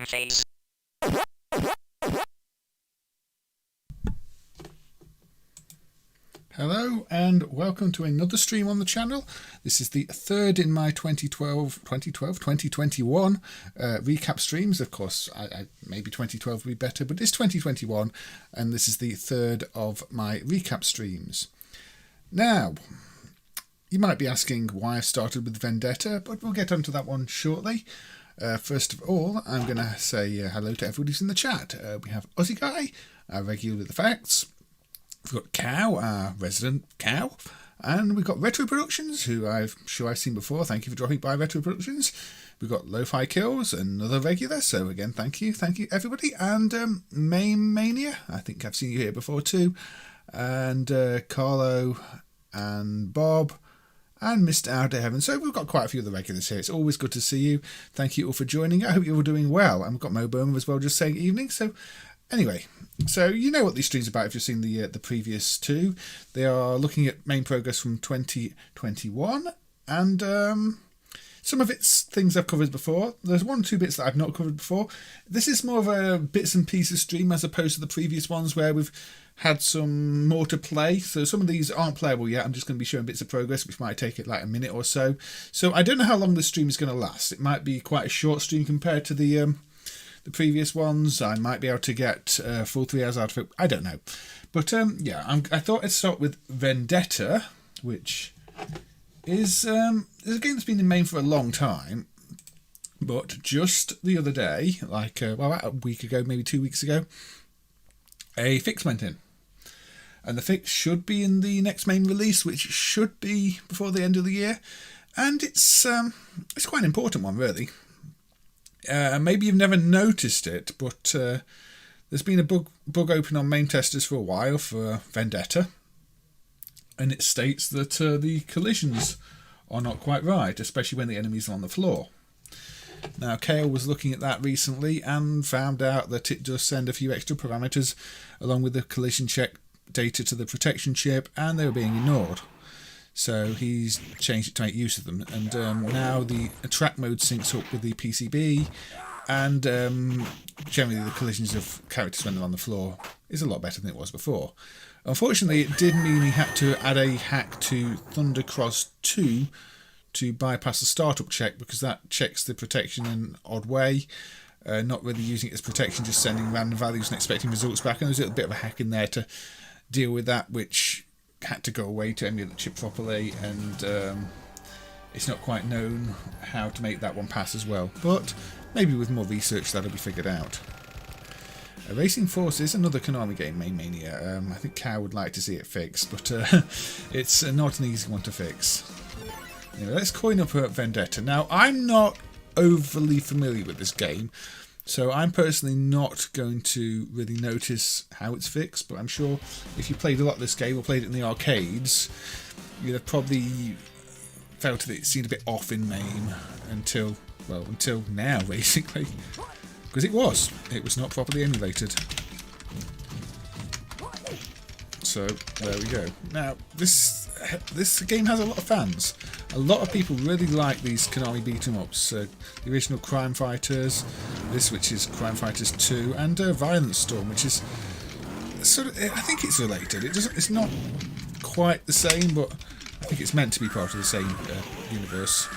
phase. Hello and welcome to another stream on the channel. This is the third in my 2021 recap streams. Of course, maybe 2012 would be better, but it's 2021 and this is the third of my recap streams. Now, you might be asking why I've started with Vendetta, but we'll get onto that one shortly. First of all, I'm going to say hello to everybody who's in the chat. We have Aussie Guy, our regular with the facts. We've got Cow, our resident Cow, and we've got Retro Productions, who I'm sure I've seen before. Thank you for dropping by, Retro Productions. We've got Lo-Fi Kills, another regular, so again, thank you everybody. And MAME Mania, I think I've seen you here before too. And Carlo and Bob and Mr. Out of Heaven. So we've got quite a few of the regulars here. It's always good to see you. Thank you all for joining. I hope you're all doing well. And we've got Maabou as well, just saying evening. So anyway, so you know what these streams are about if you've seen the previous two. They are looking at main progress from 2021, and some of it's things I've covered before. There's one or two bits that I've not covered before. This is more of a bits and pieces stream as opposed to the previous ones where we've had some more to play. So some of these aren't playable yet. I'm just going to be showing bits of progress, which might take it like a minute or so. So I don't know how long this stream is going to last. It might be quite a short stream compared to the previous ones. I might be able to get full 3 hours out of it. I don't know. But yeah, I thought I'd start with Vendetta, which is a game that's been in main for a long time. But just the other day, like about a week ago, maybe 2 weeks ago, a fix went in. And the fix should be in the next main release, which should be before the end of the year. And it's quite an important one, really. Maybe you've never noticed it, but there's been a bug open on main testers for a while for Vendetta, and it states that the collisions are not quite right, especially when the enemies are on the floor. Now, Kale was looking at that recently and found out that it does send a few extra parameters along with the collision check data to the protection chip, and they were being ignored. So he's changed it to make use of them, and now the track mode syncs up with the PCB, and generally the collisions of characters when they're on the floor is a lot better than it was before. Unfortunately, it did mean he had to add a hack to Thundercross 2 to bypass the startup check, because that checks the protection in an odd way, not really using it as protection, just sending random values and expecting results back, and there's a little bit of a hack in there to deal with that, which had to go away to emulate the chip properly, and it's not quite known how to make that one pass as well, but maybe with more research that'll be figured out. Racing Forces, another Konami game, Main Mania. I think Cow would like to see it fixed, but it's not an easy one to fix. Anyway, let's coin up Vendetta. Now, I'm not overly familiar with this game, so I'm personally not going to really notice how it's fixed, but I'm sure if you played a lot of this game or played it in the arcades, you'd have probably felt that it seemed a bit off in MAME until now, basically. Because it was not properly emulated. So, there we go. Now, this game has a lot of fans. A lot of people really like these Konami beat-em-ups. The original Crime Fighters, this which is Crime Fighters 2, and Violence Storm, which is sort of, I think it's related. It's not quite the same, but I think it's meant to be part of the same universe.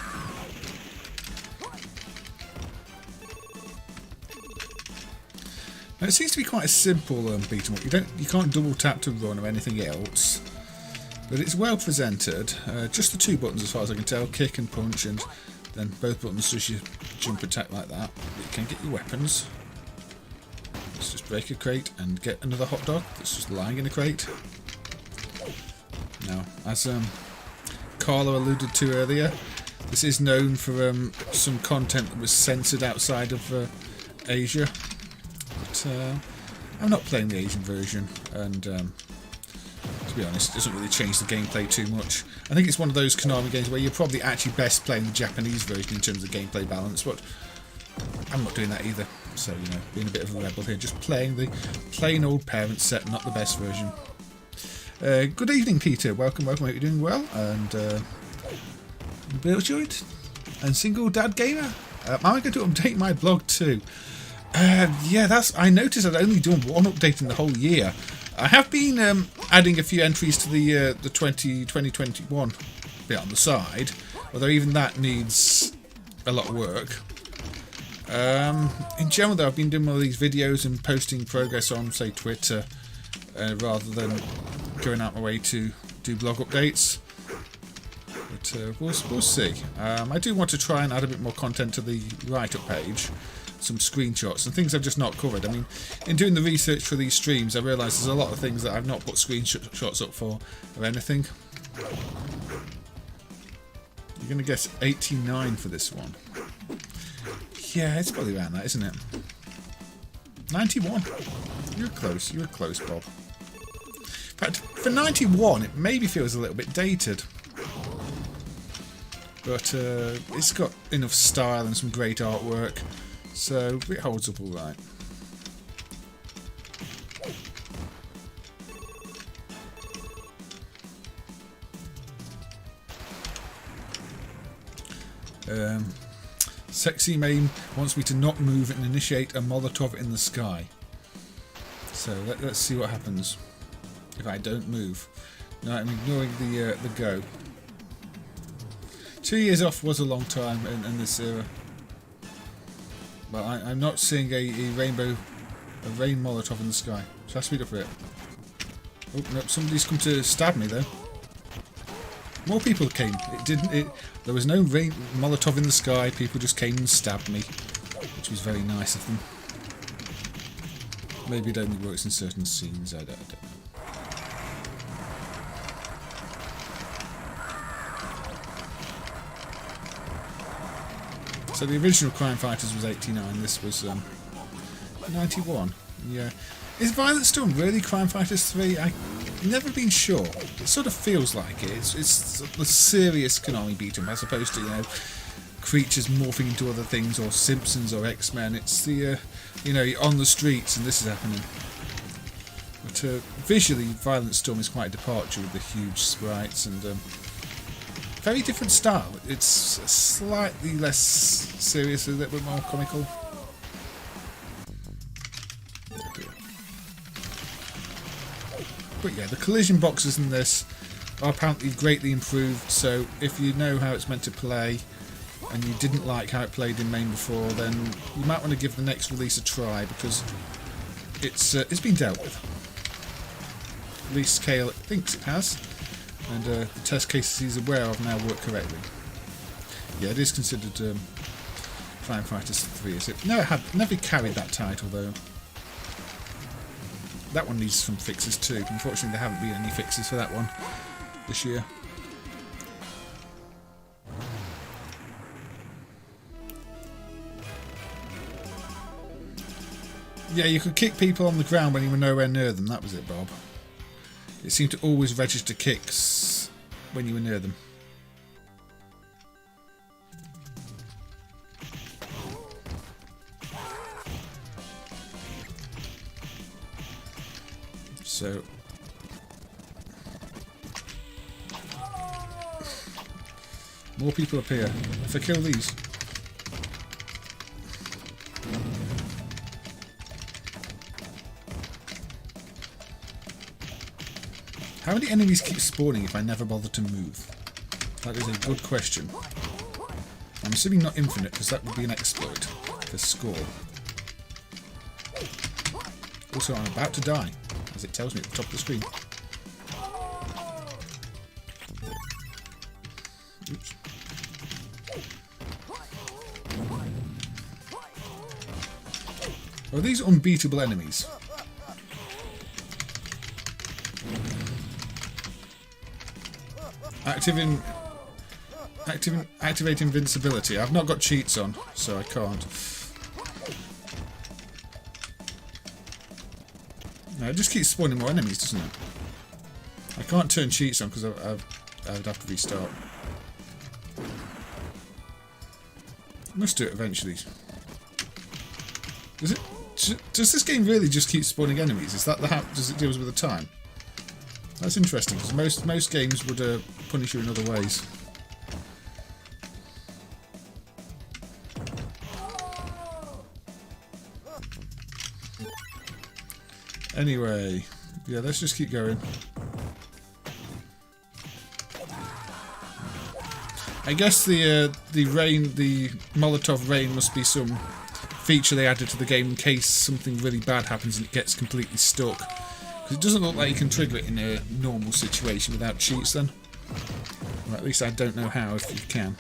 Now, it seems to be quite a simple beat-em-up. You can't double tap to run or anything else. But it's well presented. Just the two buttons as far as I can tell, kick and punch, and then both buttons does your jump attack like that. But you can get your weapons. Let's just break a crate and get another hot dog that's just lying in a crate. Now, as Carlo alluded to earlier, this is known for some content that was censored outside of Asia. But I'm not playing the Asian version, and to be honest, it doesn't really change the gameplay too much. I think it's one of those Konami games where you're probably actually best playing the Japanese version in terms of gameplay balance, but I'm not doing that either. So, you know, being a bit of a rebel here, just playing the plain old parent set, not the best version. Good evening, Peter. Welcome. Hope you're doing well. And Bill Joint and Single Dad Gamer. I'm going to update my blog too. Yeah, I noticed I'd only done one update in the whole year. I have been adding a few entries to the 2021 bit on the side, although even that needs a lot of work. In general, though, I've been doing all these videos and posting progress on, say, Twitter, rather than going out my way to do blog updates. But we'll see. I do want to try and add a bit more content to the write-up page, some screenshots and things I've just not covered. I mean, in doing the research for these streams, I realised there's a lot of things that I've not put screenshots up for or anything. You're going to guess 89 for this one. Yeah, it's probably around that, isn't it? 91. You're close. You were close, Bob. In fact, for 91, it maybe feels a little bit dated. But it's got enough style and some great artwork, so it holds up all right. Sexy MAME wants me to not move and initiate a Molotov in the sky. So let's see what happens if I don't move. No, I'm ignoring the go. 2 years off was a long time in this era. But I'm not seeing a rain Molotov in the sky. Shall I speed up a bit? Oh no, somebody's come to stab me though. More people came. There was no rain Molotov in the sky. People just came and stabbed me, which was very nice of them. Maybe it only works in certain scenes. I don't know. So the original Crime Fighters was 89. This was 91. Yeah. Is Violent Storm really Crime Fighters 3? I've never been sure. It sort of feels like it. It's the serious Konami beat 'em as opposed to, you know, creatures morphing into other things or Simpsons or X-Men. It's the, you know, you're on the streets and this is happening. But visually, Violent Storm is quite a departure with the huge sprites and very different style. It's slightly less serious, a little bit more comical. But yeah, the collision boxes in this are apparently greatly improved, so if you know how it's meant to play and you didn't like how it played in MAME before, then you might want to give the next release a try because it's been dealt with. At least Kale thinks it has, and the test cases he's aware of now work correctly. Yeah, it is considered Crime Fighters 3, is it? No, it had never carried that title though. That one needs some fixes too. Unfortunately, there haven't been any fixes for that one this year. Yeah, you could kick people on the ground when you were nowhere near them. That was it, Bob. It seemed to always register kicks when you were near them. So more people appear. If I kill these. How many enemies keep spawning if I never bother to move? That is a good question. I'm assuming not infinite because that would be an exploit for score. Also, I'm about to die, as it tells me at the top of the screen. Oops. Are these unbeatable enemies? Activate invincibility. I've not got cheats on, so I can't. No, it just keeps spawning more enemies, doesn't it? I can't turn cheats on because I would have to restart. I must do it eventually. Does this game really just keep spawning enemies? Is that does it deal with the time? That's interesting because most games would punish you in other ways. Anyway, yeah, let's just keep going. I guess the Molotov rain must be some feature they added to the game in case something really bad happens and it gets completely stuck. Because it doesn't look like you can trigger it in a normal situation without cheats then. Or at least I don't know how, if you can.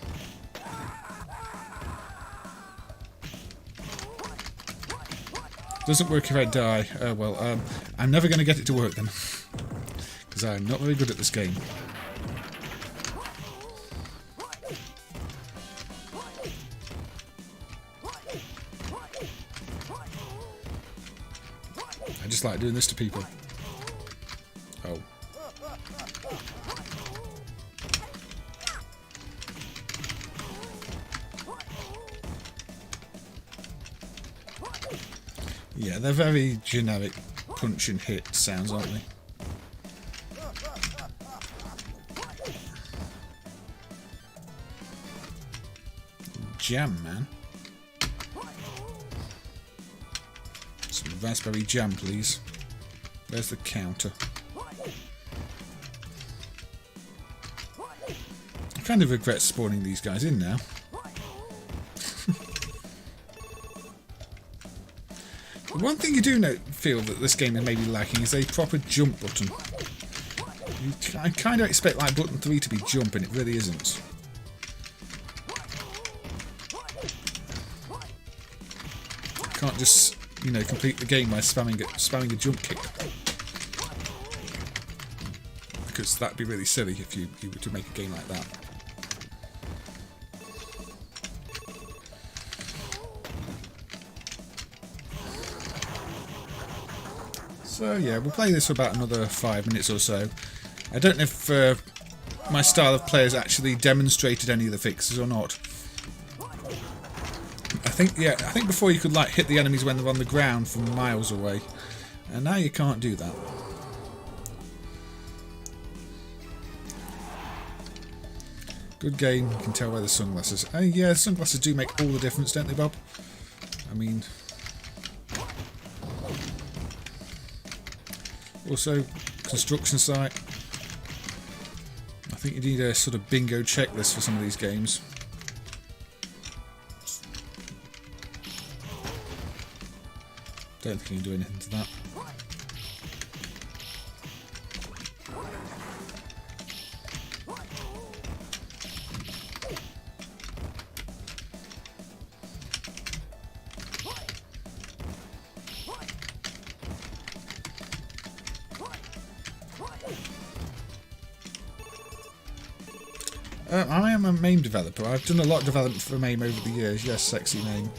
Doesn't work if I die. Oh well, I'm never going to get it to work then. Because I'm not very good at this game. I just like doing this to people. Oh. Yeah, they're very generic punch and hit sounds, aren't they? Jam, man. Some raspberry jam, please. Where's the counter? I kind of regret spawning these guys in now. One thing you do feel that this game is maybe lacking is a proper jump button. I kind of expect like button 3 to be jump, and it really isn't. You can't just, you know, complete the game by spamming a jump kick. Because that'd be really silly if you were to make a game like that. So yeah, we'll play this for about another 5 minutes or so. I don't know if my style of play has actually demonstrated any of the fixes or not. I think before you could like hit the enemies when they're on the ground from miles away, and now you can't do that. Good game. You can tell by the sunglasses. Yeah, sunglasses do make all the difference, don't they, Bob? I mean. Also, construction site. I think you need a sort of bingo checklist for some of these games. Don't think you can do anything to that. I am a MAME developer. I've done a lot of development for MAME over the years. Yes, sexy name.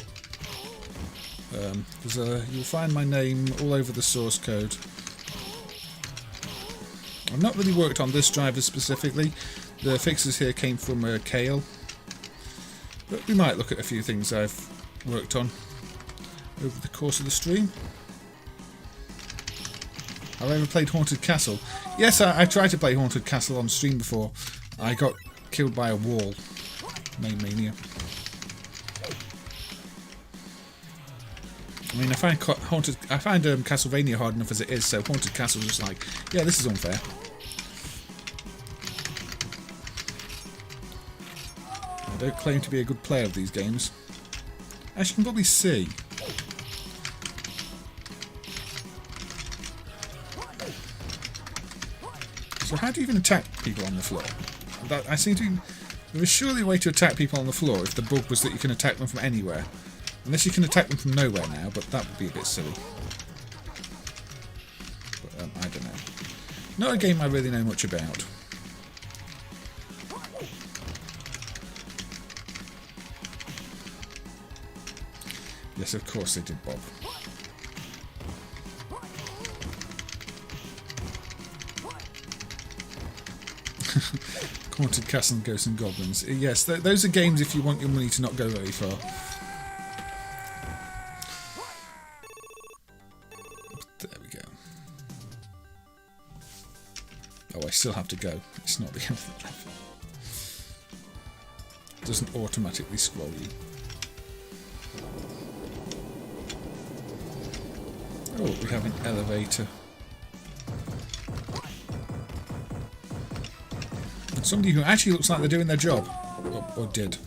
You'll find my name all over the source code. I've not really worked on this driver specifically. The fixes here came from Kale. But we might look at a few things I've worked on over the course of the stream. Have I ever played Haunted Castle? Yes, I tried to play Haunted Castle on stream before. I got killed by a wall. MAME mania. I mean, I find Castlevania hard enough as it is, so Haunted Castle is just like, yeah, this is unfair. I don't claim to be a good player of these games. As you can probably see. So how do you even attack people on the floor? I seem to be... There is surely a way to attack people on the floor if the bug was that you can attack them from anywhere. Unless you can attack them from nowhere now, but that would be a bit silly. But I don't know. Not a game I really know much about. Yes, of course they did, Bob. Haunted Castle and Ghosts and Goblins. Yes, those are games if you want your money to not go very far. There we go. Oh, I still have to go. It's not the end of the level. It doesn't automatically scroll you. Oh, we have an elevator. somebody who actually looks like they're doing their job, or did.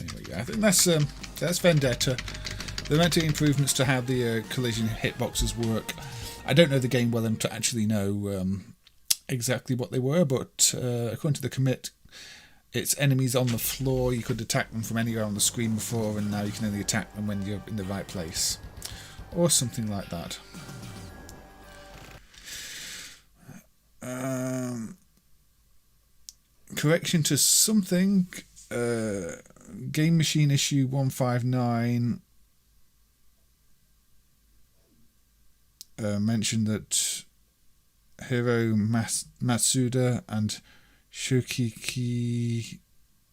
Anyway, yeah, I think that's Vendetta. They're meant to improvements to how the collision hitboxes work. I don't know the game well enough to actually know exactly what they were, but according to the commit, it's enemies on the floor. You could attack them from anywhere on the screen before, and now you can only attack them when you're in the right place, or something like that. Correction to something. Game Machine issue 159 mentioned that Hiro Matsuda and Shokiki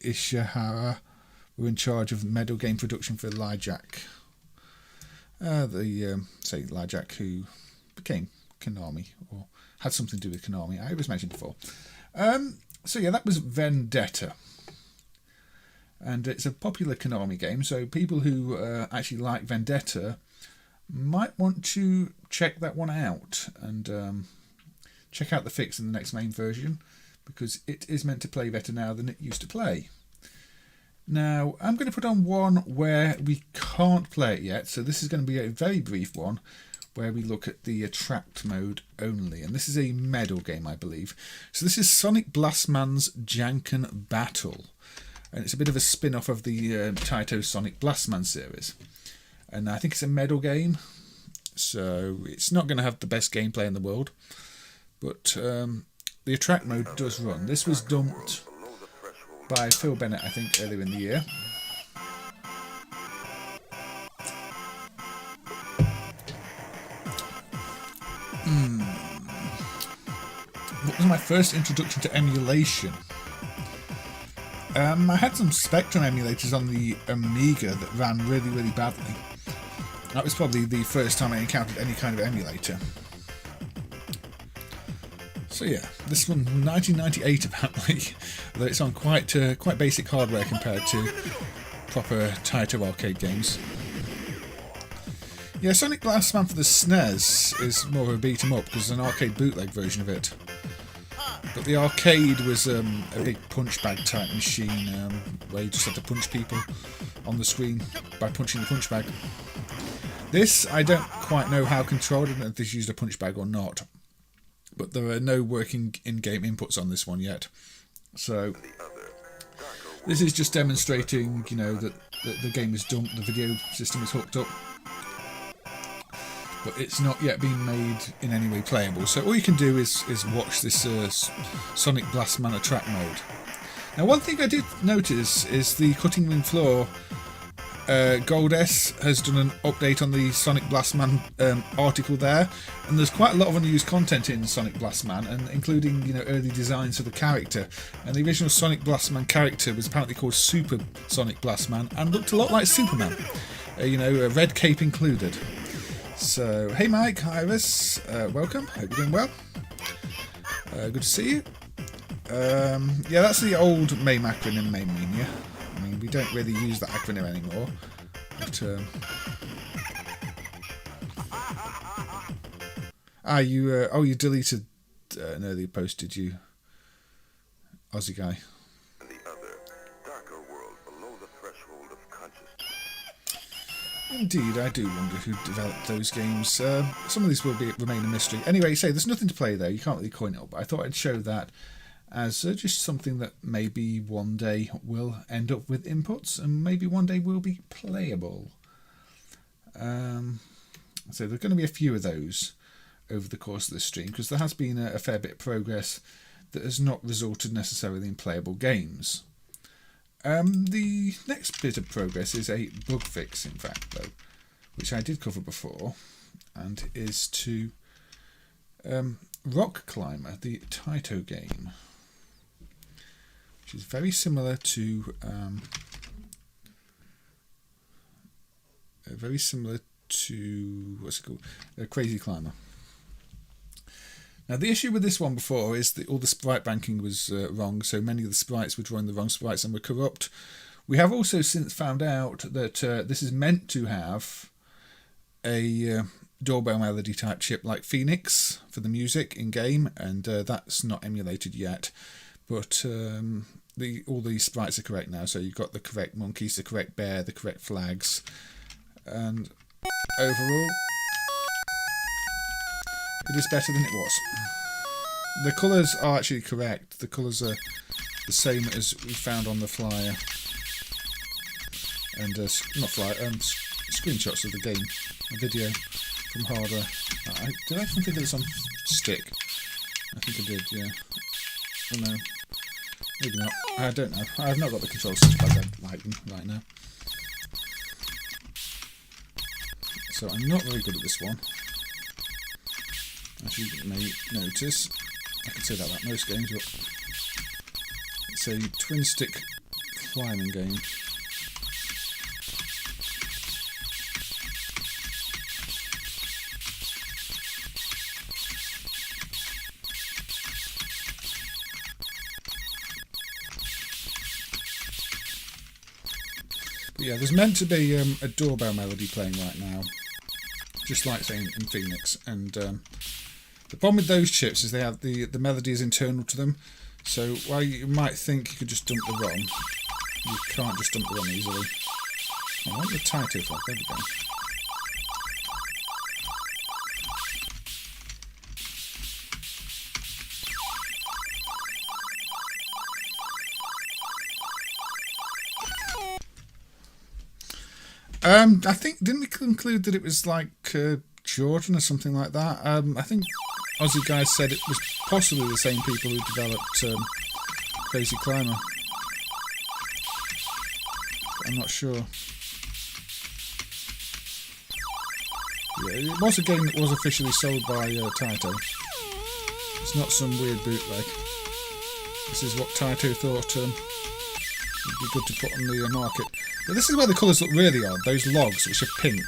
Ishihara were in charge of medal game production for LiJack. LiJack, who became Konami, or had something to do with Konami. I was mentioned before. So yeah, that was Vendetta. And it's a popular Konami game, so people who actually like Vendetta might want to check that one out and check out the fix in the next MAME version, because it is meant to play better now than it used to play. Now, I'm going to put on one where we can't play it yet, so this is going to be a very brief one where we look at the attract mode only, and this is a medal game, I believe. So this is Sonic Blastman's Janken Battle, and it's a bit of a spin-off of the Taito Sonic Blastman series, and I think it's a medal game, so it's not going to have the best gameplay in the world, but the attract mode does run. This was dumped by Phil Bennett, I think, earlier in the year. What was my first introduction to emulation? I had some Spectrum emulators on the Amiga that ran really, really badly. That was probably the first time I encountered any kind of emulator. So yeah, this one, 1998 apparently, although it's on quite basic hardware compared to proper Taito arcade games. Yeah, Sonic Blastman for the SNES is more of a beat 'em up because there's an arcade bootleg version of it. But the arcade was a big punch bag type machine where you just had to punch people on the screen by punching the punch bag. This, I don't quite know how controlled, I don't know if this used a punch bag or not. But there are no working in-game inputs on this one yet. So this is just demonstrating, you know, that the game is dumped, the video system is hooked up, but it's not yet been made in any way playable. So all you can do is watch this Sonic Blastman attract mode. Now, one thing I did notice is the cutting room floor. Gold S has done an update on the Sonic Blastman article there, and there's quite a lot of unused content in Sonic Blastman, and including, you know, early designs for the character. And the original Sonic Blastman character was apparently called Super Sonic Blastman and looked a lot like Superman, you know, a red cape included. So hey Mike, Iris, welcome. Hope you're doing well. Good to see you. Yeah, that's the old MAME acronym, MAME Mania. I mean, we don't really use that acronym anymore. But, you deleted an earlier post, did you, Aussie guy? The other, darker world below the threshold of consciousness. Indeed, I do wonder who developed those games. Some of these will remain a mystery. Anyway, there's nothing to play there. You can't really coin it up. But I thought I'd show that as just something that maybe one day will end up with inputs, and maybe one day will be playable. So there's going to be a few of those over the course of this stream, because there has been a fair bit of progress that has not resulted necessarily in playable games. The next bit of progress is a bug fix, in fact, though, which I did cover before, and is to Rock Climber, the Taito game, which is very similar to what's it called? Crazy Climber. Now, the issue with this one before is that all the sprite banking was wrong, so many of the sprites were drawing the wrong sprites and were corrupt. We have also since found out that this is meant to have a doorbell melody type chip like Phoenix for the music in game, and that's not emulated yet. But all these sprites are correct now, so you've got the correct monkeys, the correct bear, the correct flags, and overall it is better than it was. The colours are actually correct. The colours are the same as we found on the flyer, and not flyer, screenshots of the game, a video from hardware. Did I configure this on stick? I think I did, yeah. Oh no, maybe not. I don't know. I have not got the control switch back. I like them right now. So I'm not very good at this one, as you may notice. I can say that about most games, but it's a twin stick climbing game. But yeah, there's meant to be a doorbell melody playing right now, just like saying in Phoenix, and the problem with those chips is they have the melody is internal to them. So while you might think you could just dump the ROM, you can't just dump the ROM easily. I want the Taito flag. There we go. I think, didn't we conclude that it was like Jordan or something like that? I think Aussie guys said it was possibly the same people who developed Crazy Climber. I'm not sure. Yeah, it was a game that was officially sold by Taito. It's not some weird bootleg. This is what Taito thought would be good to put on the market. But this is where the colours look really odd, those logs, which are pink.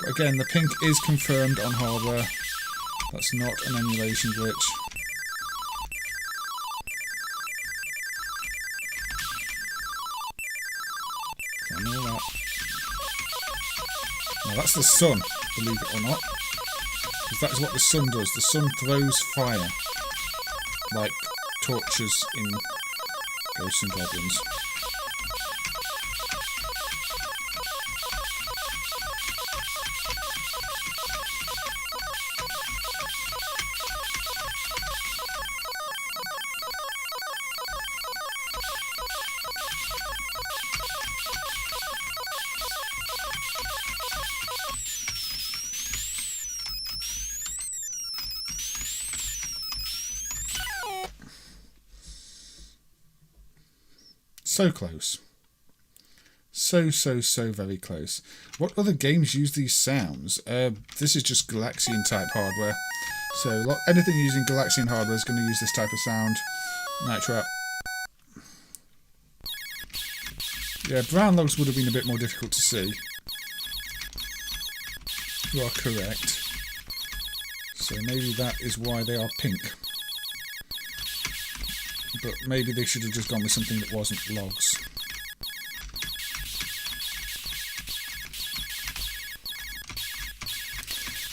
But again, the pink is confirmed on hardware. That's not an emulation glitch. I know that. Now that's the sun, believe it or not. Because that's what the sun does. The sun throws fire. Like torches in Ghosts and Goblins. So close. So very close. What other games use these sounds? This is just Galaxian type hardware. So anything using Galaxian hardware is going to use this type of sound. Nitro. Yeah, brown logs would have been a bit more difficult to see. You are correct. So maybe that is why they are pink. But maybe they should have just gone with something that wasn't logs.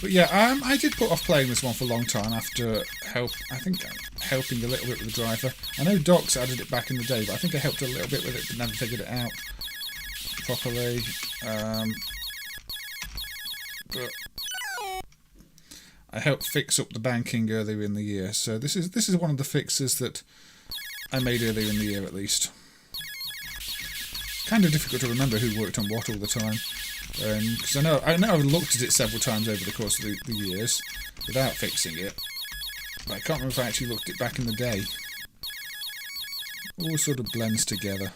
But yeah, I did put off playing this one for a long time after helping a little bit with the driver. I know Docs added it back in the day, but I think I helped a little bit with it, but never figured it out properly. But I helped fix up the banking earlier in the year, so this is one of the fixes that I made earlier in the year at least. It's kind of difficult to remember who worked on what all the time, because I know I've looked at it several times over the course of the years without fixing it, but I can't remember if I actually looked at it back in the day. All sort of blends together.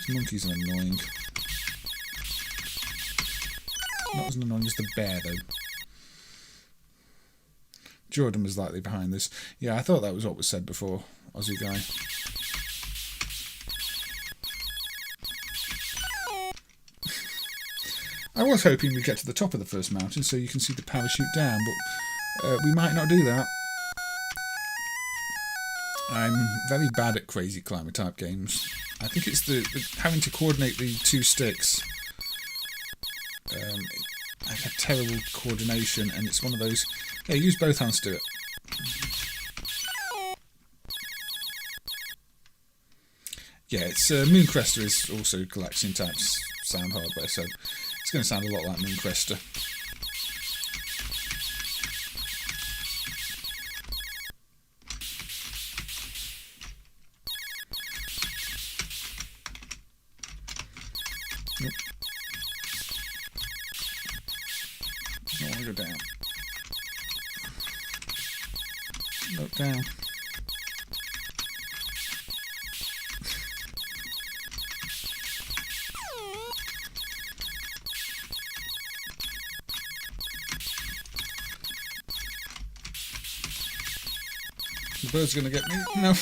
These monkeys are annoying. Not as annoying as the bear though. Jordan was likely behind this. Yeah, I thought that was what was said before, Aussie guy. I was hoping we'd get to the top of the first mountain so you can see the parachute down, but we might not do that. I'm very bad at crazy climber type games. I think it's the having to coordinate the two sticks. I have terrible coordination, and it's one of those. Yeah, use both hands to do it. Yeah, it's Mooncrester is also Galaxian type sound hardware, so it's going to sound a lot like Mooncrester. Nope. I don't want to go down. Look down. The bird's going to get me. No.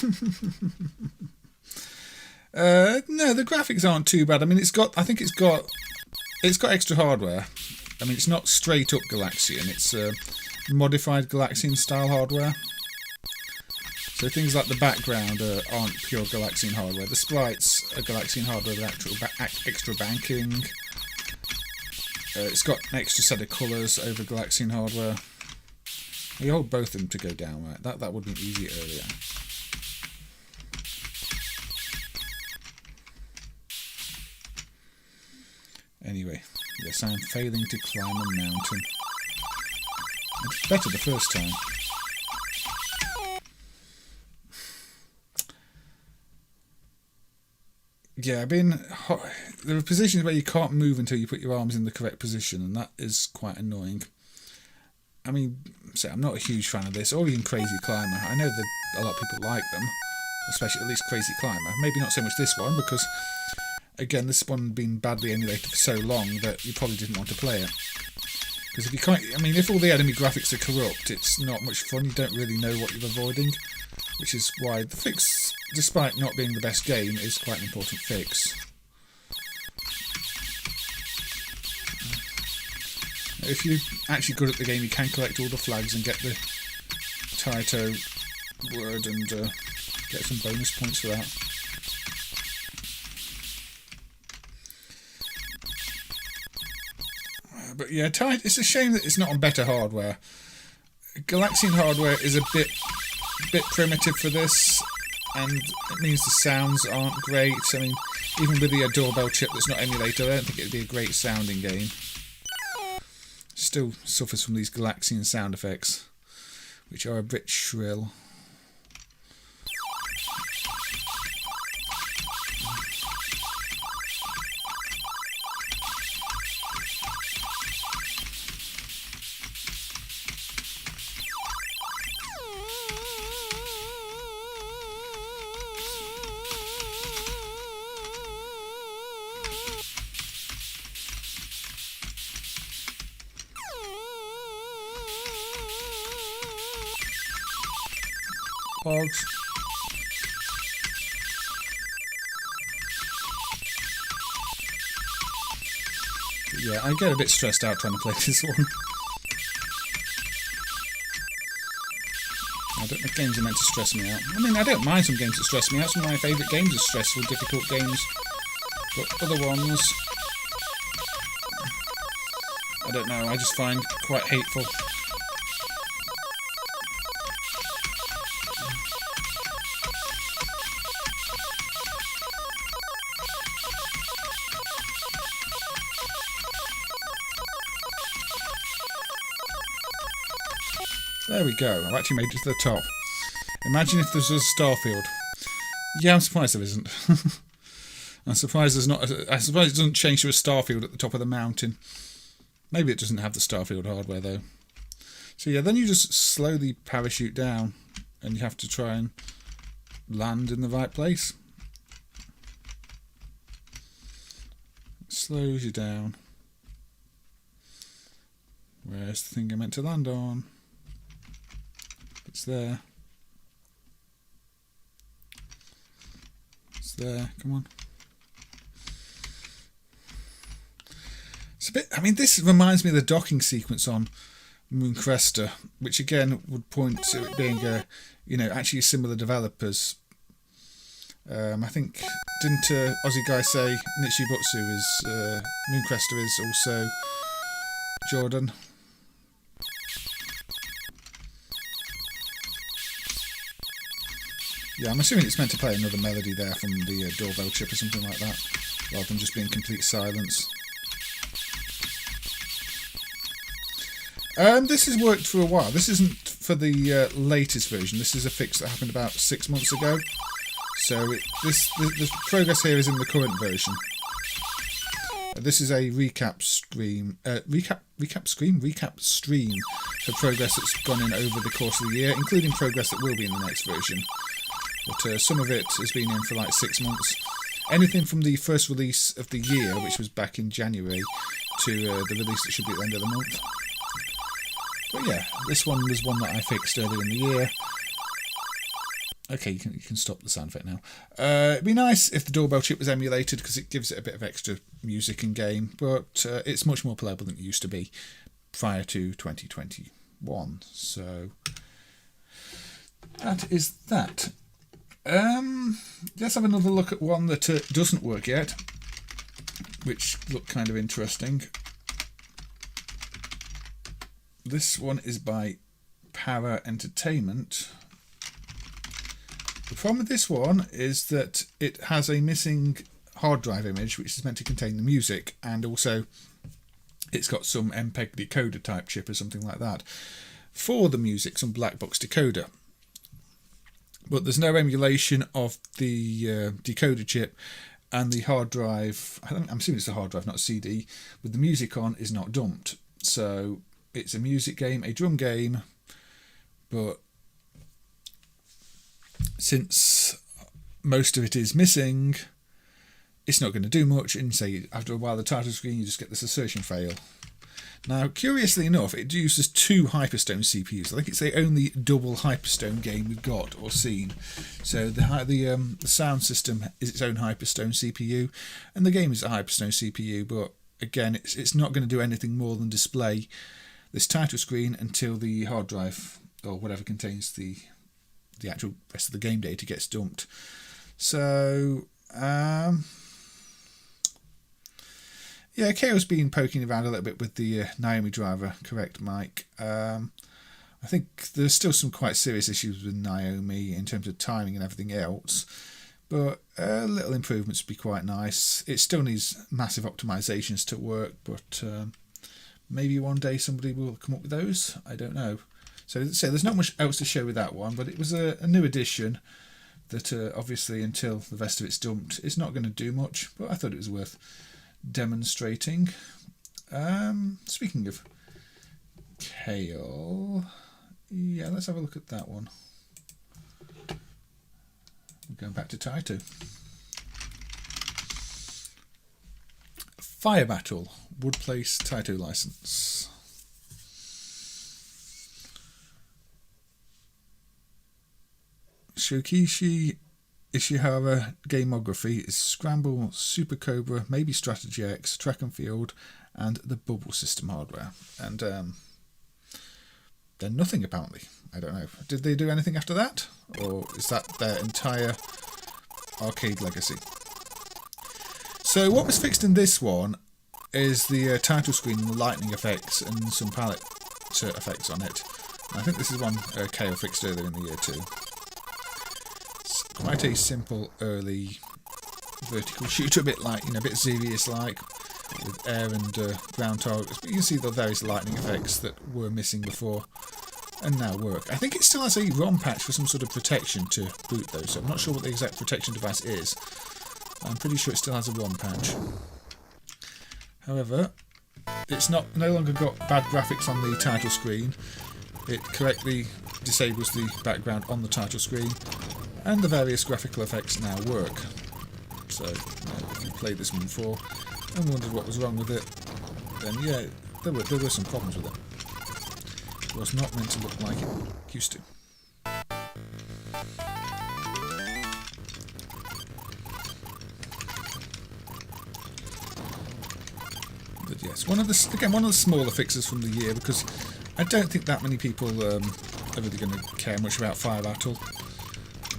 No, the graphics aren't too bad. I mean, I think it's got extra hardware. I mean, it's not straight up Galaxian. It's modified Galaxian style hardware. So things like the background aren't pure Galaxian hardware. The sprites are Galaxian hardware with actual extra banking. It's got an extra set of colours over Galaxian hardware. You hold both of them to go down, right? That would have been easier earlier. Anyway, yes, I'm failing to climb a mountain. It's better the first time. Yeah, there are positions where you can't move until you put your arms in the correct position, and that is quite annoying. I mean, so I'm not a huge fan of this, or even Crazy Climber. I know that a lot of people like them, especially at least Crazy Climber. Maybe not so much this one, because, again, this one had been badly emulated for so long that you probably didn't want to play it. Because if you can't, I mean, if all the enemy graphics are corrupt, it's not much fun. You don't really know what you're avoiding, which is why the fix, despite not being the best game, is quite an important fix. If you're actually good at the game, you can collect all the flags and get the Taito word and get some bonus points for that. But yeah, it's a shame that it's not on better hardware. Galaxian hardware is a bit primitive for this, and it means the sounds aren't great. I mean, even with the doorbell chip that's not emulated, I don't think it'd be a great sounding game. Still suffers from these Galaxian sound effects, which are a bit shrill. Hogs. Yeah, I get a bit stressed out trying to play this one. I don't know if games are meant to stress me out. I mean, I don't mind some games that stress me out. Some of my favourite games are stressful, difficult games. But other ones, I don't know, I just find quite hateful. There we go, I've actually made it to the top. Imagine if this was a Starfield. Yeah, I'm surprised there isn't. I'm surprised there's not. I'm surprised it doesn't change to a Starfield at the top of the mountain. Maybe it doesn't have the Starfield hardware though. So yeah, then you just slowly parachute down and you have to try and land in the right place. It slows you down. Where's the thing I meant to land on? It's there. It's there. Come on. It's a bit. I mean, this reminds me of the docking sequence on Mooncrester, which again would point to it being a, actually similar developers. I think didn't Aussie guy say Nichibutsu is Mooncrester is also Jordan. Yeah, I'm assuming it's meant to play another melody there from the doorbell chip or something like that, rather than just being complete silence. This has worked for a while. This isn't for the latest version. This is a fix that happened about 6 months ago. So the progress here is in the current version. This is a recap stream for progress that's gone in over the course of the year, including progress that will be in the next version. But some of it has been in for like 6 months. Anything from the first release of the year, which was back in January, to the release that should be at the end of the month. But yeah, this one was one that I fixed earlier in the year. Okay, you can stop the sound effect now. It'd be nice if the doorbell chip was emulated, because it gives it a bit of extra music in game, but it's much more playable than it used to be prior to 2021. So that is that. Let's have another look at one that doesn't work yet, which looked kind of interesting. This one is by Para Entertainment. The problem with this one is that it has a missing hard drive image, which is meant to contain the music, and also it's got some MPEG decoder type chip or something like that for the music, some black box decoder. But there's no emulation of the decoder chip, and the hard drive, I'm assuming it's a hard drive, not a CD, with the music on is not dumped. So it's a music game, a drum game, but since most of it is missing, it's not going to do much, and say after a while the title screen you just get this assertion fail. Now, curiously enough, it uses 2 Hyperstone CPUs. I think it's the only double Hyperstone game we've got or seen. So the sound system is its own Hyperstone CPU, and the game is a Hyperstone CPU. But again, it's not going to do anything more than display this title screen until the hard drive or whatever contains the actual rest of the game data gets dumped. So yeah, KO's been poking around a little bit with the Naomi driver, correct, Mike? I think there's still some quite serious issues with Naomi in terms of timing and everything else, but little improvements would be quite nice. It still needs massive optimizations to work, but maybe one day somebody will come up with those. I don't know. So there's not much else to show with that one, but it was a new addition that obviously until the rest of it's dumped, it's not going to do much, but I thought it was worth demonstrating. Speaking of Kale, yeah, let's have a look at that one. We're going back to Taito. Fire Battle, Woodplace Taito license. Shokichi Ishihara gamography is Scramble, Super Cobra, maybe Strategy X, Track and Field, and the Bubble System hardware. And then nothing apparently. I don't know. Did they do anything after that? Or is that their entire arcade legacy? So what was fixed in this one is the title screen and the lightning effects and some palette effects on it. And I think this is one KO fixed earlier in the year too. Quite a simple early vertical shooter, a bit like, a bit serious like, with air and ground targets. But you can see the various lightning effects that were missing before and now work. I think it still has a ROM patch for some sort of protection to boot though, so I'm not sure what the exact protection device is. I'm pretty sure it still has a ROM patch. However, it's no longer got bad graphics on the title screen. It correctly disables the background on the title screen, and the various graphical effects now work. So, if you played this one before and wondered what was wrong with it, then yeah, there were some problems with it. It was not meant to look like it used to. But yes, one of the smaller fixes from the year, because I don't think that many people are really going to care much about Fire Battle.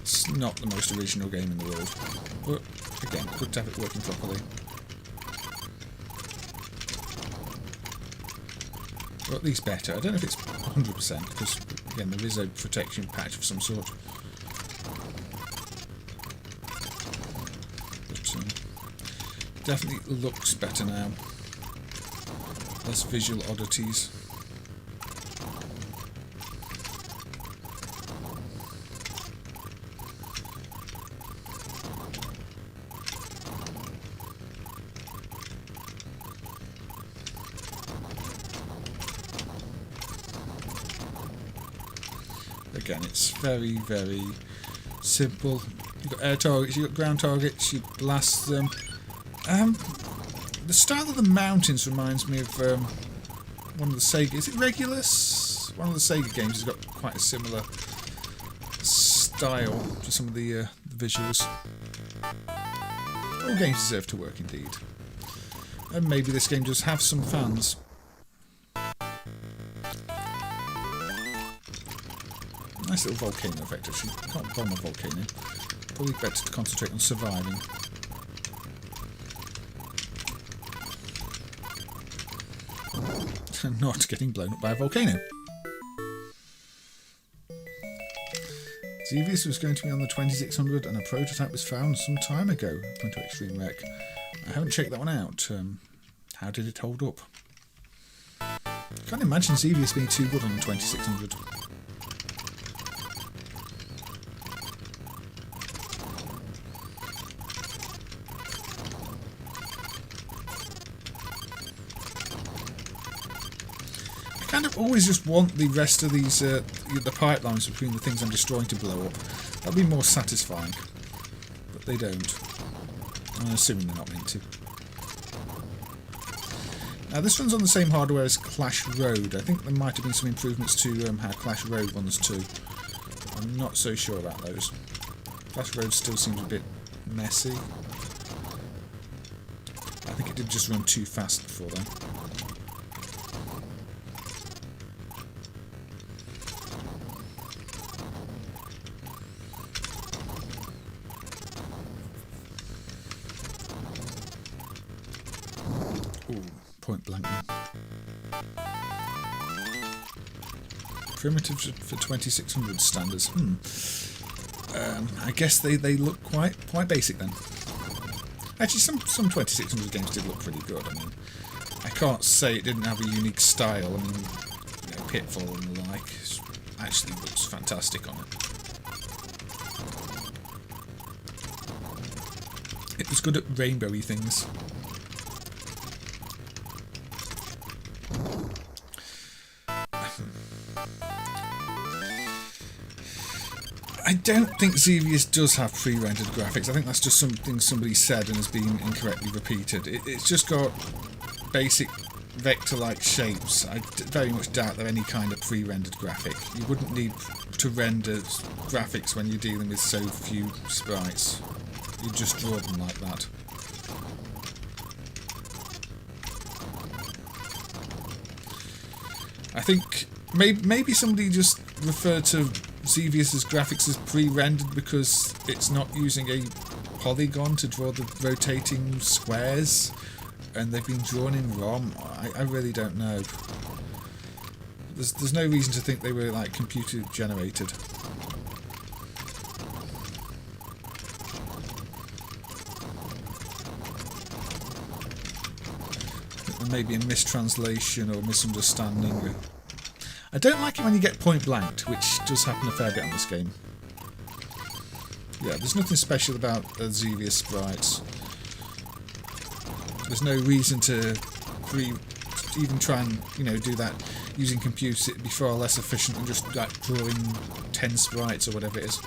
It's not the most original game in the world, but again, good to have it working properly. Or at least better. I don't know if it's 100% because, again, there is a protection patch of some sort. But definitely looks better now. Less visual oddities. Again, it's very, very simple. You've got air targets, you've got ground targets, you blast them. The style of the mountains reminds me of one of the Sega... Is it Regulus? One of the Sega games has got quite a similar style to some of the visuals. All games deserve to work indeed. And maybe this game does have some fans. Nice little volcano effect actually. You can't bomb a volcano. Probably better to concentrate on surviving. Not getting blown up by a volcano. Xevious was going to be on the 2600 and a prototype was found some time ago. Went to Extreme Rec. I haven't checked that one out. How did it hold up? Can't imagine Xevious being too good on the 2600. I kind of always just want the rest of these, the pipelines between the things I'm destroying to blow up. That'd be more satisfying. But they don't. I'm assuming they're not meant to. Now this runs on the same hardware as Clash Road. I think there might have been some improvements to how Clash Road runs too. I'm not so sure about those. Clash Road still seems a bit messy. I think it did just run too fast before then. Point blank. Primitives for 2600 standards. I guess they look quite basic then. Actually, some 2600 games did look pretty good. I mean, I can't say it didn't have a unique style. I mean, you know, Pitfall and the like actually looks fantastic on it. It was good at rainbowy things. I don't think Xevious does have pre-rendered graphics. I think that's just something somebody said and has been incorrectly repeated. It's just got basic vector-like shapes. I very much doubt they're any kind of pre-rendered graphic. You wouldn't need to render graphics when you're dealing with so few sprites. You just draw them like that. I think maybe somebody just referred to Xevious's graphics as pre-rendered because it's not using a polygon to draw the rotating squares and they've been drawn in ROM. I really don't know. There's no reason to think they were like computer generated. There may be a mistranslation or misunderstanding. I don't like it when you get point blanked, which does happen a fair bit on this game. Yeah, there's nothing special about Xevious sprites. There's no reason to even try and, you know, do that using computers. It'd be far less efficient than just like drawing 10 sprites or whatever it is.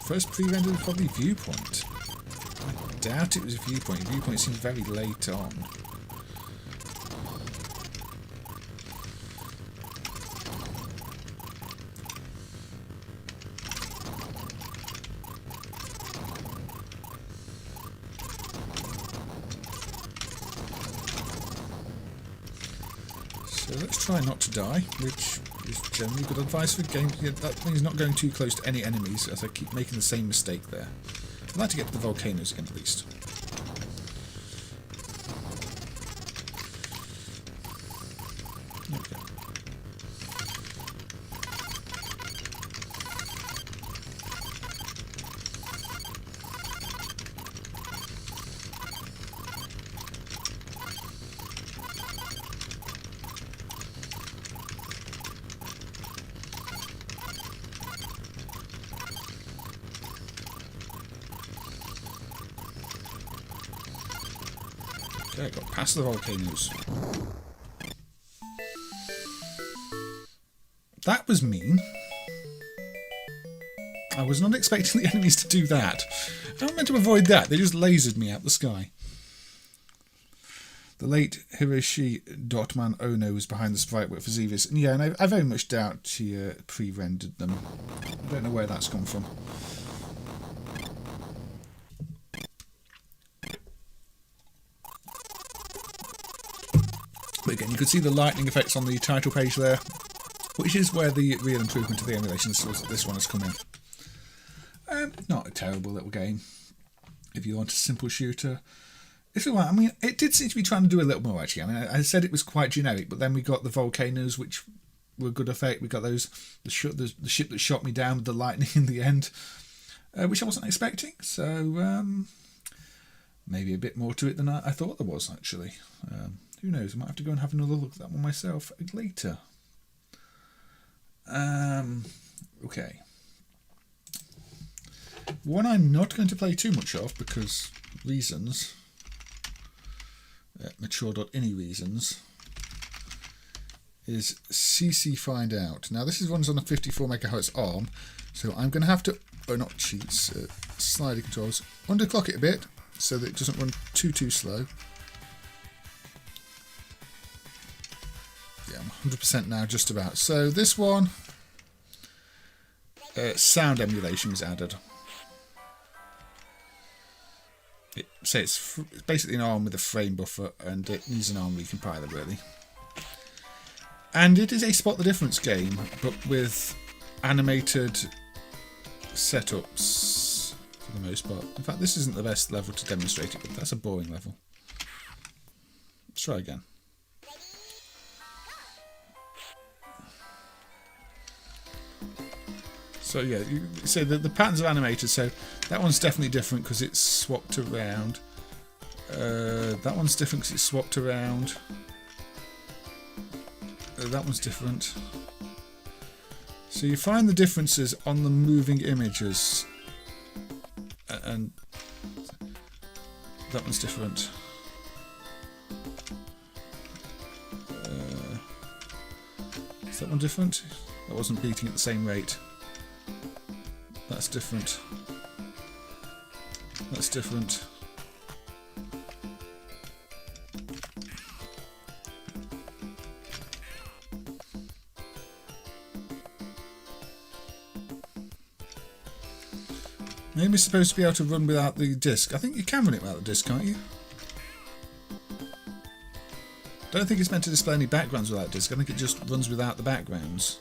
First pre-rendered was probably Viewpoint. I doubt it was Viewpoint. Viewpoint seems very late on. So let's try not to die, which is generally good advice for games. Yeah, that means not going too close to any enemies, as I keep making the same mistake there. I'd like to get to the volcanoes again, at least. Okay. Okay, got past the volcanoes. That was mean. I was not expecting the enemies to do that. How am I meant to avoid that? They just lasered me out the sky. The late Hiroshi Dotman Ono was behind the sprite work for Xevious. And yeah, and I very much doubt he pre-rendered them. I don't know where that's come from. But again, you could see the lightning effects on the title page there, which is where the real improvement to the emulation this one has come in. Not a terrible little game. If you want a simple shooter, it's alright. I mean, it did seem to be trying to do a little more actually. I mean, I said it was quite generic, but then we got the volcanoes, which were a good effect. We got the ship that shot me down with the lightning in the end, which I wasn't expecting. So maybe a bit more to it than I thought there was actually. Who knows? I might have to go and have another look at that one myself later. Okay. One I'm not going to play too much of because reasons. Mature.ini reasons. Is CC Find Out. Now this runs on a 54 MHz ARM, so I'm going to have to, not cheats, sliding controls, underclock it a bit so that it doesn't run too slow. Yeah, I'm 100% now, just about. So this one, sound emulation is added. It's basically an ARM with a frame buffer, and it needs an ARM recompiler really. And it is a spot the difference game, but with animated setups for the most part. In fact, this isn't the best level to demonstrate it, but that's a boring level. Let's try again. So yeah, so the patterns are animated, so that one's definitely different because it's swapped around. That one's different because it's swapped around. That one's different. So you find the differences on the moving images. And that one's different. Is that one different? That wasn't beating at the same rate. That's different. That's different. Maybe it's supposed to be able to run without the disc. I think you can run it without the disc, can't you? Don't think it's meant to display any backgrounds without disc. I think it just runs without the backgrounds.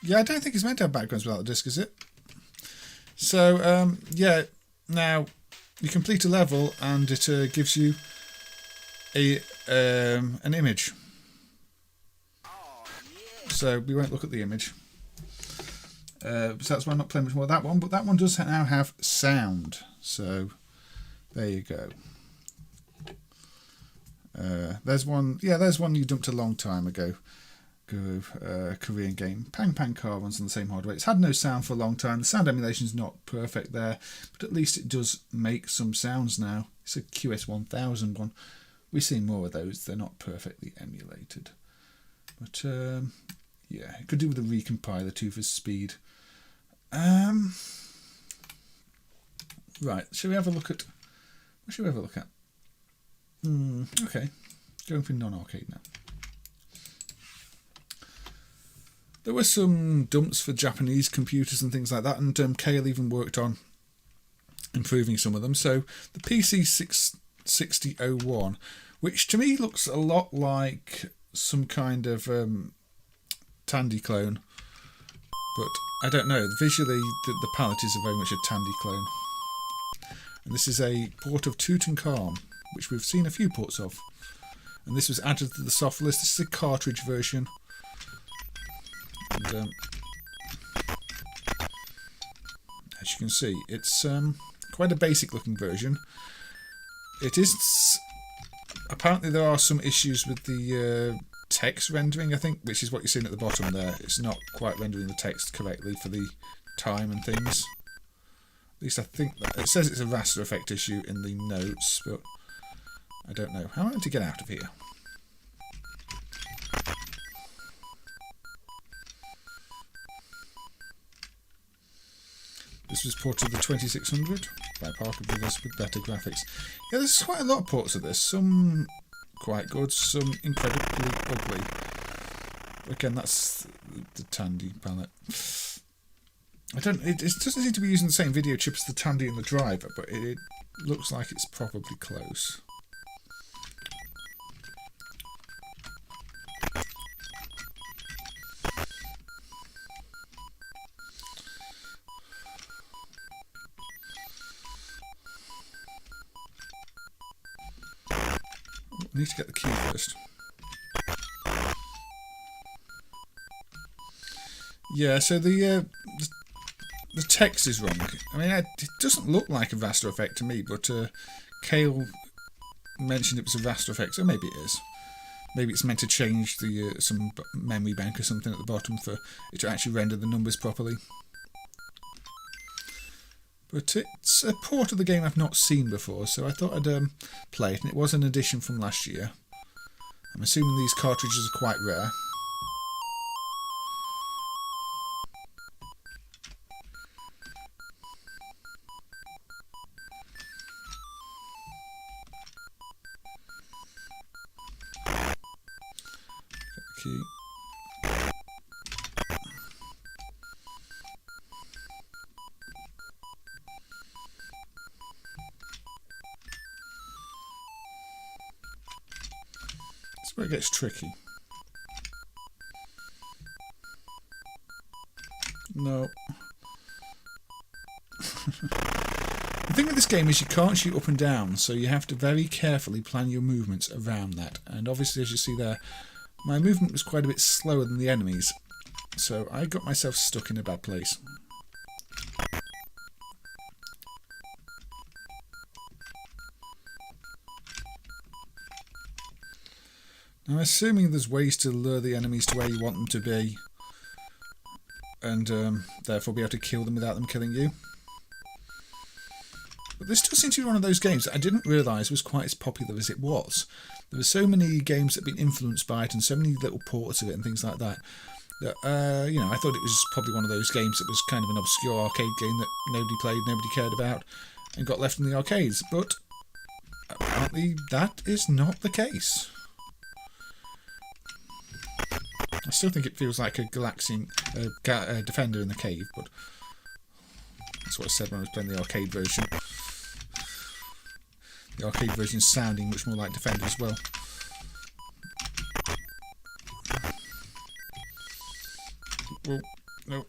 Yeah, I don't think it's meant to have backgrounds without the disc, is it? So, yeah, now you complete a level and it gives you an image. So we won't look at the image. So that's why I'm not playing much more of that one. But that one does now have sound. So there you go. There's one. Yeah, there's one you dumped a long time ago. Korean game. Pang Pang Car runs on the same hardware. It's had no sound for a long time. The sound emulation is not perfect there, but at least it does make some sounds now. It's a QS1000 one. We're seeing more of those. They're not perfectly emulated, but yeah, it could do with a recompiler too for speed. Right, shall we have a look at? What should we have a look at? Okay, going for non-arcade now. There were some dumps for Japanese computers and things like that, and Kale even worked on improving some of them. So the PC66001, which to me looks a lot like some kind of Tandy clone, but I don't know. Visually, the palette is very much a Tandy clone. And this is a port of Tutankaham, which we've seen a few ports of. And this was added to the soft list. This is a cartridge version. And as you can see, it's quite a basic looking version. It is... Apparently there are some issues with the text rendering, I think, which is what you're seeing at the bottom there. It's not quite rendering the text correctly for the time and things. At least I think that it says it's a raster effect issue in the notes, but I don't know. How am I going to get out of here? This was ported to the 2600 by Parker Brothers with better graphics. Yeah, there's quite a lot of ports of this. Some quite good, some incredibly ugly. Again, that's the Tandy palette. It doesn't seem to be using the same video chip as the Tandy and the driver, but it looks like it's probably close. I need to get the key first. Yeah, so the text is wrong. I mean, it doesn't look like a raster effect to me, but Kale mentioned it was a raster effect, so maybe it is. Maybe it's meant to change the some memory bank or something at the bottom for it to actually render the numbers properly. But it's a port of the game I've not seen before, so I thought I'd play it, and it was an edition from last year. I'm assuming these cartridges are quite rare. Get the key. Where it gets tricky. No. The thing with this game is you can't shoot up and down, so you have to very carefully plan your movements around that. And obviously, as you see there, my movement was quite a bit slower than the enemies, so I got myself stuck in a bad place. I'm assuming there's ways to lure the enemies to where you want them to be, and therefore be able to kill them without them killing you. But this does seem to be one of those games that I didn't realise was quite as popular as it was. There were so many games that have been influenced by it, and so many little ports of it and things like that, that you know, I thought it was probably one of those games that was kind of an obscure arcade game that nobody played, nobody cared about, and got left in the arcades. But apparently that is not the case. I still think it feels like a Galaxian Defender in the cave, but that's what I said when I was playing the arcade version. The arcade version sounding much more like Defender as well. Well, no.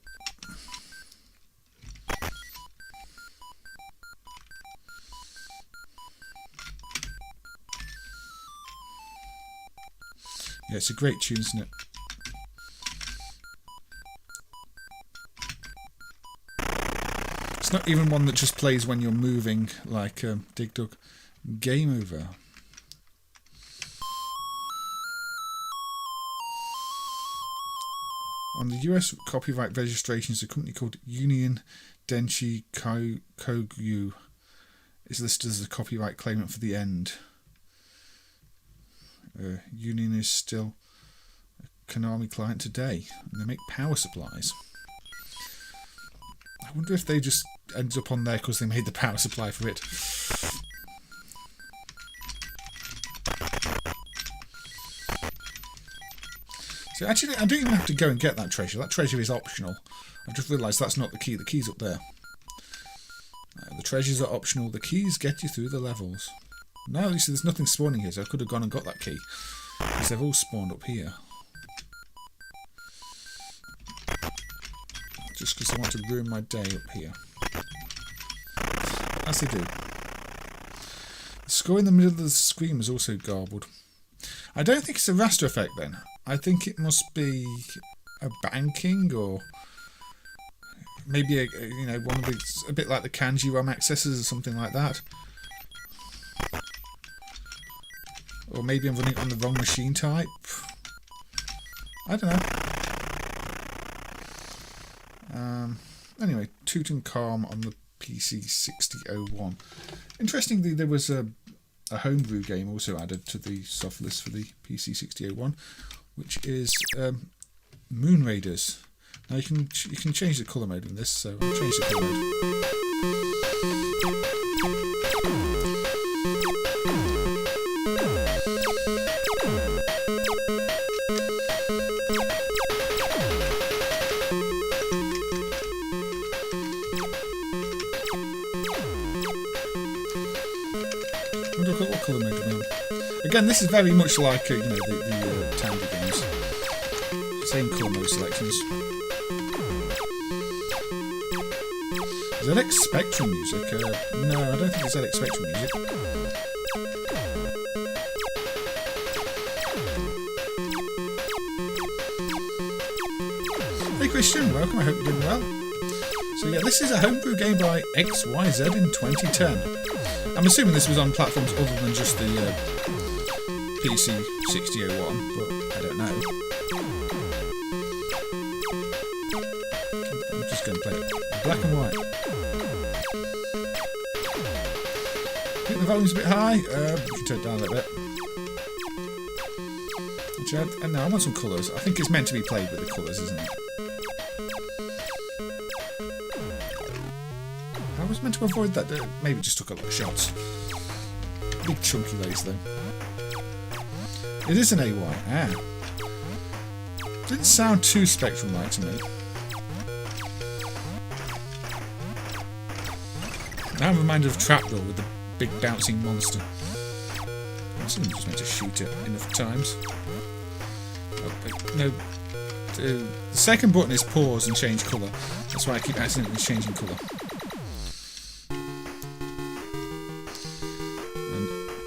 Yeah, it's a great tune, isn't it? It's not even one that just plays when you're moving, like Dig Dug. Game over. On the US copyright registrations, a company called Union Denshi Kogyu is listed as a copyright claimant for the end. Union is still a Konami client today, and they make power supplies. I wonder if they just ended up on there because they made the power supply for it. So actually, I don't even have to go and get that treasure. That treasure is optional. I've just realised that's not the key. The key's up there. The treasures are optional. The keys get you through the levels. Now, you see, there's nothing spawning here, so I could have gone and got that key. Because they've all spawned up here. Just because I want to ruin my day up here. As they do. The score in the middle of the screen was also garbled. I don't think it's a raster effect then. I think it must be a banking or maybe one of these, a bit like the kanji ROM accessors or something like that. Or maybe I'm running it on the wrong machine type. I don't know. Anyway, Tutankaham on the PC6001. Interestingly, there was a homebrew game also added to the soft list for the PC6001, which is Moon Raiders. Now you can change the colour mode in this, so I'll change the colour mode. What colour mode do we want? Again, this is very much like the Tandy games. Same colour mode selections. ZX Spectrum music? No, I don't think it's ZX Spectrum music. Hey Christian, welcome, I hope you're doing well. So yeah, this is a homebrew game by XYZ in 2010. I'm assuming this was on platforms other than just the PC6001, but I don't know. I'm just going to play it black and white. I think the volume's a bit high. You can turn it down a little bit. No, I want some colours. I think it's meant to be played with the colours, isn't it? I was meant to avoid that. Maybe just took a lot of shots. Big chunky lace though. It is an AY. Ah. Didn't sound too Spectrum-like to me. Now I'm reminded of Trapdoor with the big bouncing monster. I'm just meant to shoot it enough times. Oh, no. The second button is pause and change colour. That's why I keep accidentally changing colour.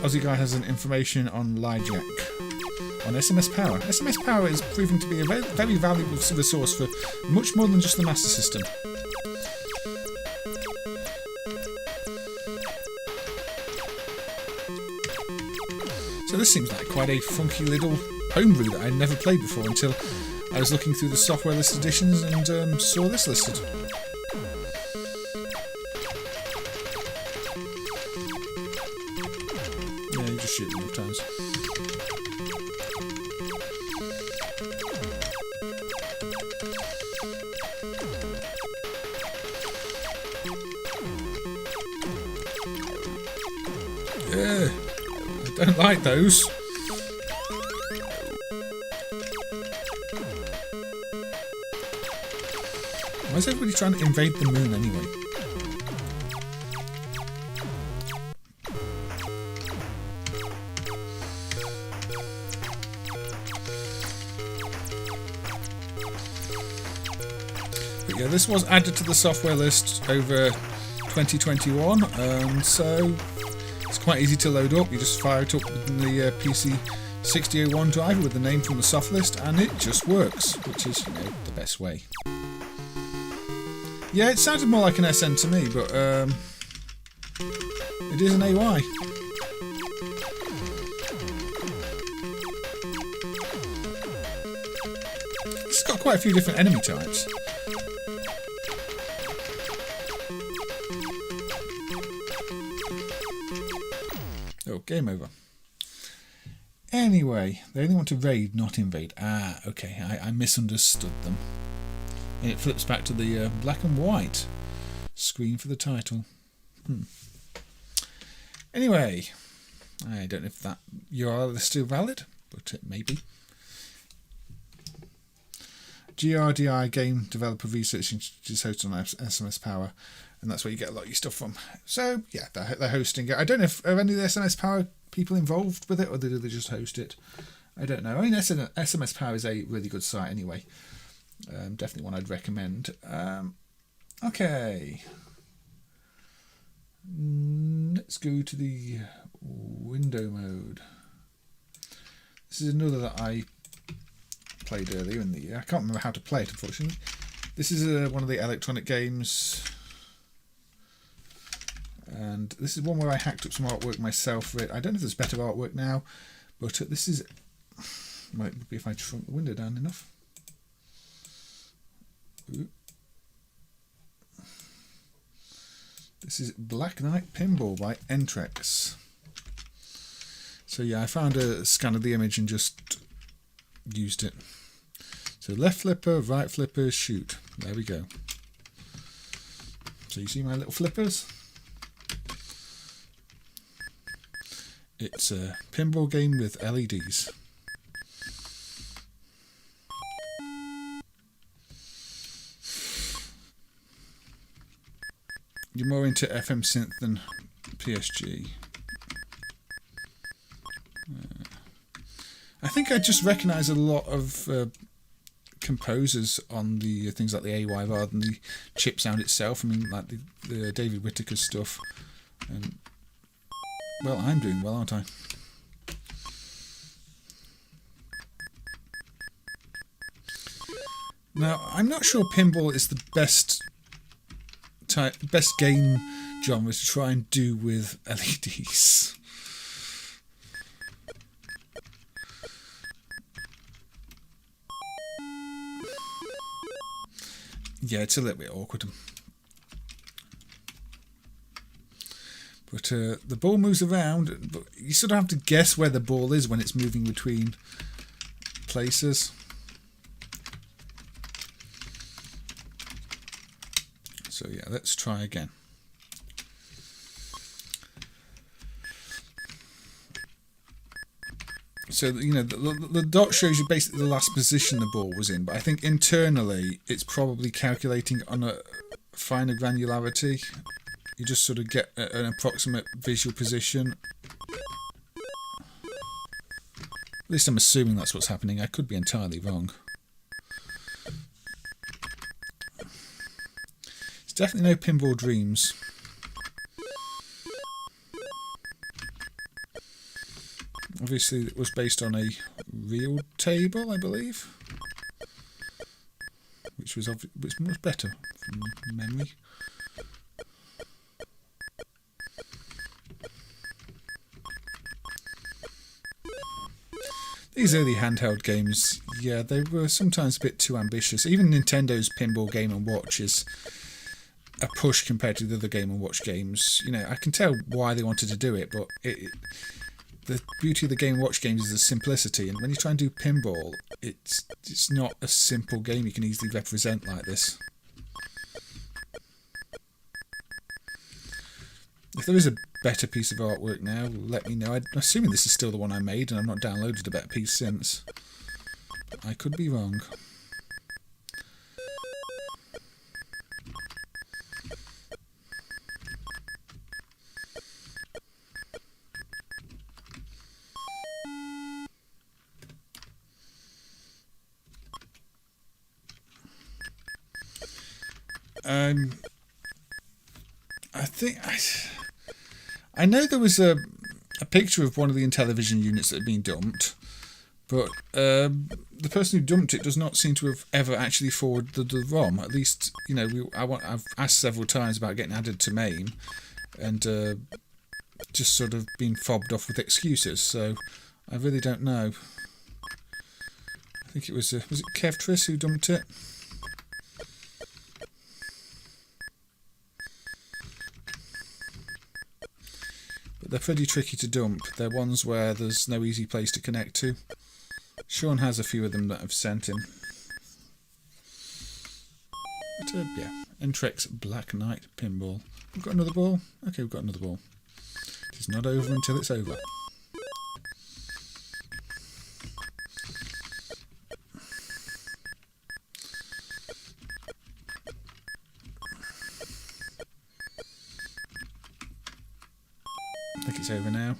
Aussie guy has an information on Lijack on SMS Power. SMS Power is proving to be a very, very valuable resource for much more than just the Master System. So this seems like quite a funky little homebrew that I'd never played before until I was looking through the software list editions and saw this listed. Shoot enough times. Yeah, I don't like those. Why is everybody trying to invade the moon anyway? Yeah, this was added to the software list over 2021, so it's quite easy to load up. You just fire it up within the PC6001 driver with the name from the soft list, and it just works, which is, the best way. Yeah, it sounded more like an SN to me, but it is an AY. It's got quite a few different enemy types. Oh, game over. Anyway, they only want to raid, not invade. Ah, okay, I misunderstood them. And it flips back to the black and white screen for the title. Anyway, I don't know if that URL is still valid, but it may be. GRDI Game Developer Research Institute is hosted on SMS Power. and that's where you get a lot of your stuff from. So yeah, they're hosting it. I don't know if are any of the SMS Power people involved with it, or do they just host it? I don't know. I mean, SMS Power is a really good site anyway. Definitely one I'd recommend. Okay. Let's go to the window mode. This is another that I played earlier in the year. I can't remember how to play it, unfortunately. This is one of the electronic games. And this is one where I hacked up some artwork myself for it. I don't know if there's better artwork now, but this is... Might be if I shrunk the window down enough. Ooh. This is Black Knight Pinball by Entex. So yeah, I found a scan of the image and just used it. So left flipper, right flipper, shoot. There we go. So you see my little flippers? It's a pinball game with LEDs. You're more into FM synth than PSG. I think I just recognise a lot of composers on the things like the AY rather than the chip sound itself. I mean, like the David Whittaker stuff. And well, I'm doing well, aren't I? Now, I'm not sure pinball is the best game genre to try and do with LEDs. Yeah, it's a little bit awkward. But the ball moves around, but you sort of have to guess where the ball is when it's moving between places. So yeah, let's try again. So, you know, the dot shows you basically the last position the ball was in, but I think internally it's probably calculating on a finer granularity. You just sort of get an approximate visual position. At least I'm assuming that's what's happening. I could be entirely wrong. It's definitely no Pinball Dreams. Obviously, it was based on a real table, I believe, which was much better from memory. These early handheld games, yeah, they were sometimes a bit too ambitious. Even Nintendo's Pinball Game & Watch is a push compared to the other Game & Watch games. You know, I can tell why they wanted to do it, but the beauty of the Game & Watch games is the simplicity, and when you try and do pinball, it's not a simple game you can easily represent like this. If there is a better piece of artwork now, let me know. I'm assuming this is still the one I made, and I've not downloaded a better piece since. I could be wrong. I know there was a picture of one of the Intellivision units that had been dumped, but the person who dumped it does not seem to have ever actually forwarded the ROM. At least, you know, I've asked several times about getting added to MAME, and just sort of been fobbed off with excuses. So I really don't know. I think it was it Kev Triss who dumped it? But they're pretty tricky to dump. They're ones where there's no easy place to connect to. Sean has a few of them that I've sent him. But yeah, Entex Black Knight Pinball. We've got another ball? Okay, we've got another ball. It is not over until it's over. like it's over now.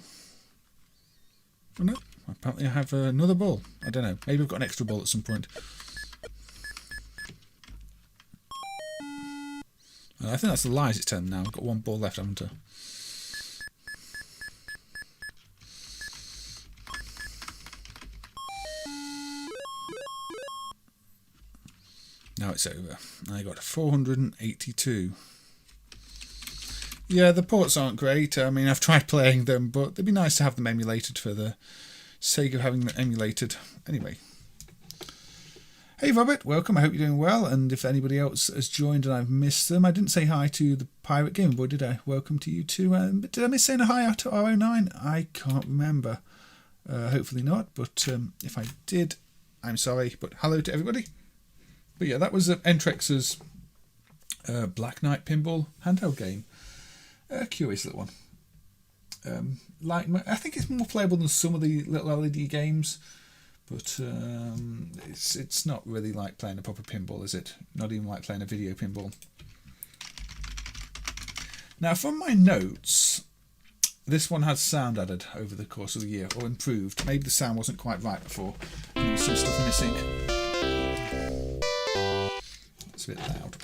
Oh no, apparently I have another ball. I don't know, maybe I've got an extra ball at some point. I think that's the lies it's telling now. I've got one ball left, haven't I? Now it's over. I got 482. Yeah, the ports aren't great. I mean, I've tried playing them, but it'd be nice to have them emulated for the sake of having them emulated. Anyway. Hey Robert, welcome. I hope you're doing well. And if anybody else has joined and I've missed them, I didn't say hi to the Pirate Game Boy, did I? Welcome to you too. But did I miss saying a hi out to R09? I can't remember. Hopefully not. But if I did, I'm sorry. But hello to everybody. But yeah, that was Entex's Black Knight Pinball handheld game. Curious little one. I think it's more playable than some of the little LED games. But it's not really like playing a proper pinball, is it? Not even like playing a video pinball. Now, from my notes, this one had sound added over the course of the year, or improved. Maybe the sound wasn't quite right before, and there was some stuff missing. It's a bit loud.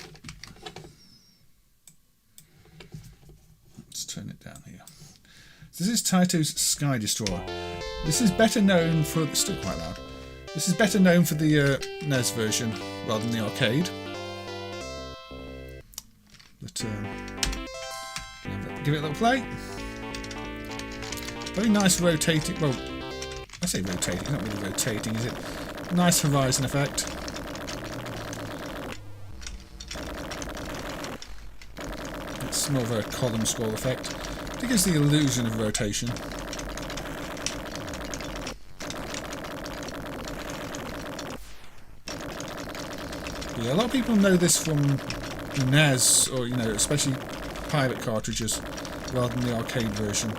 Let's turn it down here. This is Taito's Sky Destroyer. This is better known for... It's still quite loud. This is better known for the NES version rather than the arcade. But give it a little play. Very nice rotating... Well, I say rotating. It's not really rotating, is it? Nice horizon effect. It's more of a column scroll effect. It gives the illusion of rotation. Yeah, a lot of people know this from the NES, or especially pirate cartridges, rather than the arcade version.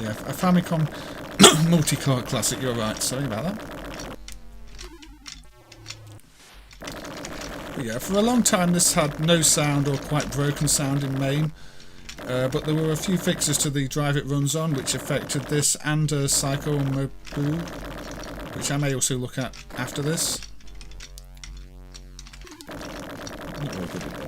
Yeah, a Famicom multi-card classic, you're right, sorry about that. But yeah, for a long time this had no sound or quite broken sound in MAME, but there were a few fixes to the drive it runs on which affected this and Psycho and Maabou, which I may also look at after this. Not very good at that.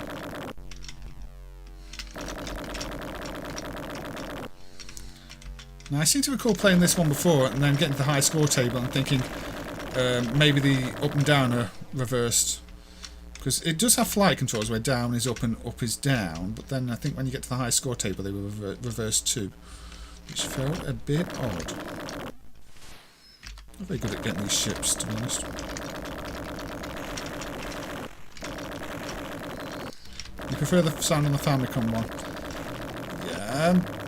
Now, I seem to recall playing this one before and then getting to the high score table and thinking maybe the up and down are reversed. Because it does have flight controls where down is up and up is down, but then I think when you get to the high score table they were reversed too, which felt a bit odd. Not very good at getting these ships, to be honest. You prefer the sound on the Famicom one? Yeah.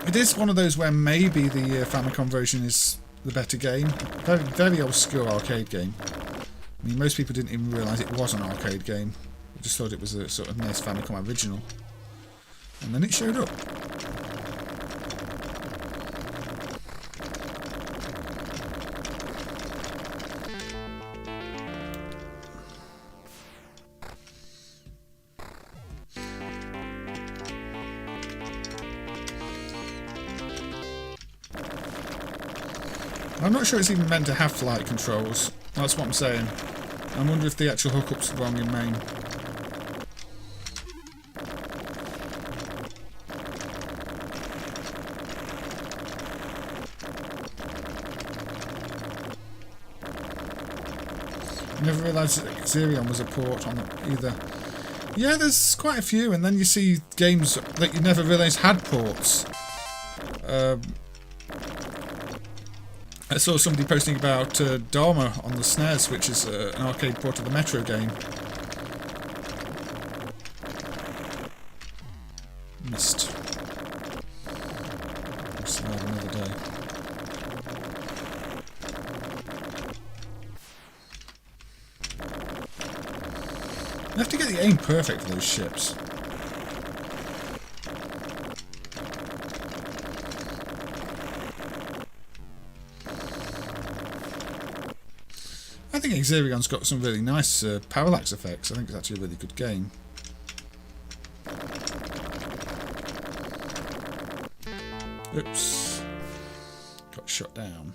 It is one of those where maybe the Famicom version is the better game. Very, very obscure arcade game. I mean, most people didn't even realise it was an arcade game. They just thought it was a sort of NES Famicom original. And then it showed up. I'm not sure it's even meant to have flight controls. That's what I'm saying. I wonder if the actual hookup's wrong in MAME. I never realised that Xerion was a port on it either. Yeah, there's quite a few, and then you see games that you never realised had ports. I saw somebody posting about Dharma on the SNES, which is an arcade port of the Metro game. Missed. Just another day. You have to get the aim perfect for those ships. Xerion's got some really nice parallax effects. I think it's actually a really good game. Oops. Got shot down.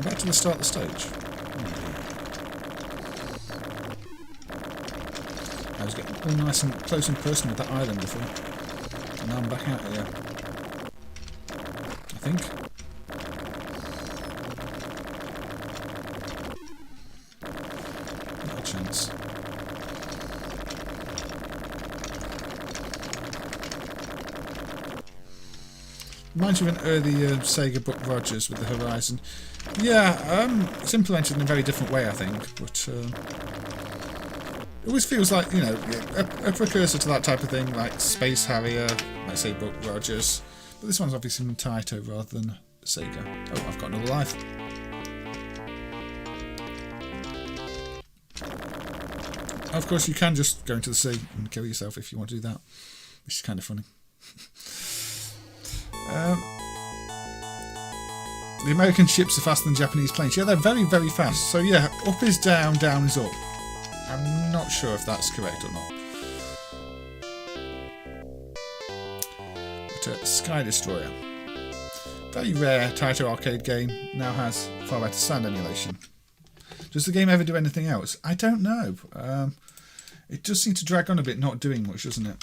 Back to the start of the stage. I was getting all nice and close and personal with that island before. And now I'm back out here. I think. Not a chance. Reminds me of an early Sega Buck Rogers with the Horizon. Yeah, it's implemented in a very different way, I think, but it always feels like, you know, a precursor to that type of thing, like Space Harrier, might say Buck Rogers, but this one's obviously from Taito rather than Sega. Oh, I've got another life. Of course, you can just go into the sea and kill yourself if you want to do that, which is kind of funny. The American ships are faster than Japanese planes. Yeah, they're very, very fast. So yeah, up is down, down is up. I'm not sure if that's correct or not. But Sky Destroyer. Very rare Taito arcade game. Now has far better sound emulation. Does the game ever do anything else? I don't know. It does seem to drag on a bit, not doing much, doesn't it?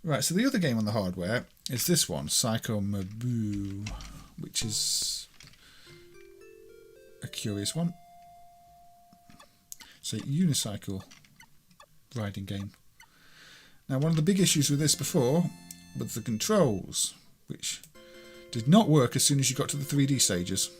Right, so the other game on the hardware is this one, Psycho Maabou, which is a curious one. It's a unicycle riding game. Now, one of the big issues with this before was the controls, which did not work as soon as you got to the 3D stages.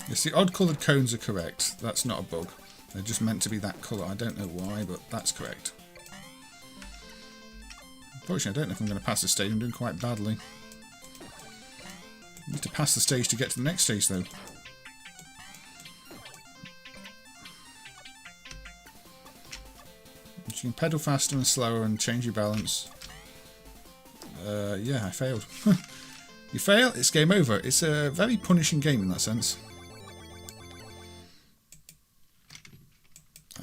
Yes, the odd coloured cones are correct. That's not a bug. They're just meant to be that colour. I don't know why, but that's correct. Unfortunately, I don't know if I'm going to pass the stage. I'm doing quite badly. I need to pass the stage to get to the next stage, though. You can pedal faster and slower and change your balance. Yeah, I failed. You fail, it's game over. It's a very punishing game in that sense.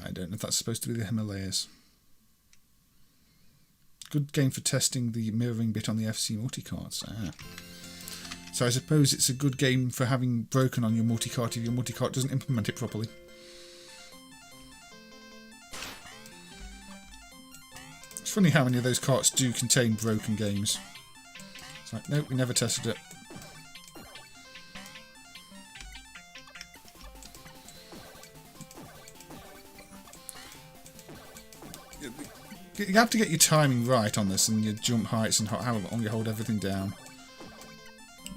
I don't know if that's supposed to be the Himalayas. Good game for testing the mirroring bit on the FC multicarts. Ah. So I suppose it's a good game for having broken on your multicart if your multicart doesn't implement it properly. It's funny how many of those carts do contain broken games. It's like, nope, we never tested it. You have to get your timing right on this and your jump heights and how long you hold everything down.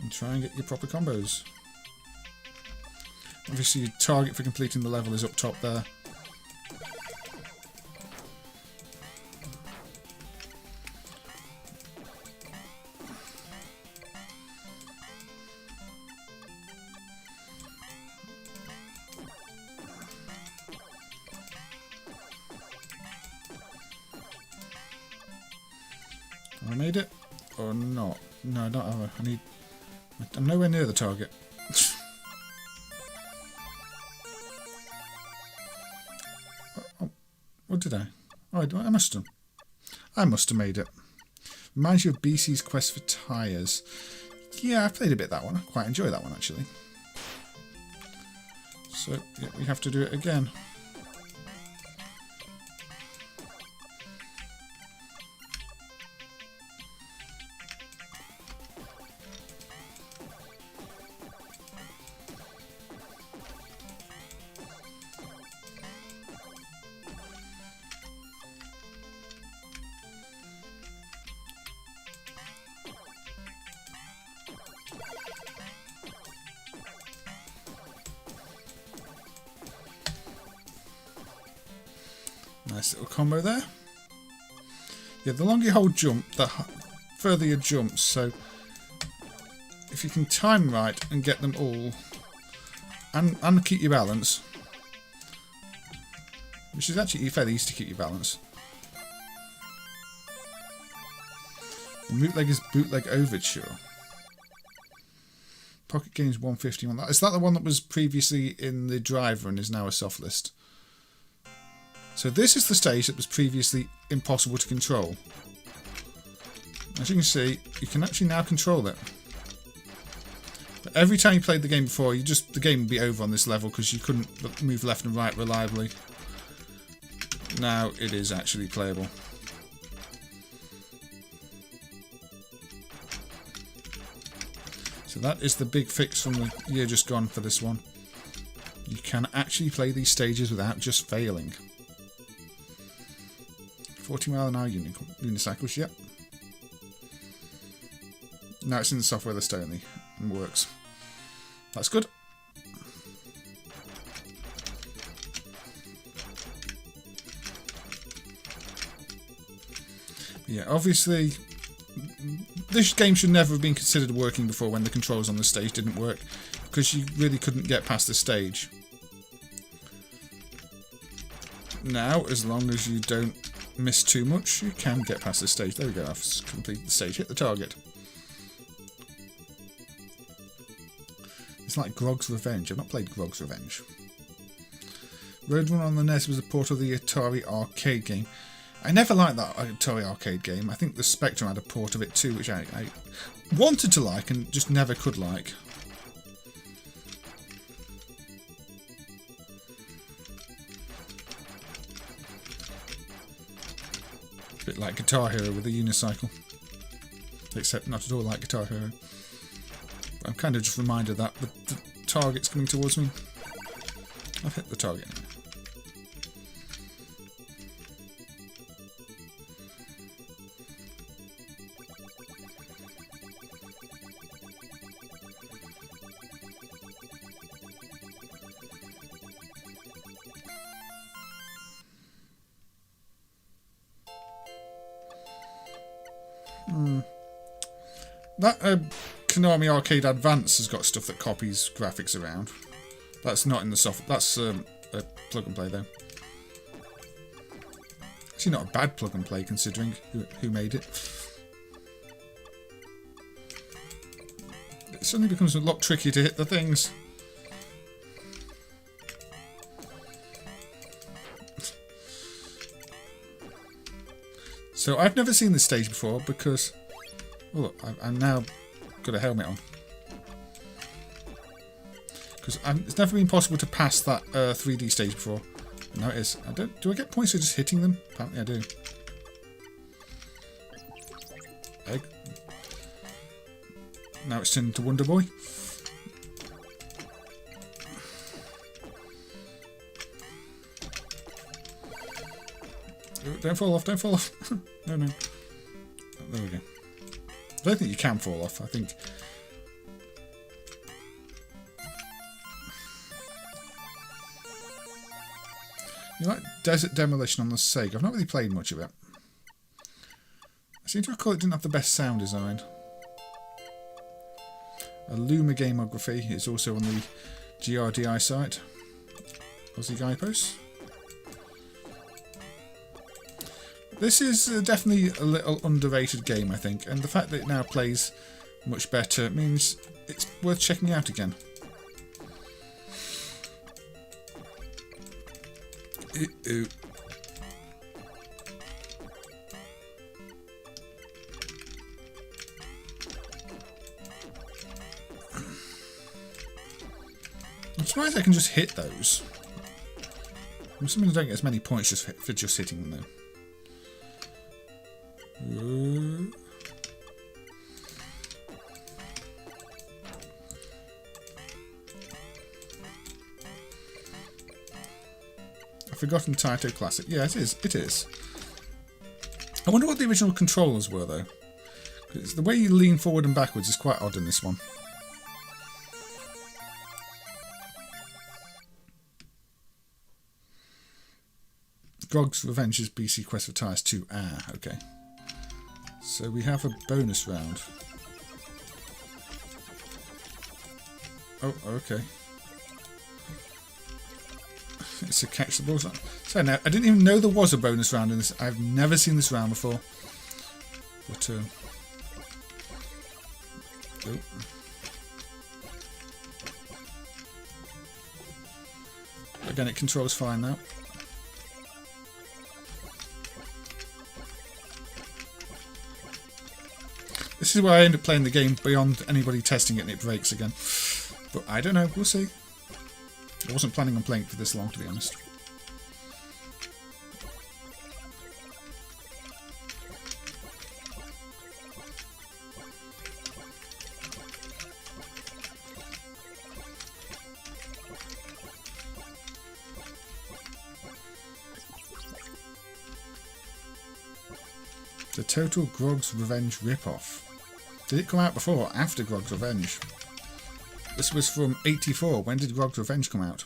And try and get your proper combos. Obviously your target for completing the level is up top there. I made it or not? No, not ever. I'm nowhere near the target. Oh, what did I? Oh, I must have. I must have made it. Reminds you of BC's Quest for Tyres. Yeah, I played a bit that one. I quite enjoy that one actually. So yeah, we have to do it again. Nice little combo there. Yeah, the longer you hold jump, the further you jump. So if you can time right and get them all, and keep your balance, which is actually fairly easy to keep your balance. The bootleg is Bootleg Overture. Pocket Games 151. Is that the one that was previously in the driver and is now a soft list? So this is the stage that was previously impossible to control. As you can see, you can actually now control it. But every time you played the game before, the game would be over on this level because you couldn't move left and right reliably. Now it is actually playable. So that is the big fix from the year just gone for this one. You can actually play these stages without just failing. 40-mile-an-hour unicycles, yep. Now it's in the software list only and works. That's good. Yeah, obviously this game should never have been considered working before when the controls on the stage didn't work, because you really couldn't get past the stage. Now, as long as you don't miss too much, you can get past the stage. There we go, I've completed the stage. Hit the target. It's like Grog's Revenge. I've not played Grog's Revenge. Roadrunner on the NES was a port of the Atari arcade game. I never liked that Atari arcade game. I think the Spectrum had a port of it too, which I wanted to like and just never could like. A bit like Guitar Hero with a unicycle. Except not at all like Guitar Hero. I'm kind of just reminded that the target's coming towards me. I've hit the target. That Konami Arcade Advance has got stuff that copies graphics around. That's not in the soft. That's a plug and play though. Actually, not a bad plug and play considering who made it. It suddenly becomes a lot trickier to hit the things. So I've never seen this stage before because, oh look, I'm now got a helmet on. Because it's never been possible to pass that 3D stage before. Now it is. Do I get points for just hitting them? Apparently I do. Egg. Now it's turned into Wonder Boy. Don't fall off, don't fall off. No, no. Oh, there we go. I don't think you can fall off, I think. You like Desert Demolition on the Sega? I've not really played much of it. I seem to recall it didn't have the best sound design. Luma Gameography is also on the GRDI site. Aussie Guideposts. This is definitely a little underrated game, I think, and the fact that it now plays much better means it's worth checking out again. I'm surprised I can just hit those. I'm assuming I don't get as many points just for just hitting them though. I've forgotten Taito Classic. Yeah, it is. It is. I wonder what the original controllers were though. 'Cause the way you lean forward and backwards is quite odd in this one. Grog's Revenge is BC Quest for Tires 2. Ah, okay. So we have a bonus round. Oh, okay. It's a catch the balls. So now, I didn't even know there was a bonus round in this. I've never seen this round before. But, oh. Again, it controls fine now. This is where I end up playing the game beyond anybody testing it and it breaks again. But I don't know, we'll see. I wasn't planning on playing it for this long, to be honest. The total Grog's Revenge ripoff. Did it come out before or after Grog's Revenge? This was from '84. When did Grog's Revenge come out?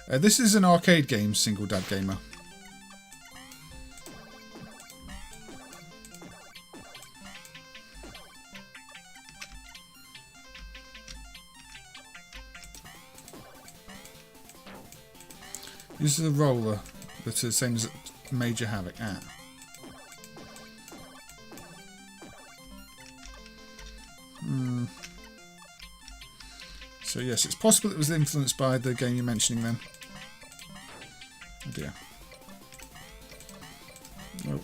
This is an arcade game, Single Dad Gamer. This is a roller that's the same as Major Havoc. Ah. So yes, it's possible it was influenced by the game you're mentioning then. Oh dear. Nope.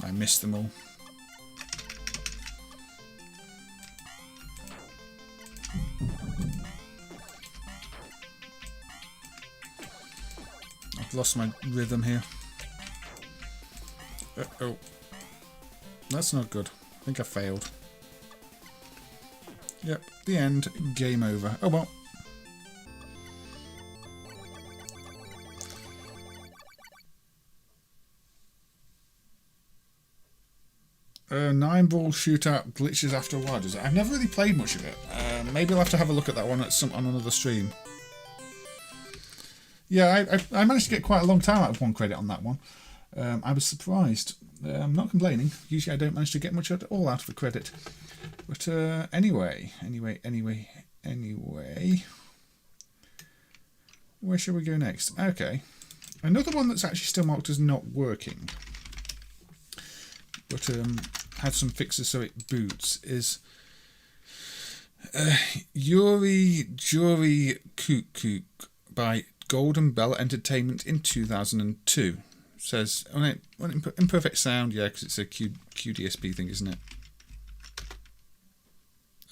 I missed them all. I've lost my rhythm here. Uh-oh. That's not good. I think I failed. Yep, the end. Game over. Oh well. Nine-ball shootout glitches after a while. Does it? I've never really played much of it. Maybe I'll have to have a look at that one on another stream. Yeah, I managed to get quite a long time out of 1 credit on that one. I was surprised. I'm not complaining. Usually I don't manage to get much at all out of a credit. But anyway. Where shall we go next? Okay. Another one that's actually still marked as not working, but had some fixes so it boots, is Yori Jori Kook by Golden Bell Entertainment in 2002. Says imperfect sound, yeah, because it's a QDSP thing, isn't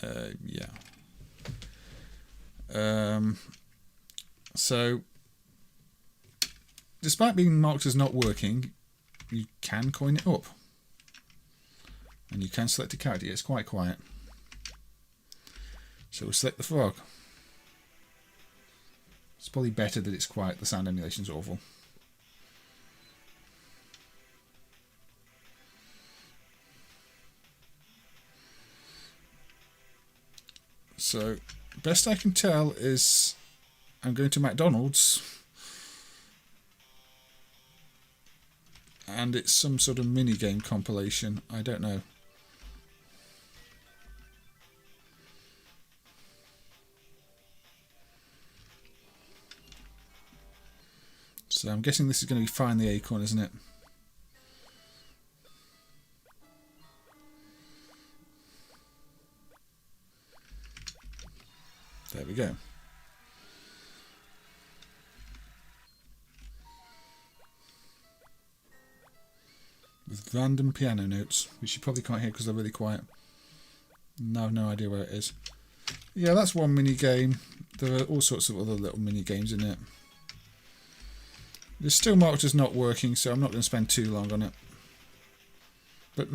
it? Yeah. So, despite being marked as not working, you can coin it up. And you can select a character. It's quite quiet. So we'll select the frog. It's probably better that it's quiet. The sound emulation is awful. So, best I can tell is I'm going to McDonald's and it's some sort of mini-game compilation. I don't know. So I'm guessing this is going to be Find the Acorn, isn't it? There we go. With random piano notes, which you probably can't hear because they're really quiet. No, no idea where it is. Yeah, that's one mini game. There are all sorts of other little mini games in it. It's still marked as not working, so I'm not going to spend too long on it. But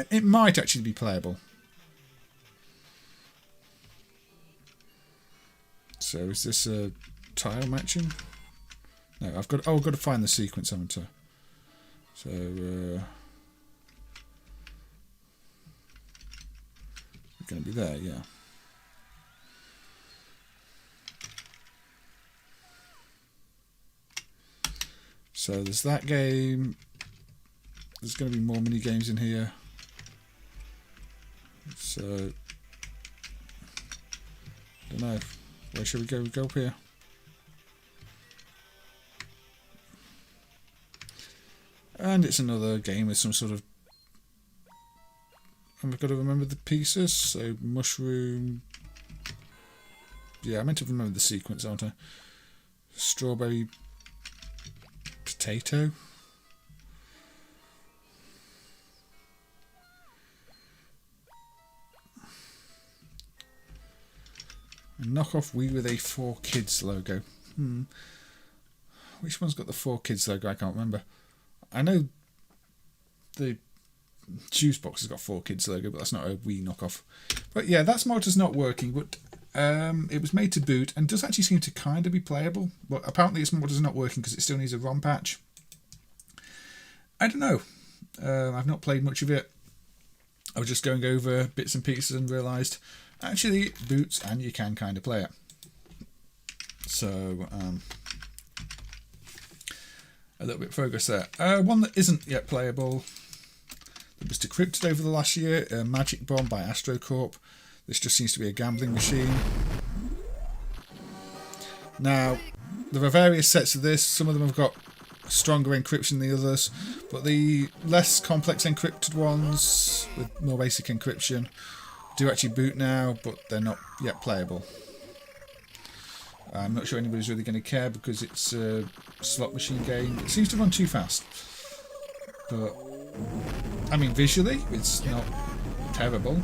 it might actually be playable. So is this a tile matching? No, I've got to find the sequence, haven't I? So we're going to be there, yeah. So there's that game. There's going to be more mini games in here. So don't know. Where should we go? We go up here. And it's another game with some sort of... I've got to remember the pieces. So mushroom... Yeah, I meant to remember the sequence, aren't I? Strawberry... Potato? A knockoff Wii with a 4Kids logo. Which one's got the 4Kids logo? I can't remember. I know the juice box has got 4Kids logo, but that's not a Wii knockoff. But yeah, that motor's not working, but it was made to boot and does actually seem to kind of be playable. But apparently its motor's not working because it still needs a ROM patch. I don't know. I've not played much of it. I was just going over bits and pieces and realised actually it boots and you can kind of play it. So a little bit of progress there. One that isn't yet playable, that was decrypted over the last year, Magic Bomb by Astro Corp. This just seems to be a gambling machine. Now, there are various sets of this. Some of them have got stronger encryption than the others, but the less complex encrypted ones with more basic encryption do actually boot now, but they're not yet playable. I'm not sure anybody's really going to care because it's a slot machine game. It seems to run too fast. But, I mean, visually, it's not terrible.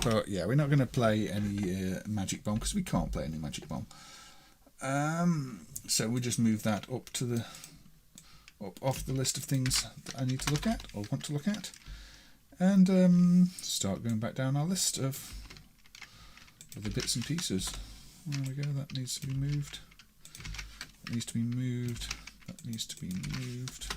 But, yeah, we're not going to play any Magic Bomb because we can't play any Magic Bomb. So we'll just move that up to the... off the list of things that I need to look at, or want to look at. And start going back down our list of the bits and pieces. There we go, that needs to be moved. That needs to be moved. That needs to be moved.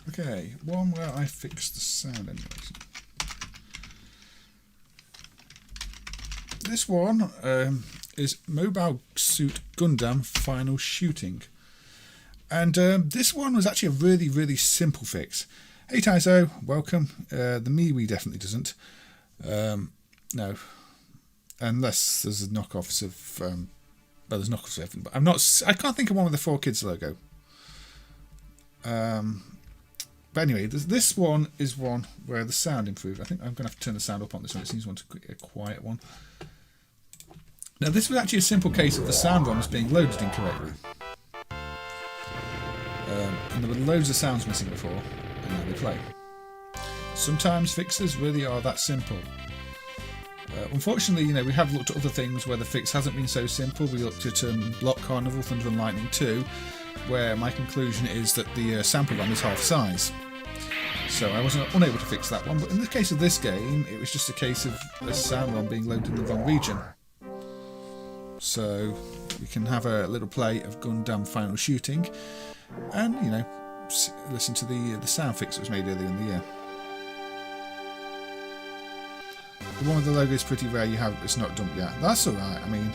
Okay, one where I fixed the sound anyways. This one is Maabou Suit Gundam Final Shooting. And this one was actually a really, really simple fix. Hey Taito, welcome. The MeWe definitely doesn't. No. Unless there's knockoffs of... well, there's knockoffs of everything. But I can't think of one with the 4Kids logo. But anyway, this one is one where the sound improved. I think I'm going to have to turn the sound up on this one. It seems to want a quiet one. Now, this was actually a simple case of the sound ROMs being loaded incorrectly. And there were loads of sounds missing before, and now they play. Sometimes fixes really are that simple. Unfortunately, we have looked at other things where the fix hasn't been so simple. We looked at Pac-Carnival, Thunder and Lightning 2, where my conclusion is that the sample ROM is half size. So I wasn't unable to fix that one, but in the case of this game, it was just a case of a sound ROM being loaded in the wrong region. So we can have a little play of Gundam Final Shooting and, listen to the sound fix that was made earlier in the year. The one with the logo is pretty rare. It's not dumped yet. That's alright. I mean,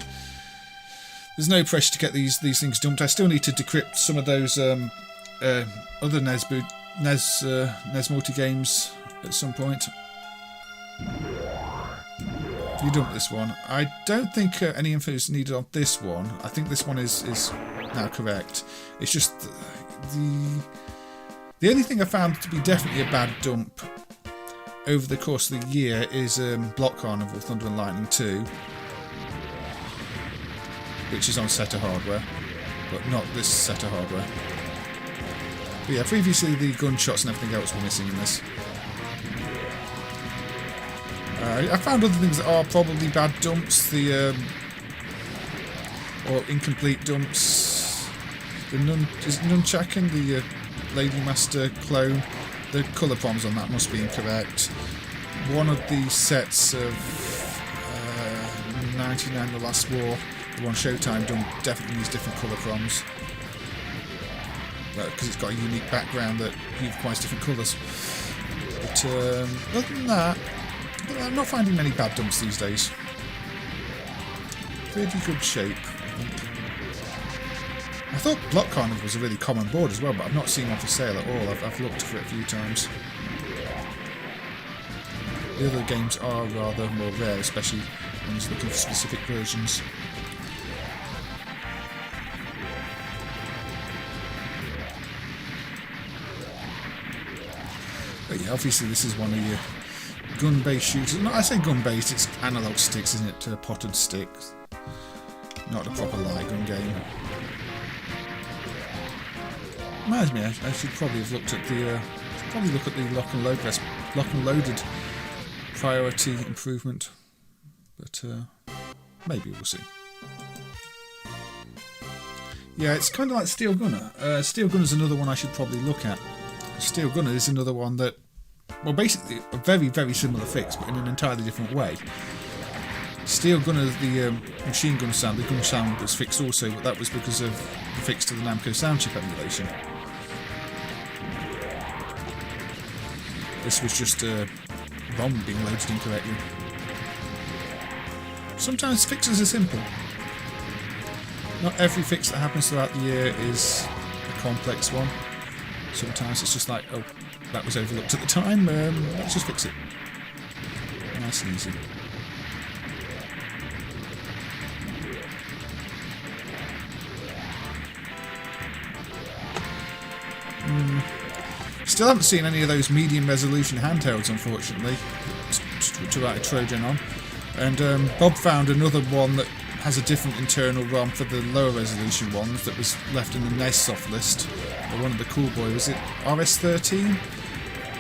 there's no pressure to get these things dumped. I still need to decrypt some of those other NES multi games at some point. You dump this one. I don't think any info is needed on this one. I think this one is now correct. It's just the only thing I found to be definitely a bad dump over the course of the year is Pac-Carnival, Thunder and Lightning 2, which is on SETA hardware, but not this SETA hardware. But yeah, previously the gunshots and everything else were missing in this. I found other things that are probably bad dumps, or incomplete dumps. The Nunchaken, the Lady Master clone, the colour proms on that must be incorrect. One of the sets of 99 The Last War, the one Showtime done, definitely needs different colour proms. because it's got a unique background that requires different colours. But other than that, I'm not finding many bad dumps these days. Pretty good shape, I think. I thought Pac-Carnival was a really common board as well, but I've not seen one for sale at all. I've looked for it a few times. The other games are rather more rare, especially when you're looking for specific versions. But yeah, obviously this is one of your gun-based shooters. No, I say gun-based, it's analog sticks, isn't it? Potted sticks. Not a proper light gun game. Reminds me, I should probably have looked at the lock and loaded priority improvement, but maybe we'll see. Yeah, it's kind of like Steel Gunner. Steel Gunner is another one I should probably look at. Steel Gunner is another one that, well, basically a very, very similar fix, but in an entirely different way. Steel Gunner, the machine gun sound, the gun sound was fixed also, but that was because of the fix to the Namco sound chip emulation. This was just a ROM being loaded incorrectly. Sometimes fixes are simple. Not every fix that happens throughout the year is a complex one. Sometimes it's just like, oh, that was overlooked at the time, let's just fix it. Nice and easy. Still haven't seen any of those medium resolution handhelds, unfortunately, to write a Trojan on. And Bob found another one that has a different internal ROM for the lower resolution ones that was left in the NES soft list. Or one of the Cool Boy, was it RS13?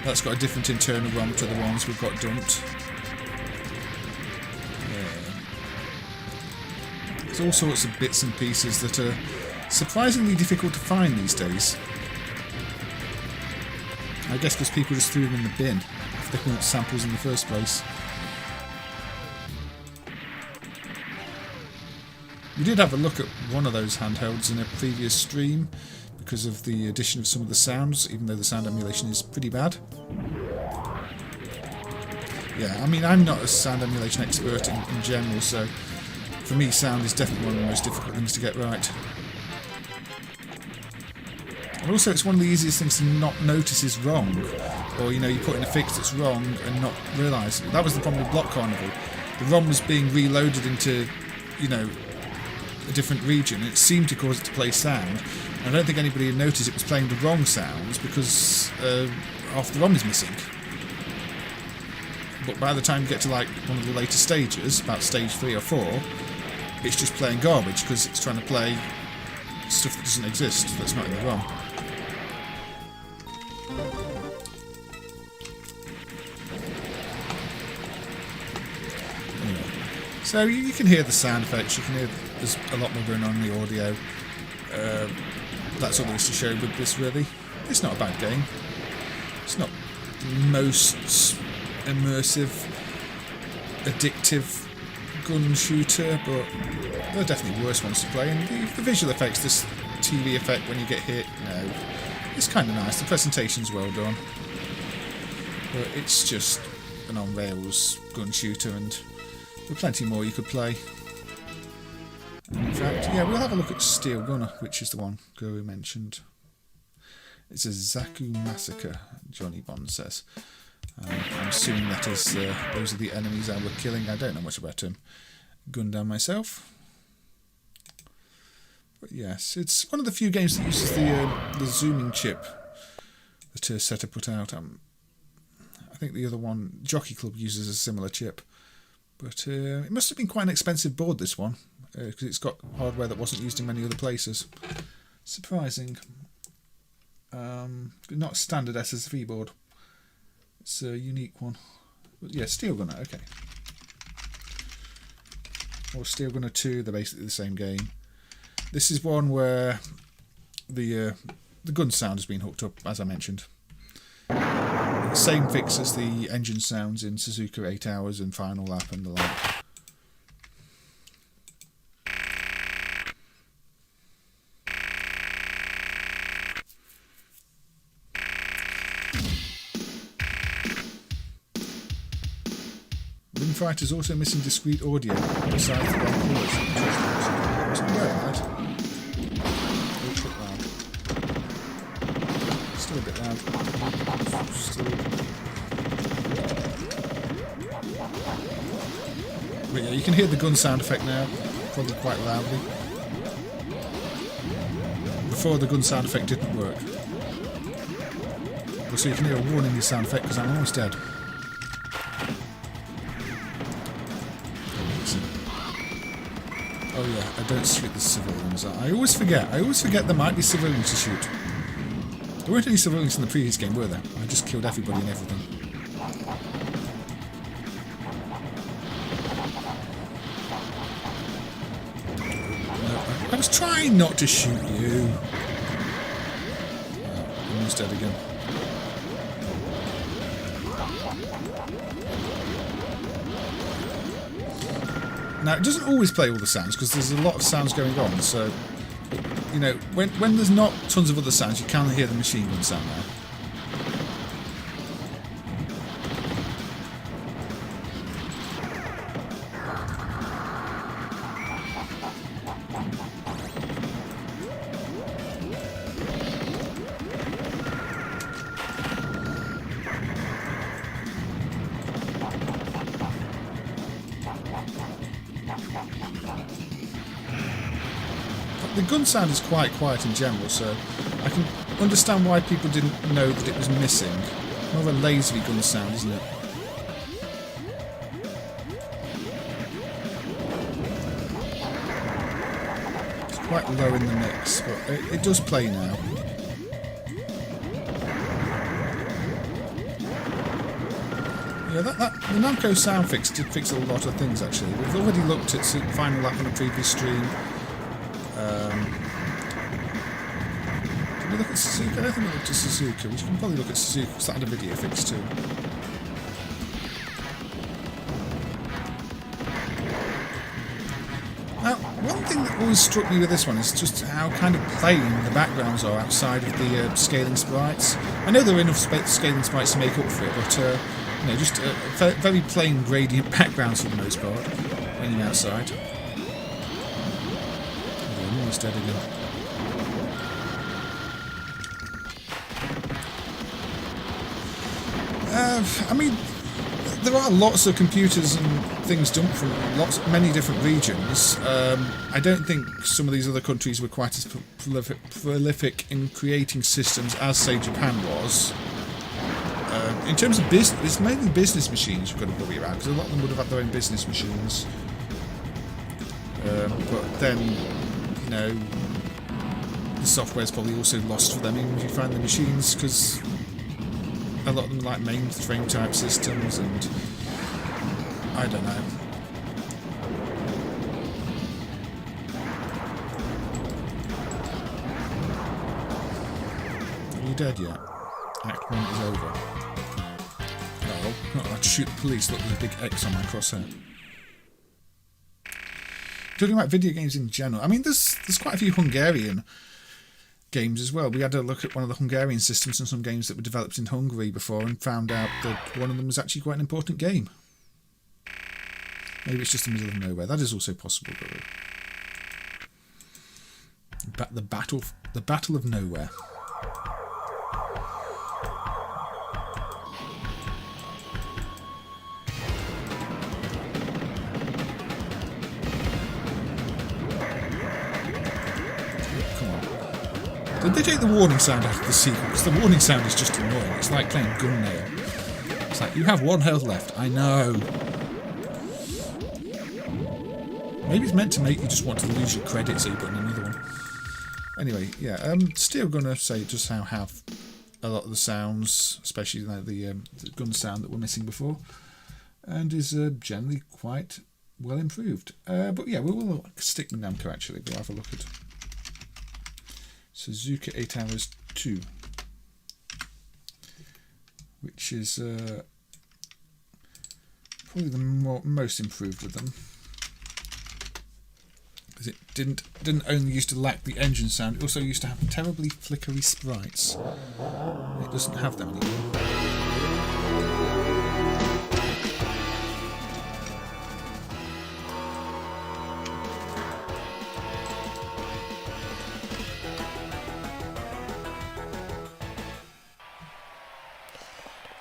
That's got a different internal ROM to the ones we've got dumped. Yeah. There's all sorts of bits and pieces that are surprisingly difficult to find these days. I guess because people just threw them in the bin if they weren't samples in the first place. We did have a look at one of those handhelds in a previous stream because of the addition of some of the sounds, even though the sound emulation is pretty bad. Yeah, I mean, I'm not a sound emulation expert in general, so for me sound is definitely one of the most difficult things to get right. And also it's one of the easiest things to not notice is wrong, or you put in a fix that's wrong and not realise. That was the problem with Pac-Carnival. The ROM was being reloaded into, a different region. It seemed to cause it to play sound. I don't think anybody had noticed it was playing the wrong sounds because half the ROM is missing. But by the time you get to like one of the later stages, about stage 3 or 4, it's just playing garbage because it's trying to play stuff that doesn't exist, that's not in the ROM. Anyway, so you can hear the sound effects, you can hear there's a lot more going on in the audio. That's all there is to show with this, really. It's not a bad game. It's not the most immersive, addictive gun shooter, but there are definitely worse ones to play. And the visual effects, this TV effect when you get hit, it's kind of nice. The presentation's well done, but it's just an on-rails gun shooter, and there are plenty more you could play. And in fact, yeah, we'll have a look at Steel Gunner, which is the one Guru mentioned. It's a Zaku massacre, Johnny Bond says. I'm assuming that is those are the enemies I were killing. I don't know much about Gundam myself. But yes, it's one of the few games that uses the zooming chip that Seta put out. I think the other one, Jockey Club, uses a similar chip. But it must have been quite an expensive board, this one, because it's got hardware that wasn't used in many other places. Surprising. Not a standard SS3 board. It's a unique one. But yeah, Steel Gunner, okay. Or Steel Gunner 2, they're basically the same game. This is one where the gun sound has been hooked up, as I mentioned. Same fix as the engine sounds in Suzuka 8 Hours and Final Lap and the like. Typewriter's also missing discrete audio besides the wrong colours. It's not very loud. Still a bit loud. But yeah, you can hear the gun sound effect now, probably quite loudly. Before, the gun sound effect didn't work. So you can hear a warning sound effect because I'm almost dead. Oh yeah, I don't shoot the civilians. I always forget. I always forget there might be civilians to shoot. There weren't any civilians in the previous game, were there? I just killed everybody and everything. No, I was trying not to shoot you. I'm almost dead again. Now, it doesn't always play all the sounds because there's a lot of sounds going on, so, you know, when there's not tons of other sounds, you can hear the machine gun sound now. The gun sound is quite quiet in general, so I can understand why people didn't know that it was missing. More of a lazy gun sound, isn't it? It's quite low in the mix, but it does play now. Yeah, the Namco sound fix did fix a lot of things actually. We've already looked at Final Lap on a previous stream. Did we look at Suzuka? I don't think we looked at Suzuka. We can probably look at Suzuka because that had a video fix too. Now, one thing that always struck me with this one is just how kind of plain the backgrounds are outside of the scaling sprites. I know there are enough scaling sprites to make up for it, but you know, just very plain gradient backgrounds for the most part when you're outside. I'm almost dead again. I mean, there are lots of computers and things dumped from many different regions. I don't think some of these other countries were quite as prolific in creating systems as, say, Japan was. In terms of business, it's mainly business machines you've got to worry about, because a lot of them would have had their own business machines. But then, you know, the software's probably also lost for them even if you find the machines, because a lot of them are like mainframe type systems, and I don't know. Are you dead yet? Act 1 is over. Oh, not allowed to shoot the police. Look, there's a big X on my crosshair. Talking about video games in general, I mean, there's quite a few Hungarian games as well. We had a look at one of the Hungarian systems and some games that were developed in Hungary before and found out that one of them was actually quite an important game. Maybe it's just in the middle of nowhere. That is also possible, though. The Battle of Nowhere. Did they take the warning sound out of the sequel? Because the warning sound is just annoying. It's like playing Gunnail. It's like, you have 1 health left. I know. Maybe it's meant to make you just want to lose your credit so you put in another one. Anyway, yeah, still going to say just how have a lot of the sounds, especially the gun sound that we're missing before, and is generally quite well improved. But yeah, we will stick with Namco actually. We'll have a look at Suzuka 8 Hours 2, which is probably the most improved of them, because it didn't only used to lack the engine sound, it also used to have terribly flickery sprites. It doesn't have them anymore.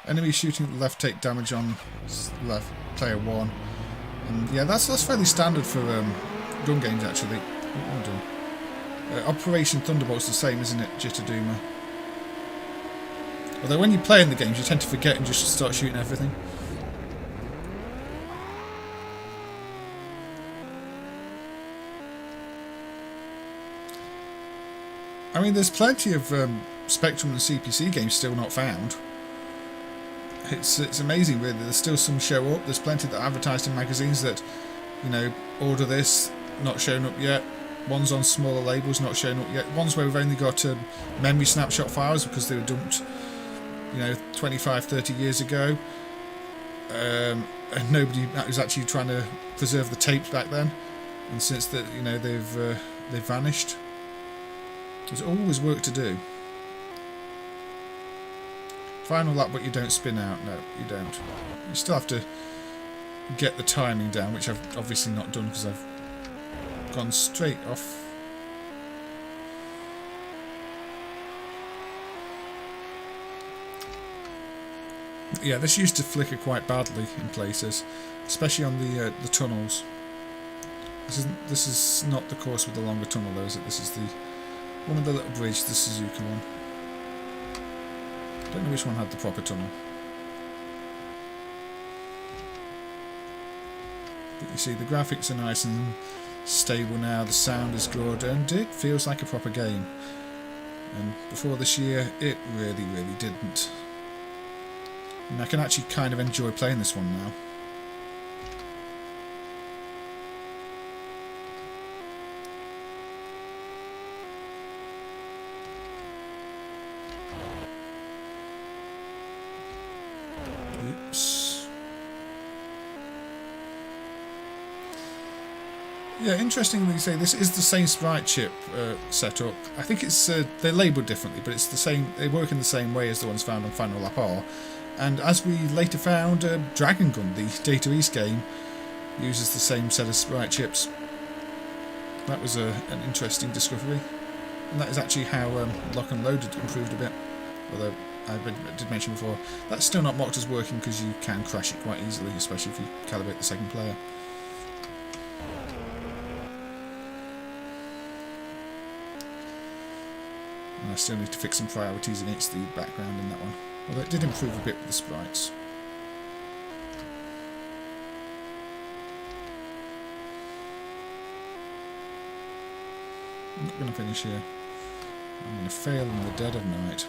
Enemy shooting at the left take damage on left player 1. And yeah, that's fairly standard for gun games actually. What am I doing? Operation Thunderbolt's the same, isn't it, Jitterdoomer? Although when you play in the games, you tend to forget and just start shooting everything. I mean, there's plenty of Spectrum and CPC games still not found. It's amazing, really. There's still some show up. There's plenty that are advertised in magazines that, you know, order this, not shown up yet. One's on smaller labels, not shown up yet. Ones where we've only got memory snapshot files because they were dumped, you know, 25, 30 years ago. And nobody was actually trying to preserve the tapes back then. And since that, you know, they've vanished. There's always work to do. Final lap, but you don't spin out. No, you don't. You still have to get the timing down, which I've obviously not done because I've gone straight off. Yeah, this used to flicker quite badly in places, especially on the tunnels. This is not the course with the longer tunnel, though, is it? This is the one with the little bridge, the Suzuka one. Don't know which one had the proper tunnel. But you see, the graphics are nice and stable now, the sound is good, and it feels like a proper game. And before this year, it really, really didn't. And I can actually kind of enjoy playing this one now. Yeah, interestingly, you say this is the same sprite chip setup. I think it's they're labelled differently, but it's the same. They work in the same way as the ones found on Final Lap R. And as we later found, Dragon Gun, the Data East game, uses the same set of sprite chips. That was an interesting discovery, and that is actually how Lock and Load had improved a bit. Although I did mention before, that's still not marked as working because you can crash it quite easily, especially if you calibrate the second player. And I still need to fix some priorities against the background in that one. Although it did improve a bit with the sprites. I'm not going to finish here. I'm going to fail in the dead of night.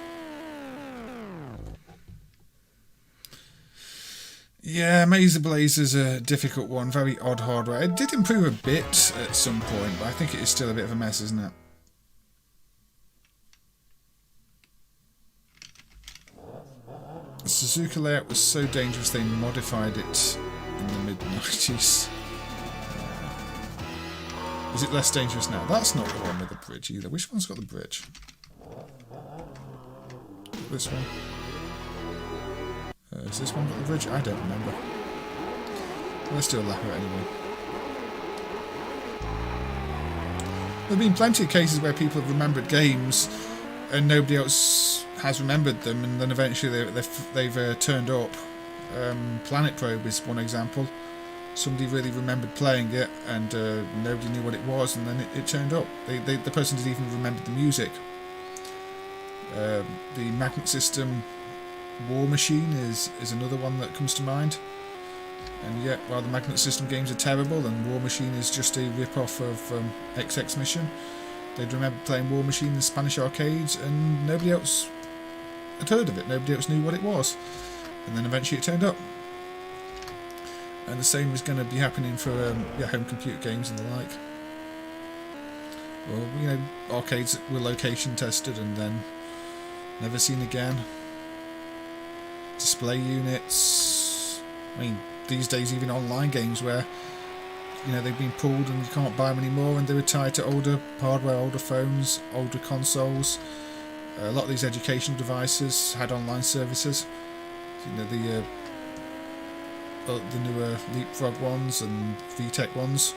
Yeah, Maze Blaze is a difficult one. Very odd hardware. It did improve a bit at some point, but I think it is still a bit of a mess, isn't it? The Suzuka layout was so dangerous they modified it in the mid-90s. Is it less dangerous now? That's not the one with the bridge either. Which one's got the bridge? This one? Is this one got the bridge? I don't remember. Let's do a lap of it anyway. There have been plenty of cases where people have remembered games and nobody else has remembered them, and then eventually they've turned up. Planet Probe is one example. Somebody really remembered playing it, and nobody knew what it was, and then it turned up. The person didn't even remember the music. The Magnet System War Machine is another one that comes to mind. And yet, while the Magnet System games are terrible, and War Machine is just a rip-off of XX Mission, they'd remember playing War Machine in Spanish arcades, and nobody else had heard of it. Nobody else knew what it was. And then eventually it turned up. And the same is going to be happening for home computer games and the like. Well, you know, arcades that were location tested and then never seen again. Display units. I mean, these days even online games where, you know, they've been pulled and you can't buy them anymore, and they were tied to older hardware, older phones, older consoles. A lot of these educational devices had online services. You know, the newer Leapfrog ones and VTech ones.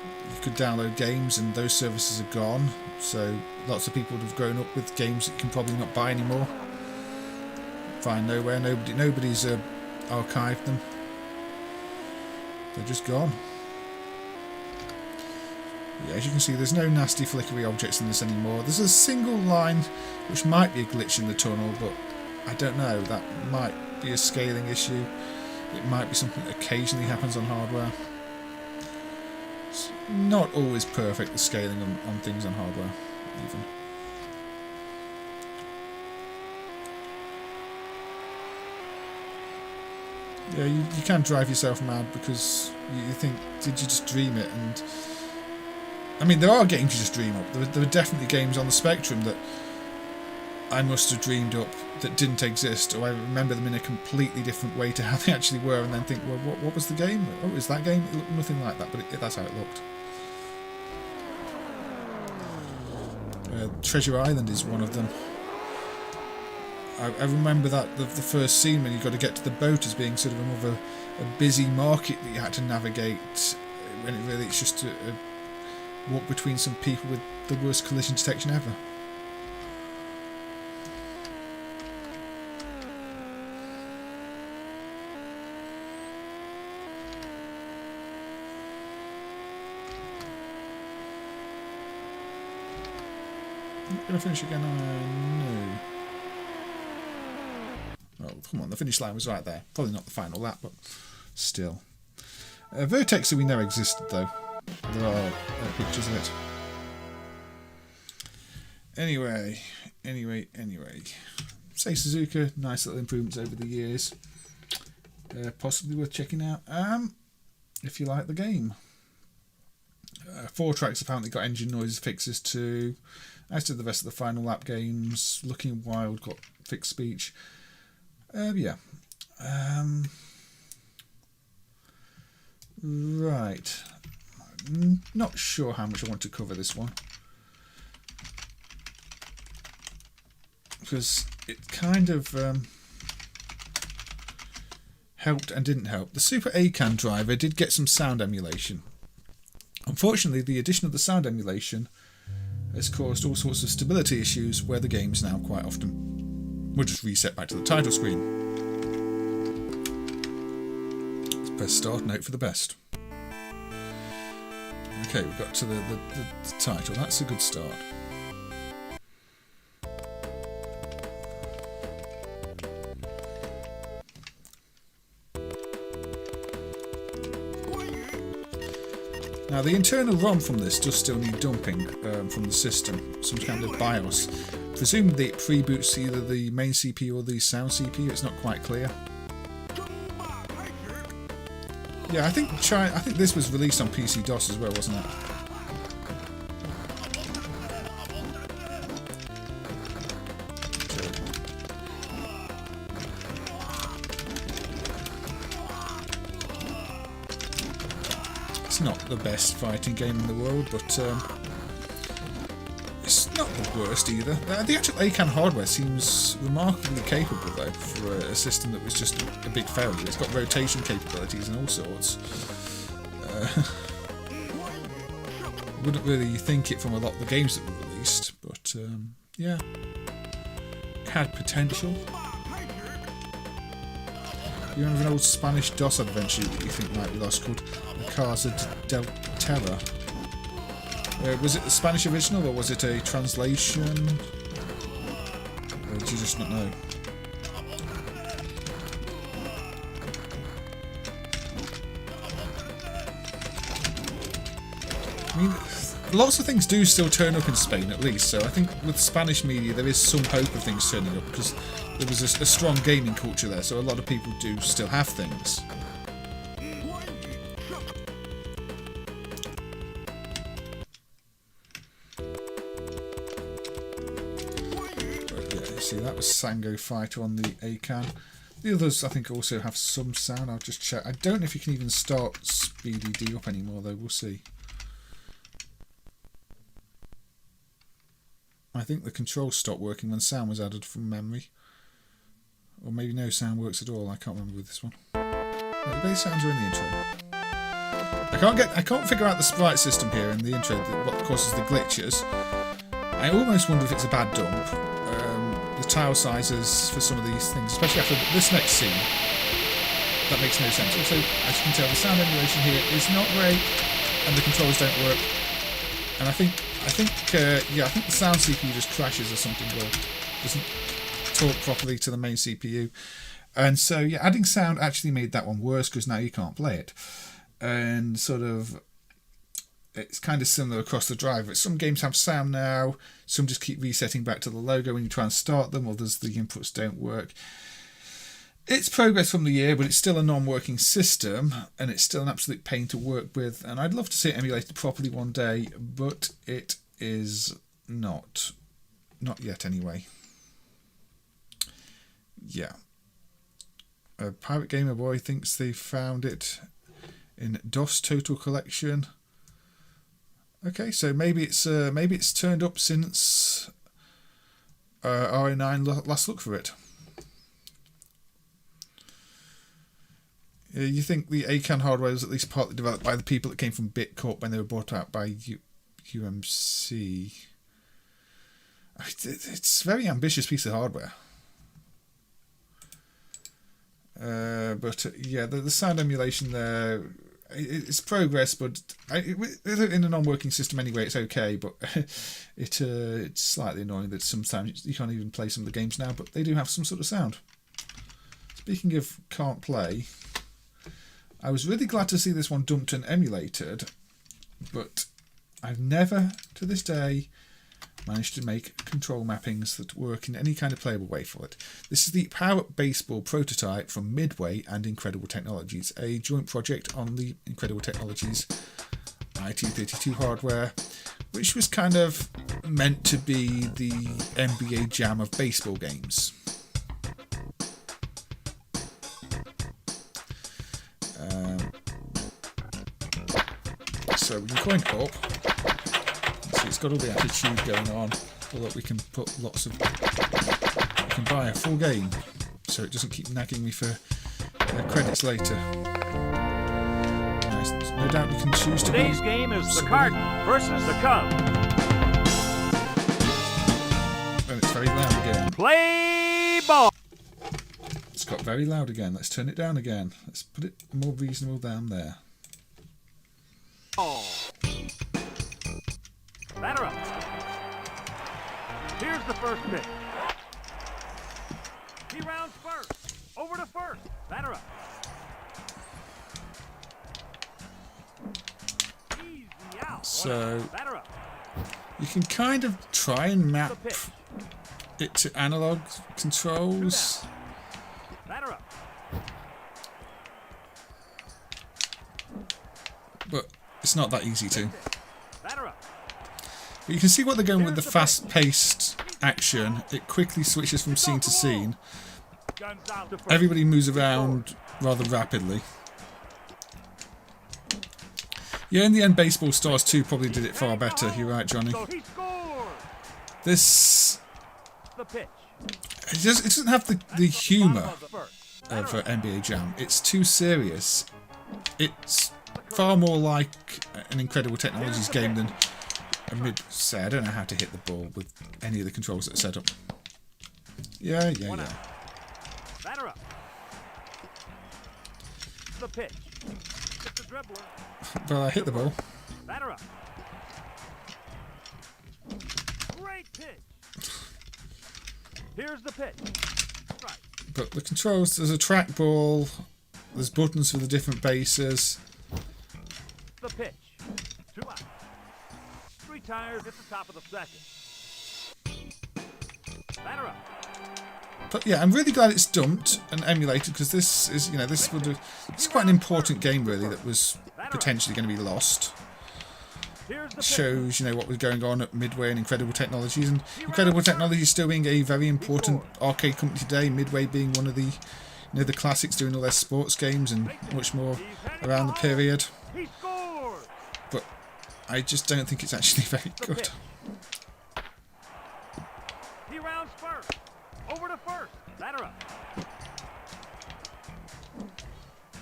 You could download games, and those services are gone. So lots of people have grown up with games that you can probably not buy anymore. find nowhere. Nobody's archived them. They're just gone. Yeah, as you can see, there's no nasty flickery objects in this anymore. There's a single line which might be a glitch in the tunnel, but I don't know. That might be a scaling issue. It might be something that occasionally happens on hardware. It's not always perfect, the scaling on things on hardware, even. Yeah, you can drive yourself mad because you think, did you just dream it? And I mean, there are games you just dream up. There are definitely games on the spectrum that I must have dreamed up that didn't exist, or I remember them in a completely different way to how they actually were, and then think, well, what was the game? Oh, is that game? It looked nothing like that, but that's how it looked. Treasure Island is one of them. I remember that the first scene when you got to get to the boat as being sort of another a busy market that you had to navigate, when it really it's just a walk between some people with the worst collision detection ever. I'm going to finish again. No. Oh, come on, the finish line was right there. Probably not the final lap, but still. Vertex we know existed, though. There are pictures of it. Anyway. Say Suzuka, nice little improvements over the years. Possibly worth checking out if you like the game. 4 tracks apparently got engine noise fixes too, as did the rest of the final lap games. Looking Wild got fixed speech. Yeah. Right. Not sure how much I want to cover this one, because it kind of helped and didn't help. The Super ACAN driver did get some sound emulation. Unfortunately, the addition of the sound emulation has caused all sorts of stability issues where the games now quite often will just reset back to the title screen. Let's press start, note for the best. Okay, we've got to the title. That's a good start. Now, the internal ROM from this does still need dumping from the system, some kind of BIOS. Presumably it pre-boots either the main CPU or the sound CPU, it's not quite clear. Yeah, I think this was released on PC DOS as well, wasn't it? It's not the best fighting game in the world, but it's not the worst either. The actual ACAN hardware seems remarkably capable, though, for a system that was just a big failure. It's got rotation capabilities and all sorts. Wouldn't really think it from a lot of the games that were released, but yeah, had potential. You remember an old Spanish DOS adventure that you think might be lost called Casa del Terra? Was it the Spanish original or was it a translation? Or did you just not know? I mean, lots of things do still turn up in Spain, at least, so I think with Spanish media there is some hope of things turning up, because there was a strong gaming culture there, so a lot of people do still have things. See, that was Sango Fighter on the ACAN. The others, I think, also have some sound. I'll just check. I don't know if you can even start Speedy D up anymore, though. We'll see. I think the controls stopped working when sound was added from memory. Or maybe no sound works at all. I can't remember with this one. The bass sounds are in the intro. I can't figure out the sprite system here in the intro, what causes the glitches. I almost wonder if it's a bad dump. the tile sizes for some of these things, especially after this next scene. That makes no sense. Also, as you can tell, the sound emulation here is not great, and the controls don't work. And I think the sound CPU just crashes or something, or doesn't talk properly to the main CPU. And so, yeah, adding sound actually made that one worse because now you can't play it. And sort of, it's kind of similar across the driver. Some games have sound now, some just keep resetting back to the logo when you try and start them, others the inputs don't work. It's progress from the year, but it's still a non-working system, and it's still an absolute pain to work with. And I'd love to see it emulated properly one day, but it is not. Not yet, anyway. Yeah. A Pirate Gamer Boy thinks they found it in DOS Total Collection. Okay, so maybe it's turned up since RA9 last look for it. You think the ACAN hardware was at least partly developed by the people that came from Corp when they were bought out by UMC. It's a very ambitious piece of hardware. But yeah, the sound emulation there, it's progress, but in a non-working system anyway, it's okay. But it's slightly annoying that sometimes you can't even play some of the games now, but they do have some sort of sound. Speaking of can't play, I was really glad to see this one dumped and emulated, but I've never, to this day, managed to make control mappings that work in any kind of playable way for it. This is the Power Up Baseball prototype from Midway and Incredible Technologies, a joint project on the Incredible Technologies IT32 hardware, which was kind of meant to be the NBA Jam of baseball games. So we can coin Corp. See, it's got all the attitude going on. Although we can put lots of. We can buy a full game, so it doesn't keep nagging me for credits later. Nice. No doubt you can choose to. Today's game is the Carton versus the Cub. And it's very loud again. Play ball. It's got very loud again. Let's turn it down again. Let's put it more reasonable down there. Batter up. Here's the first pitch. He rounds first. Over to first. Batter up. Easy out. So Batter up. you can kind of try and map it to analog controls. Batter up. But it's not that easy to. Batter up. But you can see what they're going with the fast-paced action. It quickly switches from scene to scene. Everybody moves around rather rapidly. Yeah, in the end, Baseball Stars 2 probably did it far better. You're right, Johnny. This... It doesn't have the humour of NBA Jam. It's too serious. It's far more like an Incredible Technologies game than a say, I don't know how to hit the ball with any of the controls that are set up. Yeah. Batter up. The pitch. It's the dribbler. Well, I hit the ball. Batter up. Great pitch. Here's the pitch. Right. But the controls, there's a trackball, there's buttons for the different bases. The pitch. 2 out. 3 tires at the top of the second. Batter up. But yeah, I'm really glad it's dumped and emulated because this is, it's quite an important game really that was potentially going to be lost. It shows, what was going on at Midway and Incredible Technologies, and Incredible Technologies still being a very important arcade company today. Midway being one of the, the classics, doing all their sports games and much more around the period. But I just don't think it's actually very good. He rounds first. Over to first. Batter up.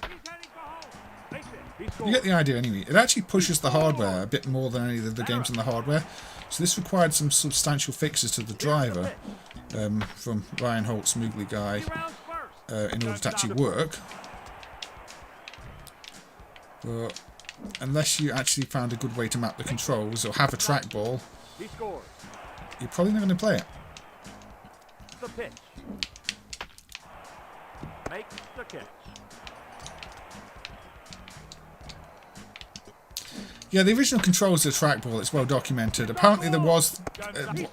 He's heading for home. You get the idea anyway. It actually pushes the hardware a bit more than any of the games on the hardware. So this required some substantial fixes to the driver from Ryan Holt's Moogly Guy in order to actually work. But unless you actually found a good way to map the controls or have a trackball, you're probably not going to play it. The pitch. Make the catch. Yeah, the original controls of the trackball, it's well documented. Apparently there was,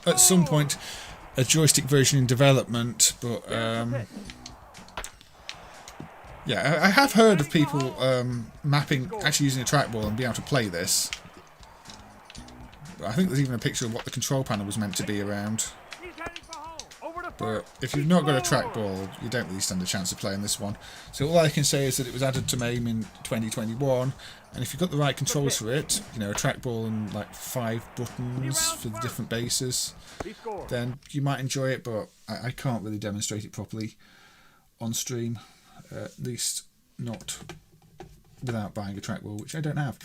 at some point, a joystick version in development, but yeah, I have heard of people mapping, actually using a trackball and being able to play this. But I think there's even a picture of what the control panel was meant to be around. But if you've not got a trackball, you don't really stand a chance of playing this one. So all I can say is that it was added to MAME in 2021, and if you've got the right controls for it, you know, a trackball and like 5 buttons for the different bases, then you might enjoy it, but I can't really demonstrate it properly on stream, at least not without buying a trackball, which I don't have.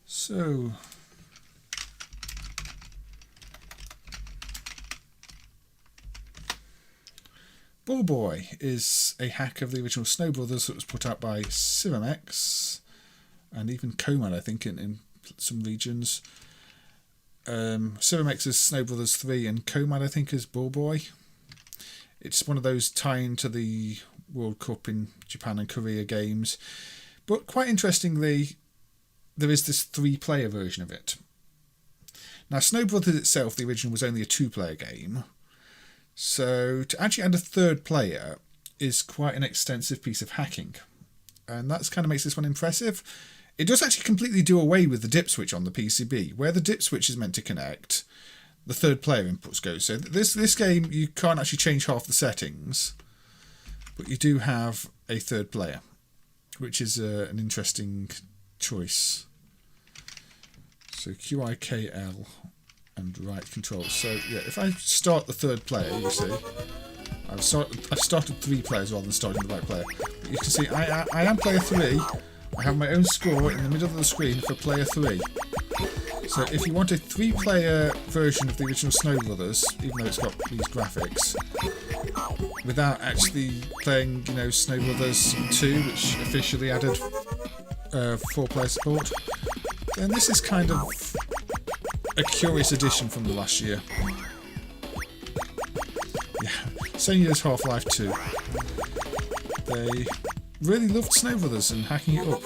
So... Ball Boy is a hack of the original Snow Brothers that was put out by Ciramex and even Comad, I think, in some regions. Ciramex is Snow Brothers 3 and Comad, I think, is Ball Boy. It's one of those tie-in to the World Cup in Japan and Korea games. But quite interestingly, there is this 3-player version of it. Now, Snow Brothers itself, the original, was only a 2-player game. So to actually add a 3rd player is quite an extensive piece of hacking. And that kind of makes this one impressive. It does actually completely do away with the dip switch on the PCB. Where the dip switch is meant to connect, the 3rd player inputs go. So this game, you can't actually change half the settings. But you do have a 3rd player, which is an interesting choice. So QIKL and right control. So yeah, if I start the 3rd player, you see, I've started 3 players rather than starting the right player. But you can see I am player 3. I have my own score in the middle of the screen for player 3. So if you want a 3-player version of the original Snow Brothers, even though it's got these graphics, without actually playing, you know, Snow Brothers 2, which officially added 4-player support, then this is kind of a curious addition from the last year. Yeah, same year as Half-Life 2. They really loved Snow Brothers and hacking it up.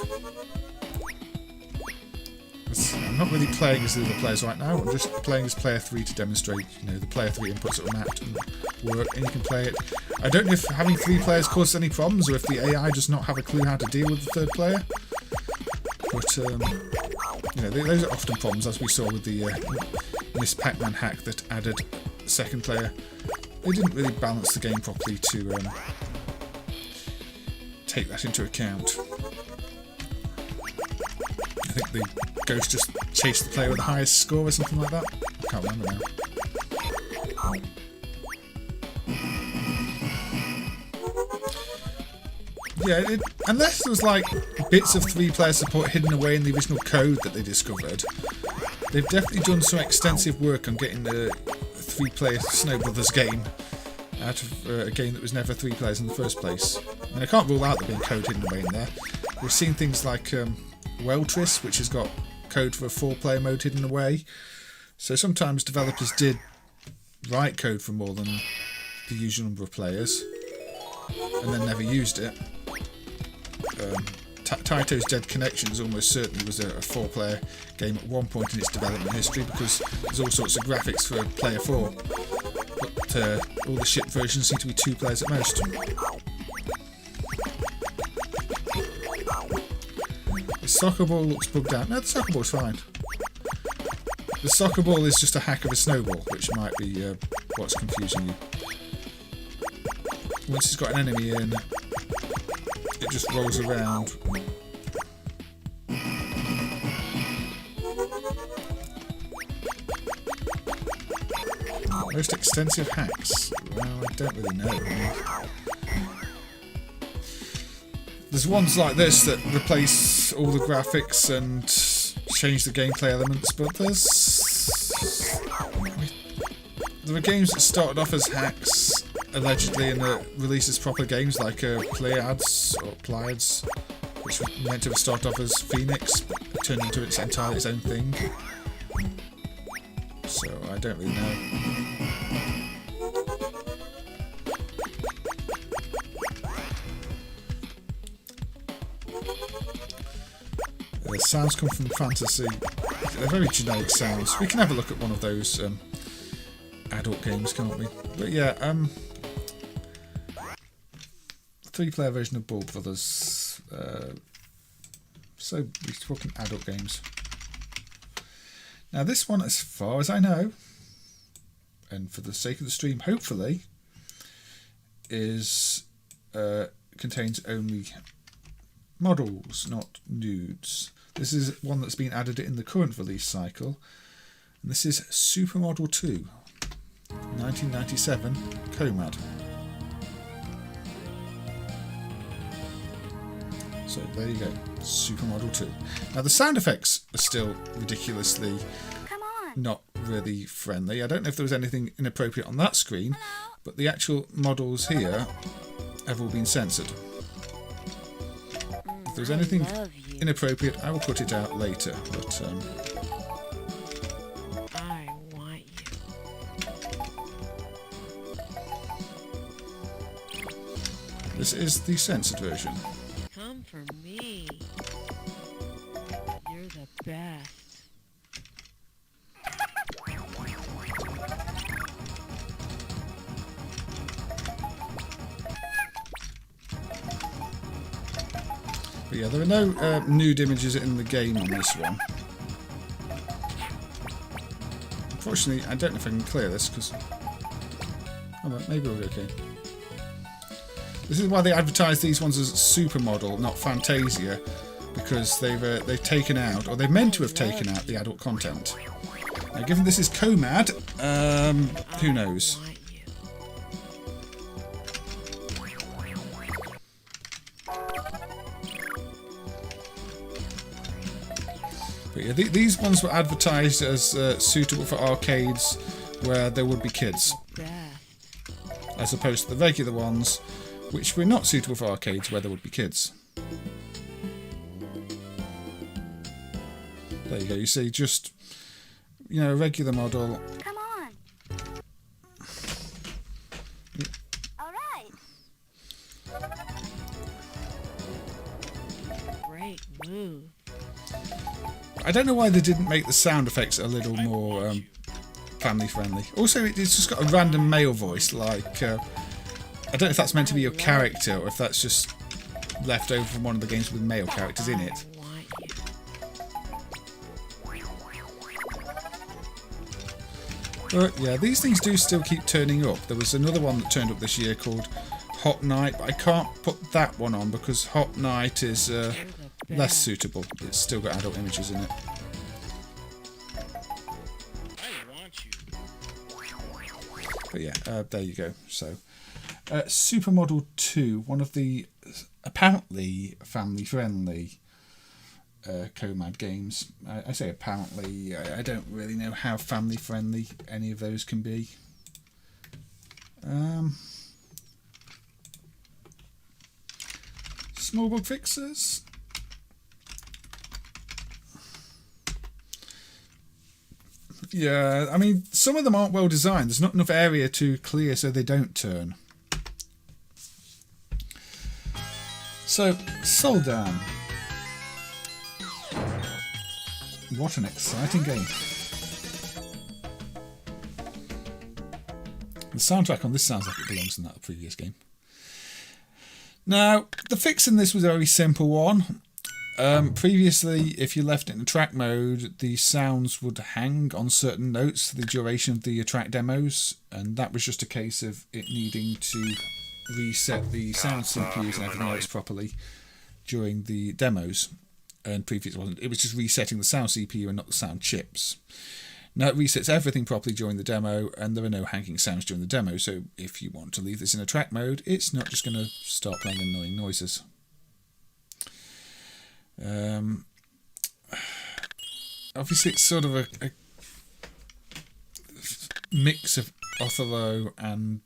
I'm not really playing as the other players right now, I'm just playing as player 3 to demonstrate, you know, the player 3 inputs that are mapped and work, and you can play it. I don't know if having 3 players causes any problems, or if the AI does not have a clue how to deal with the 3rd player. But, you know, those are often problems, as we saw with the Miss Pac-Man hack that added a 2nd player. They didn't really balance the game properly to take that into account. I think the ghost just chased the player with the highest score or something like that. I can't remember now. Yeah, unless there was like bits of 3-player support hidden away in the original code that they discovered, they've definitely done some extensive work on getting the 3-player Snow Brothers game out of a game that was never 3 players in the first place. I mean, I can't rule out there being code hidden away in there. We've seen things like Weltris, which has got code for a 4-player mode hidden away. So sometimes developers did write code for more than the usual number of players and then never used it. Taito's Dead Connections almost certainly was a 4-player game at one point in its development history, because there's all sorts of graphics for player 4, but all the shipped versions seem to be 2 players at most. The soccer ball looks bugged out. No, the soccer ball's fine. The soccer ball is just a hack of a snowball, which might be what's confusing you. Once it's got an enemy in, it just rolls around. Most extensive hacks? Well, I don't really know. There's ones like this that replace all the graphics and change the gameplay elements, but there's There are games that started off as hacks, allegedly, and released as proper games, like Pleiades, which was meant to have started off as Phoenix, but turned into entirely its own thing. So I don't really know. The sounds come from fantasy. They're very generic sounds. We can have a look at one of those adult games, can't we? But yeah, 3-player version of Ball Brothers. So we're talking adult games. Now this one, as far as I know, and for the sake of the stream, hopefully, contains only models, not nudes. This is one that's been added in the current release cycle, and this is Supermodel 2, 1997, Comad. So there you go, Supermodel 2. Now the sound effects are still ridiculously not really friendly. I don't know if there was anything inappropriate on that screen, but the actual models here have all been censored. If there's anything inappropriate, I will cut it out later. But I want you. This is the censored version. Come for me. You're the best. But yeah, there are no nude images in the game on this one. Unfortunately, I don't know if I can clear this because... Oh, well, maybe we'll be okay. This is why they advertise these ones as Supermodel, not Fantasia, because they've taken out, or they're meant to have taken out, the adult content. Now, given this is Comad, who knows? But yeah, these ones were advertised as suitable for arcades where there would be kids, as opposed to the regular ones, which were not suitable for arcades where there would be kids. There you go, you see, just, you know, a regular model. Come on. All right. Great move. I don't know why they didn't make the sound effects a little more family friendly. Also, it's just got a random male voice, like, I don't know if that's meant to be your character or if that's just left over from one of the games with male characters in it. But yeah, these things do still keep turning up. There was another one that turned up this year called Hot Night, but I can't put that one on because Hot Night is less suitable. It's still got adult images in it. But yeah, there you go. So, Supermodel 2, one of the apparently family-friendly Comad games. I say apparently, I don't really know how family-friendly any of those can be. Small bug fixes. Yeah, I mean, some of them aren't well designed. There's not enough area to clear so they don't turn. So, Soldan. What an exciting game. The soundtrack on this sounds like it belongs in that previous game. Now, the fix in this was a very simple one. Previously, if you left it in track mode, the sounds would hang on certain notes for the duration of the track demos, and that was just a case of it needing to reset the sound CPUs and everything else properly during the demos. And previously it was just resetting the sound CPU and not the sound chips. Now it resets everything properly during the demo, and there are no hanging sounds during the demo, so if you want to leave this in a track mode, it's not just going to start playing annoying noises. Obviously it's sort of mix of Othello and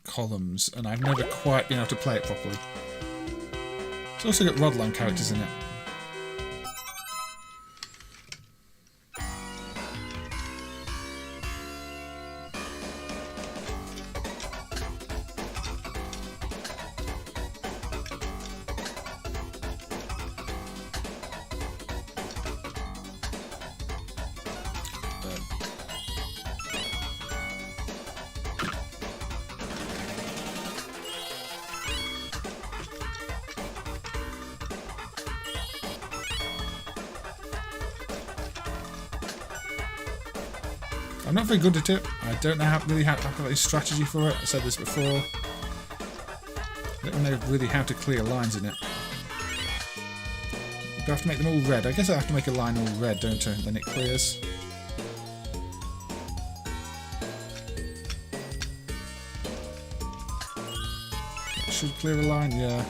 columns, and I've never quite been able to play it properly. It's also got Rodland characters in it. I'm not very good at it. I don't know how to have a strategy for it. I said this before. I don't know really how to clear lines in it. Do I have to make them all red? I guess I have to make a line all red, don't I? Then it clears. Should clear a line, yeah.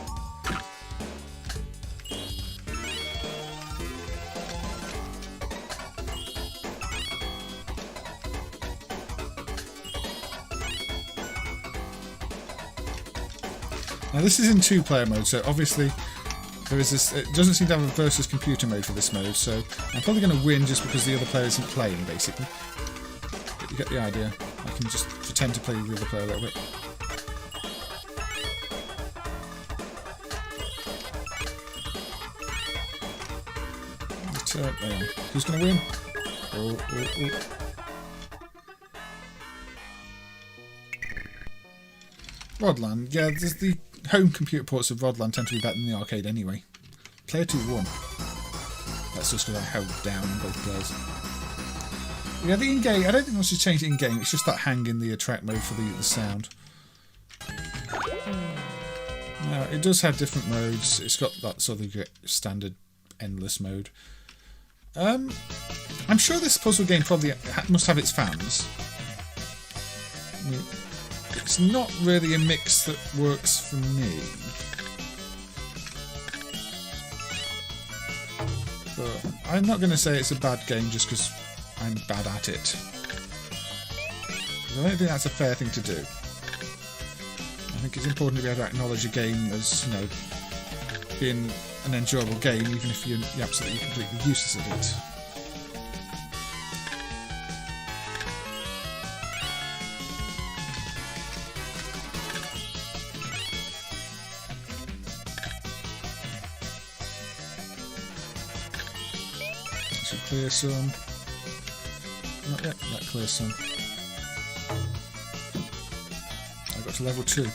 Now this is in 2-player mode, so obviously there is this. It doesn't seem to have a versus computer mode for this mode, so I'm probably going to win just because the other player isn't playing, basically. But you get the idea. I can just pretend to play the other player a little bit. Who's going to win? Oh. Rodland, yeah, there's the home computer ports of Rodland tend to be better than the arcade anyway. Player 2 won. That's just because I held down on both players. Yeah, the in-game, I don't think much has changed in-game, it's just that hang in the track mode for the sound. Now, it does have different modes, it's got that sort of standard endless mode. I'm sure this puzzle game probably must have its fans. It's not really a mix that works for me. But I'm not going to say it's a bad game just because I'm bad at it. I don't think that's a fair thing to do. I think it's important to be able to acknowledge a game as, you know, being an enjoyable game, even if you're absolutely completely useless at it. Should clear some. Not yet, that clears some. I got to level 2.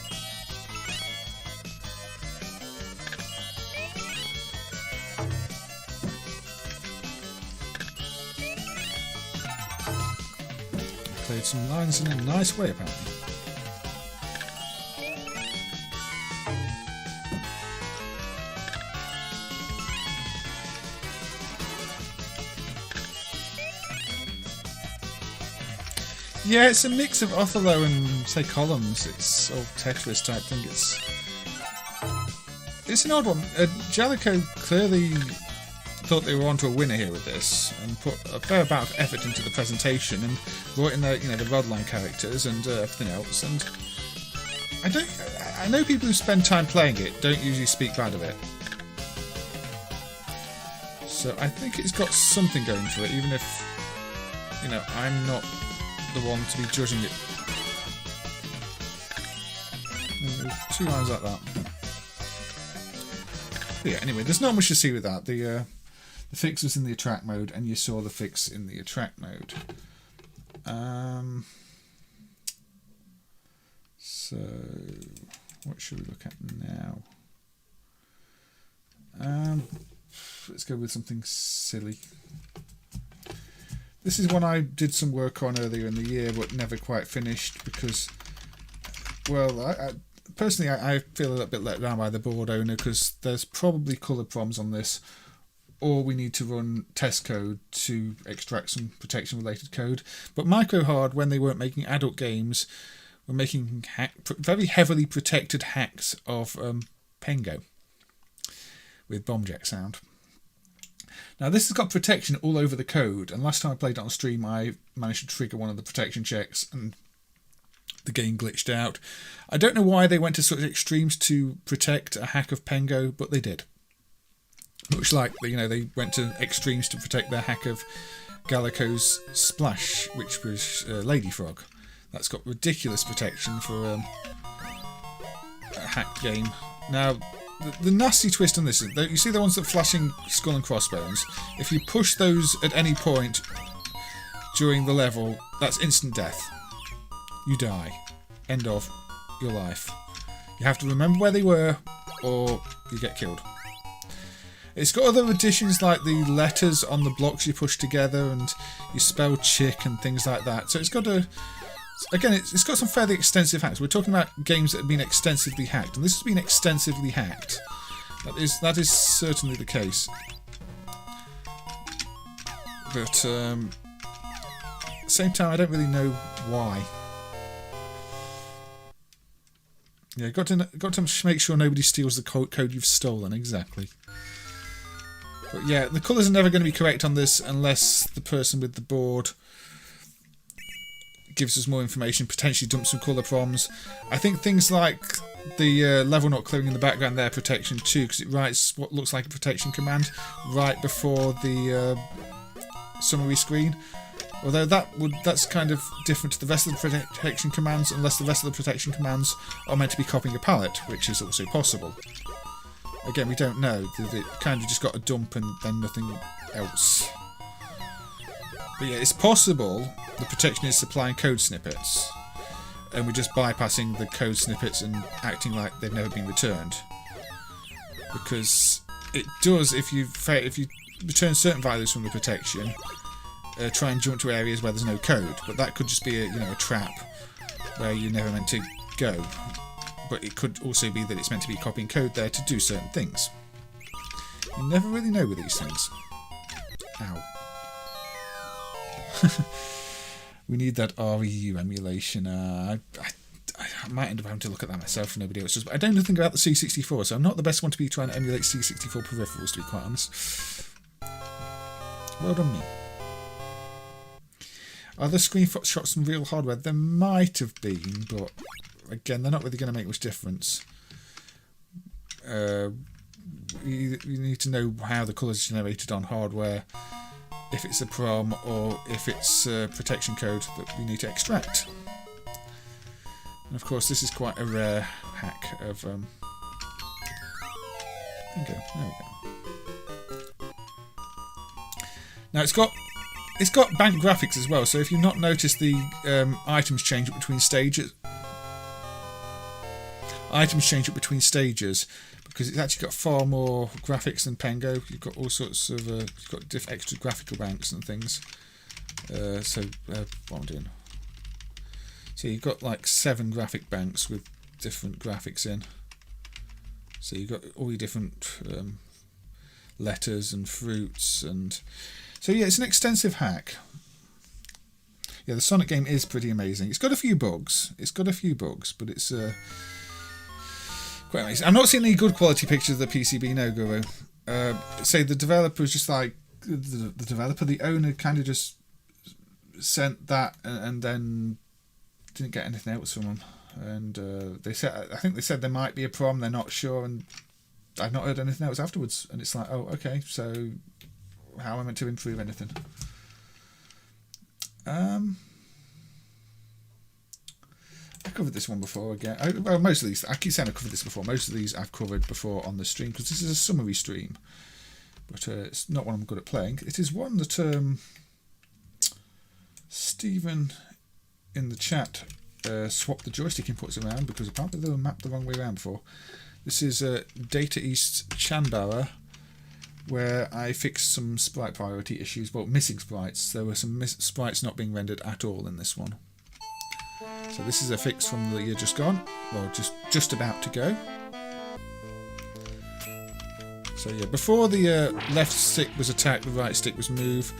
Played some lines in a nice way, apparently. Yeah, it's a mix of Othello and, say, columns. It's all Tetris type thing. It's an odd one. Jellicoe clearly thought they were onto a winner here with this, and put a fair amount of effort into the presentation, and brought in the Rodline characters and everything else. And I know people who spend time playing it don't usually speak bad of it. So I think it's got something going for it, even if I'm not the one to be judging it. There's 2 lines like that. But yeah, anyway, there's not much to see with that. The fix was in the attract mode, and you saw the fix in the attract mode. So what should we look at now? Let's go with something silly. This is one I did some work on earlier in the year, but never quite finished because, well, personally I feel a little bit let down by the board owner because there's probably colour problems on this, or we need to run test code to extract some protection-related code. But Microhard, when they weren't making adult games, were making very heavily protected hacks of Pengo with bomb jack sound. Now this has got protection all over the code, and last time I played it on stream I managed to trigger one of the protection checks and the game glitched out. I don't know why they went to such extremes to protect a hack of Pengo, but they did. Much like, you know, they went to extremes to protect their hack of Gallico's Splash, which was Lady Frog. That's got ridiculous protection for a hacked game. Now, the nasty twist on this is, you see the ones that are flashing skull and crossbones? If you push those at any point during the level, that's instant death. You die. End of your life. You have to remember where they were, or you get killed. It's got other additions like the letters on the blocks you push together, and you spell chick and things like that. So it's got a... Again, it's got some fairly extensive hacks. We're talking about games that have been extensively hacked, and this has been extensively hacked. That is certainly the case. But at the same time, I don't really know why. Yeah, got to make sure nobody steals the code you've stolen. Exactly. But yeah, the colours are never going to be correct on this unless the person with the board gives us more information, potentially dumps some colour proms. I think things like the level not clearing in the background there, protection too, because it writes what looks like a protection command right before the summary screen. Although that's kind of different to the rest of the protection commands, unless the rest of the protection commands are meant to be copying a palette, which is also possible. Again, we don't know. It kind of just got a dump and then nothing else. But yeah, it's possible the protection is supplying code snippets, and we're just bypassing the code snippets and acting like they've never been returned. Because it does, if you return certain values from the protection, try and jump to areas where there's no code. But that could just be a trap where you're never meant to go. But it could also be that it's meant to be copying code there to do certain things. You never really know with these things. Ow. We need that REU emulation. I might end up having to look at that myself if nobody else does. But I don't know anything about the C64, so I'm not the best one to be trying to emulate C64 peripherals, to be quite honest. Well done me. Are there screenshots from real hardware? There might have been, but again, they're not really going to make much difference. You need to know how the colours are generated on hardware, if it's a PROM or if it's a protection code that we need to extract. And of course, this is quite a rare hack of... There we go. Now it's got bank graphics as well, so if you've not noticed, the items change up between stages. Because it's actually got far more graphics than Pengo. You've got all sorts of you've got extra graphical banks and things. What I'm doing. So you've got like 7 graphic banks with different graphics in. So you've got all your different letters and fruits, and so yeah, it's an extensive hack. Yeah, the Sonic game is pretty amazing. It's got a few bugs. But it's quite amazing. I'm not seeing any good quality pictures of the PCB now, Guru. Say the developer was just like the owner kind of just sent that and then didn't get anything else from them. And I think they said there might be a problem. They're not sure, and I've not heard anything else afterwards. And it's like, oh, okay, so how am I meant to improve anything? I covered this one before again. Well, most of these, I keep saying I covered this before. Most of these I've covered before on the stream because this is a summary stream. But it's not one I'm good at playing. It is one that Stephen in the chat swapped the joystick inputs around because apparently they were mapped the wrong way around before. This is Data East Chanbara, where I fixed some sprite priority issues. Well, missing sprites. There were some sprites not being rendered at all in this one. So this is a fix from the year just gone. Well, just about to go. So yeah, before the left stick was attack, the right stick was move.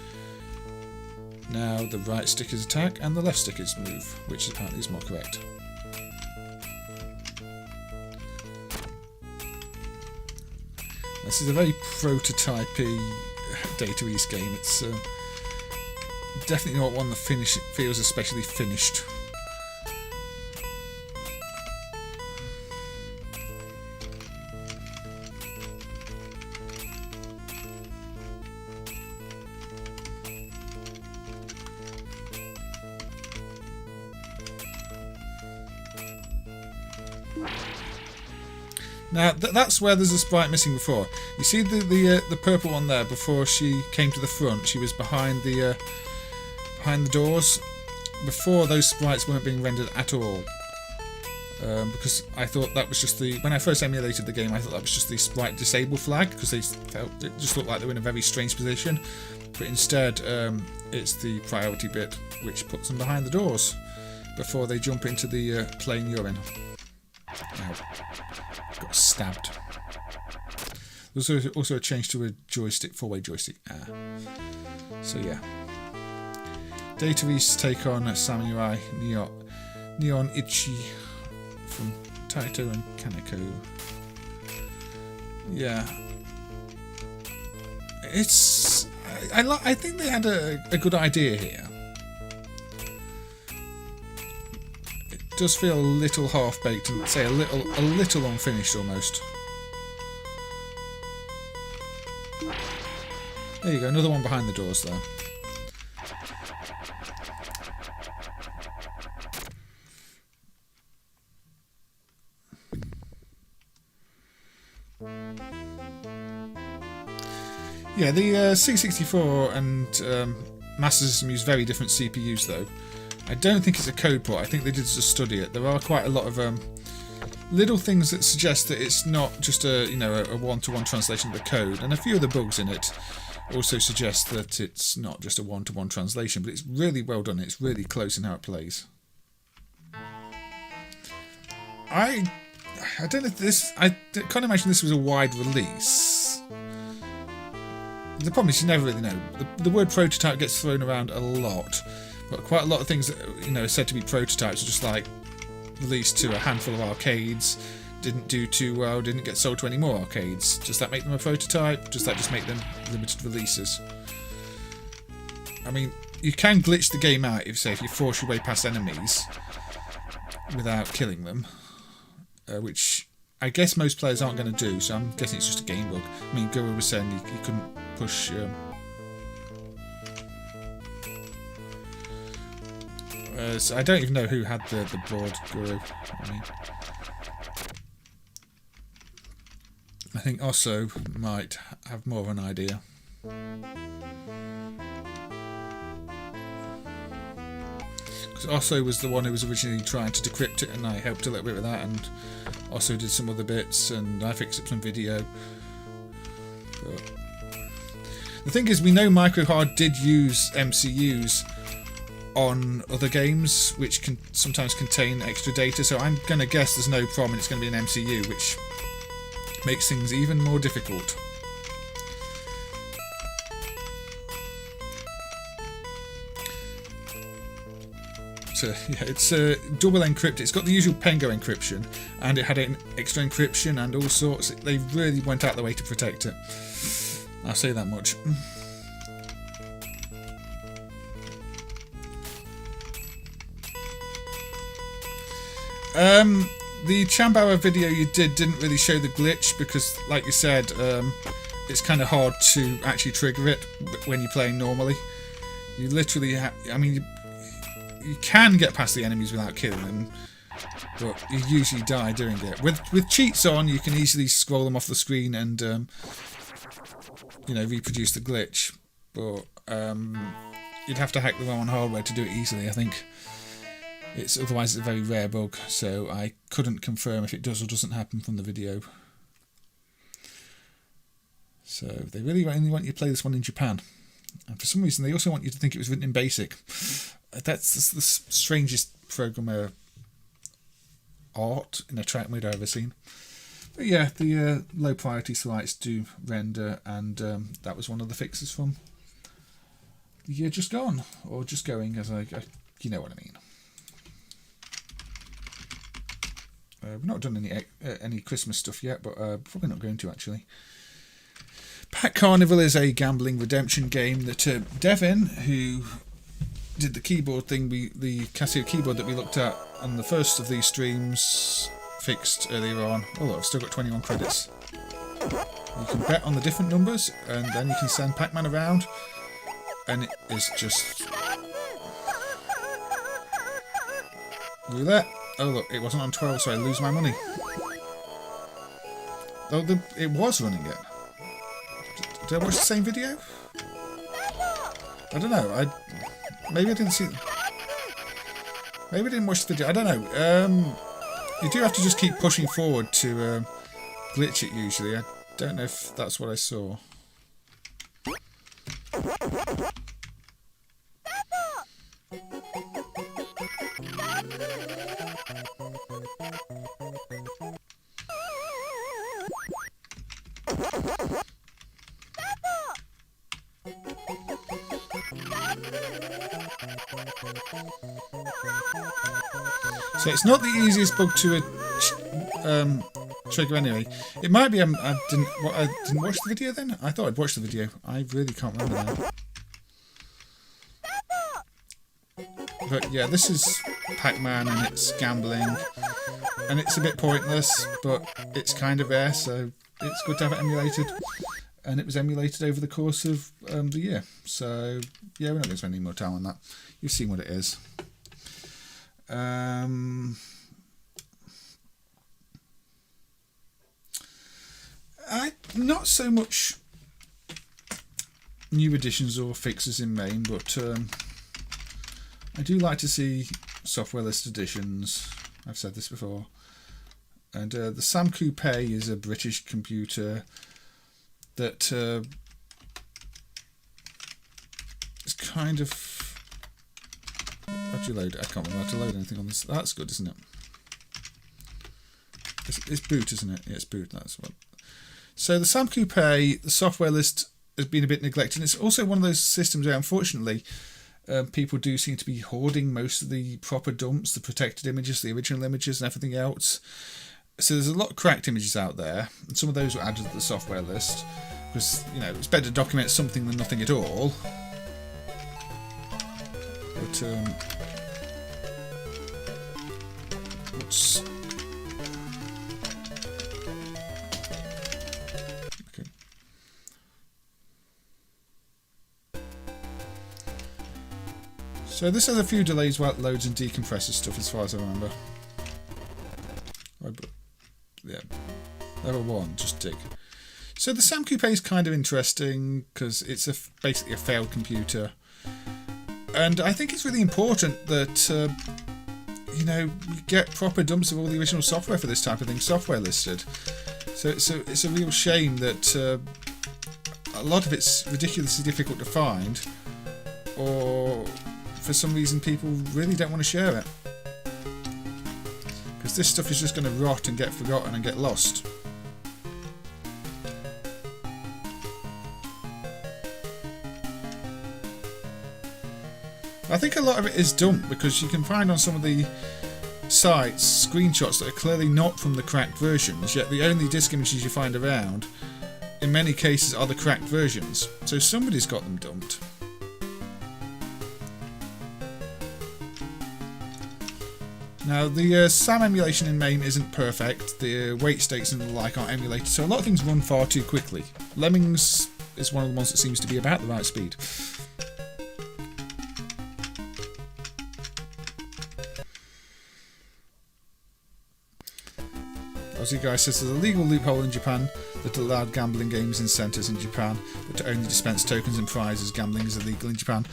Now the right stick is attack and the left stick is move, which apparently is more correct. This is a very prototypey Data East game. It's definitely not one that feels especially finished. Now that's where there's a sprite missing before. You see the purple one there. Before she came to the front, she was behind the doors. Before, those sprites weren't being rendered at all, because I thought that was just when I first emulated the game, I thought that was just the sprite disable flag, because it just looked like they were in a very strange position. But instead, it's the priority bit which puts them behind the doors before they jump into the plane you're in. Ow. Got stabbed. There's also a change to a joystick, 4-way joystick. So yeah. Data East take on Samurai Neon Ichi from Taito and Kaneko. Yeah. I think they had a good idea here. It does feel a little half-baked and say a little unfinished almost. There you go, another one behind the doors there. Yeah, the C64 and Master System use very different CPUs though. I don't think it's a code port, I think they did just study it. There are quite a lot of little things that suggest that it's not just a one-to-one translation of the code, and a few of the bugs in it also suggest that it's not just a one-to-one translation, but it's really well done, it's really close in how it plays. I don't know if this... I can't imagine this was a wide release. The problem is you never really know. The word prototype gets thrown around a lot, but quite a lot of things that are said to be prototypes are just like released to a handful of arcades, didn't do too well, didn't get sold to any more arcades. Does that make them a prototype? Does that just make them limited releases? I mean, you can glitch the game out if you force your way past enemies without killing them, which I guess most players aren't going to do, so I'm guessing it's just a game bug. I mean, Guru was saying you couldn't push... so I don't even know who had the board, Guru. I think Osso might have more of an idea. Because Osso was the one who was originally trying to decrypt it, and I helped a little bit with that, and Osso did some other bits, and I fixed up some video. But the thing is, we know MicroHard did use MCUs on other games, which can sometimes contain extra data, so I'm going to guess there's no problem, it's going to be an MCU, which makes things even more difficult. So yeah, it's double encrypted. It's got the usual Pengo encryption, and it had an extra encryption and all sorts. They really went out the way to protect it. I'll say that much. The Chambara video you didn't really show the glitch because, like you said, it's kind of hard to actually trigger it when you're playing normally. You literally you can get past the enemies without killing them, but you usually die doing it. With cheats on, you can easily scroll them off the screen and reproduce the glitch, but you'd have to hack the ROM hardware to do it easily, I think. Otherwise it's a very rare bug, so I couldn't confirm if it does or doesn't happen from the video. So they really only want you to play this one in Japan, and for some reason they also want you to think it was written in BASIC. That's the strangest programmer art in a track mode I've ever seen. But yeah, the low priority sprites do render, and that was one of the fixes from the year just gone, or just going, as you know what I mean. We've not done any Christmas stuff yet, but probably not going to actually. Pac-Carnival is a gambling redemption game that Devin, who did the keyboard thing, the Casio keyboard that we looked at on the first of these streams, fixed earlier on. Oh look, I've still got 21 credits. You can bet on the different numbers, and then you can send Pac-Man around, and it is just roulette. Oh look, it wasn't on 12, so I lose my money. Oh, it was running it. Did I watch the same video? I don't know. Maybe I didn't see. Maybe I didn't watch the video. I don't know. You do have to just keep pushing forward to glitch it usually. I don't know if that's what I saw. So it's not the easiest bug to trigger anyway. It might be I didn't watch the video then? I thought I'd watched the video. I really can't remember now. But yeah, this is Pac-Man and it's gambling. And it's a bit pointless, but it's kind of there, so it's good to have it emulated. And it was emulated over the course of the year. So yeah, we're not going to spend any more time on that. You've seen what it is. Not so much new additions or fixes in MAME, but I do like to see software list additions. I've said this before. And the Sam Coupe is a British computer that is kind of... How do you load it? I can't remember how to load anything on this. That's good, isn't it? It's boot, isn't it? Yeah, it's boot. That's what. So the Sam Coupe, the software list has been a bit neglected. It's also one of those systems where, unfortunately, people do seem to be hoarding most of the proper dumps, the protected images, the original images, and everything else. So there's a lot of cracked images out there, and some of those were added to the software list because, you know, it's better to document something than nothing at all. But okay. So this has a few delays while it loads and decompresses stuff, as far as I remember. Yeah, level 1, just dig. So the Sam Coupe is kind of interesting because it's basically a failed computer. And I think it's really important that, you know, we get proper dumps of all the original software for this type of thing, software listed. So it's a real shame that a lot of it's ridiculously difficult to find, or for some reason people really don't want to share it. Because this stuff is just going to rot and get forgotten and get lost. I think a lot of it is dumped because you can find on some of the sites screenshots that are clearly not from the cracked versions, yet the only disk images you find around in many cases are the cracked versions. So somebody's got them dumped. Now the SAM emulation in MAME isn't perfect, the weight states and the like aren't emulated, so a lot of things run far too quickly. Lemmings is one of the ones that seems to be about the right speed. Aussie guy says there's a legal loophole in Japan that allowed gambling games in centres in Japan, but to only dispense tokens and prizes. Gambling is illegal in Japan.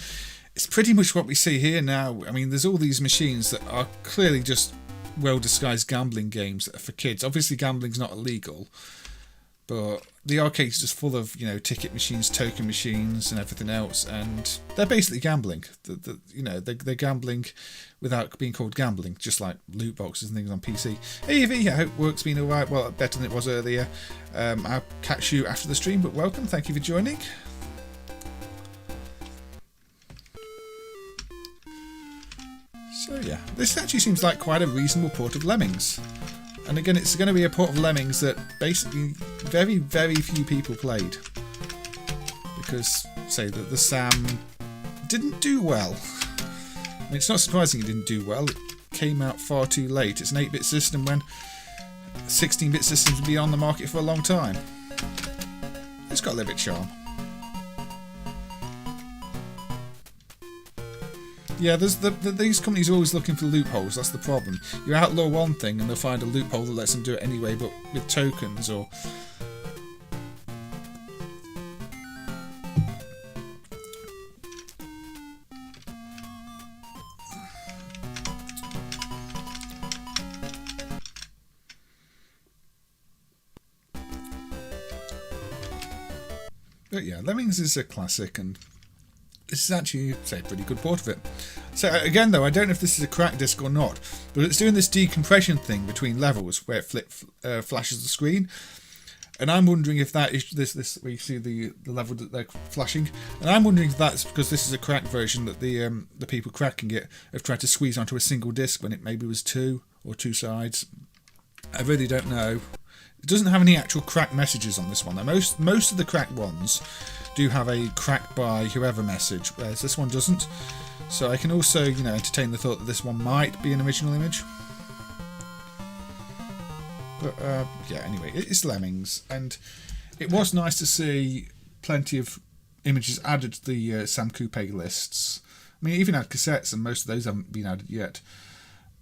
It's pretty much what we see here now. I mean, there's all these machines that are clearly just well-disguised gambling games that are for kids. Obviously, gambling's not illegal, but the arcade's just full of, you know, ticket machines, token machines, and everything else, and they're basically gambling. You know, they're gambling without being called gambling, just like loot boxes and things on PC. Hey Evie, I hope work's been alright. Well, better than it was earlier. I'll catch you after the stream, but welcome. Thank you for joining. So yeah, this actually seems like quite a reasonable port of Lemmings. And again, it's going to be a port of Lemmings that basically very, very few people played. because, say, that the SAM didn't do well. I mean, it's not surprising it didn't do well. It came out far too late. It's an 8-bit system when 16-bit systems would be on the market for a long time. It's got a little bit of charm. Yeah, these companies are always looking for loopholes. That's the problem. You outlaw one thing and they'll find a loophole that lets them do it anyway, but with tokens or... But yeah, Lemmings is a classic, and this is actually, say, a pretty good port of it. So again, though, I don't know if this is a cracked disc or not, but it's doing this decompression thing between levels where it flashes the screen, and I'm wondering if that is this where you see the level that they're flashing, and I'm wondering if that's because this is a cracked version that the people cracking it have tried to squeeze onto a single disc when it maybe was two sides. I really don't know. It doesn't have any actual cracked messages on this one. Now, most of the cracked ones do have a cracked by whoever message, whereas this one doesn't. So I can also, entertain the thought that this one might be an original image. But yeah, anyway, it's Lemmings, and it was nice to see plenty of images added to the Sam Coupe lists. I mean, it even had cassettes, and most of those haven't been added yet.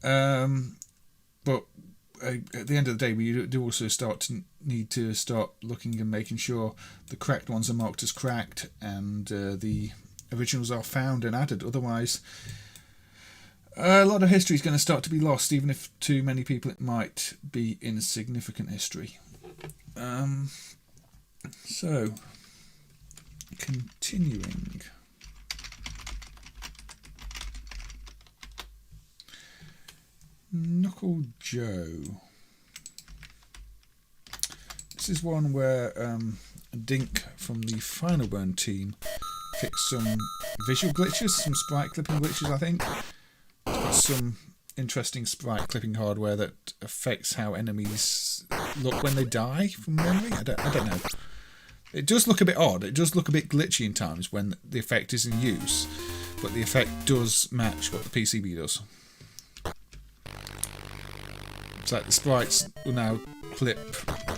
But at the end of the day, we do also need to start looking and making sure the cracked ones are marked as cracked and the originals are found and added. Otherwise, a lot of history is going to start to be lost, even if to many people it might be insignificant history. So, continuing. Knuckle Joe. This is one where Dink from the Final Burn team fixed some visual glitches, some sprite clipping glitches, I think. It's got some interesting sprite clipping hardware that affects how enemies look when they die from memory. I don't know. It does look a bit odd. It does look a bit glitchy in times when the effect is in use, but the effect does match what the PCB does. It's like the sprites will now clip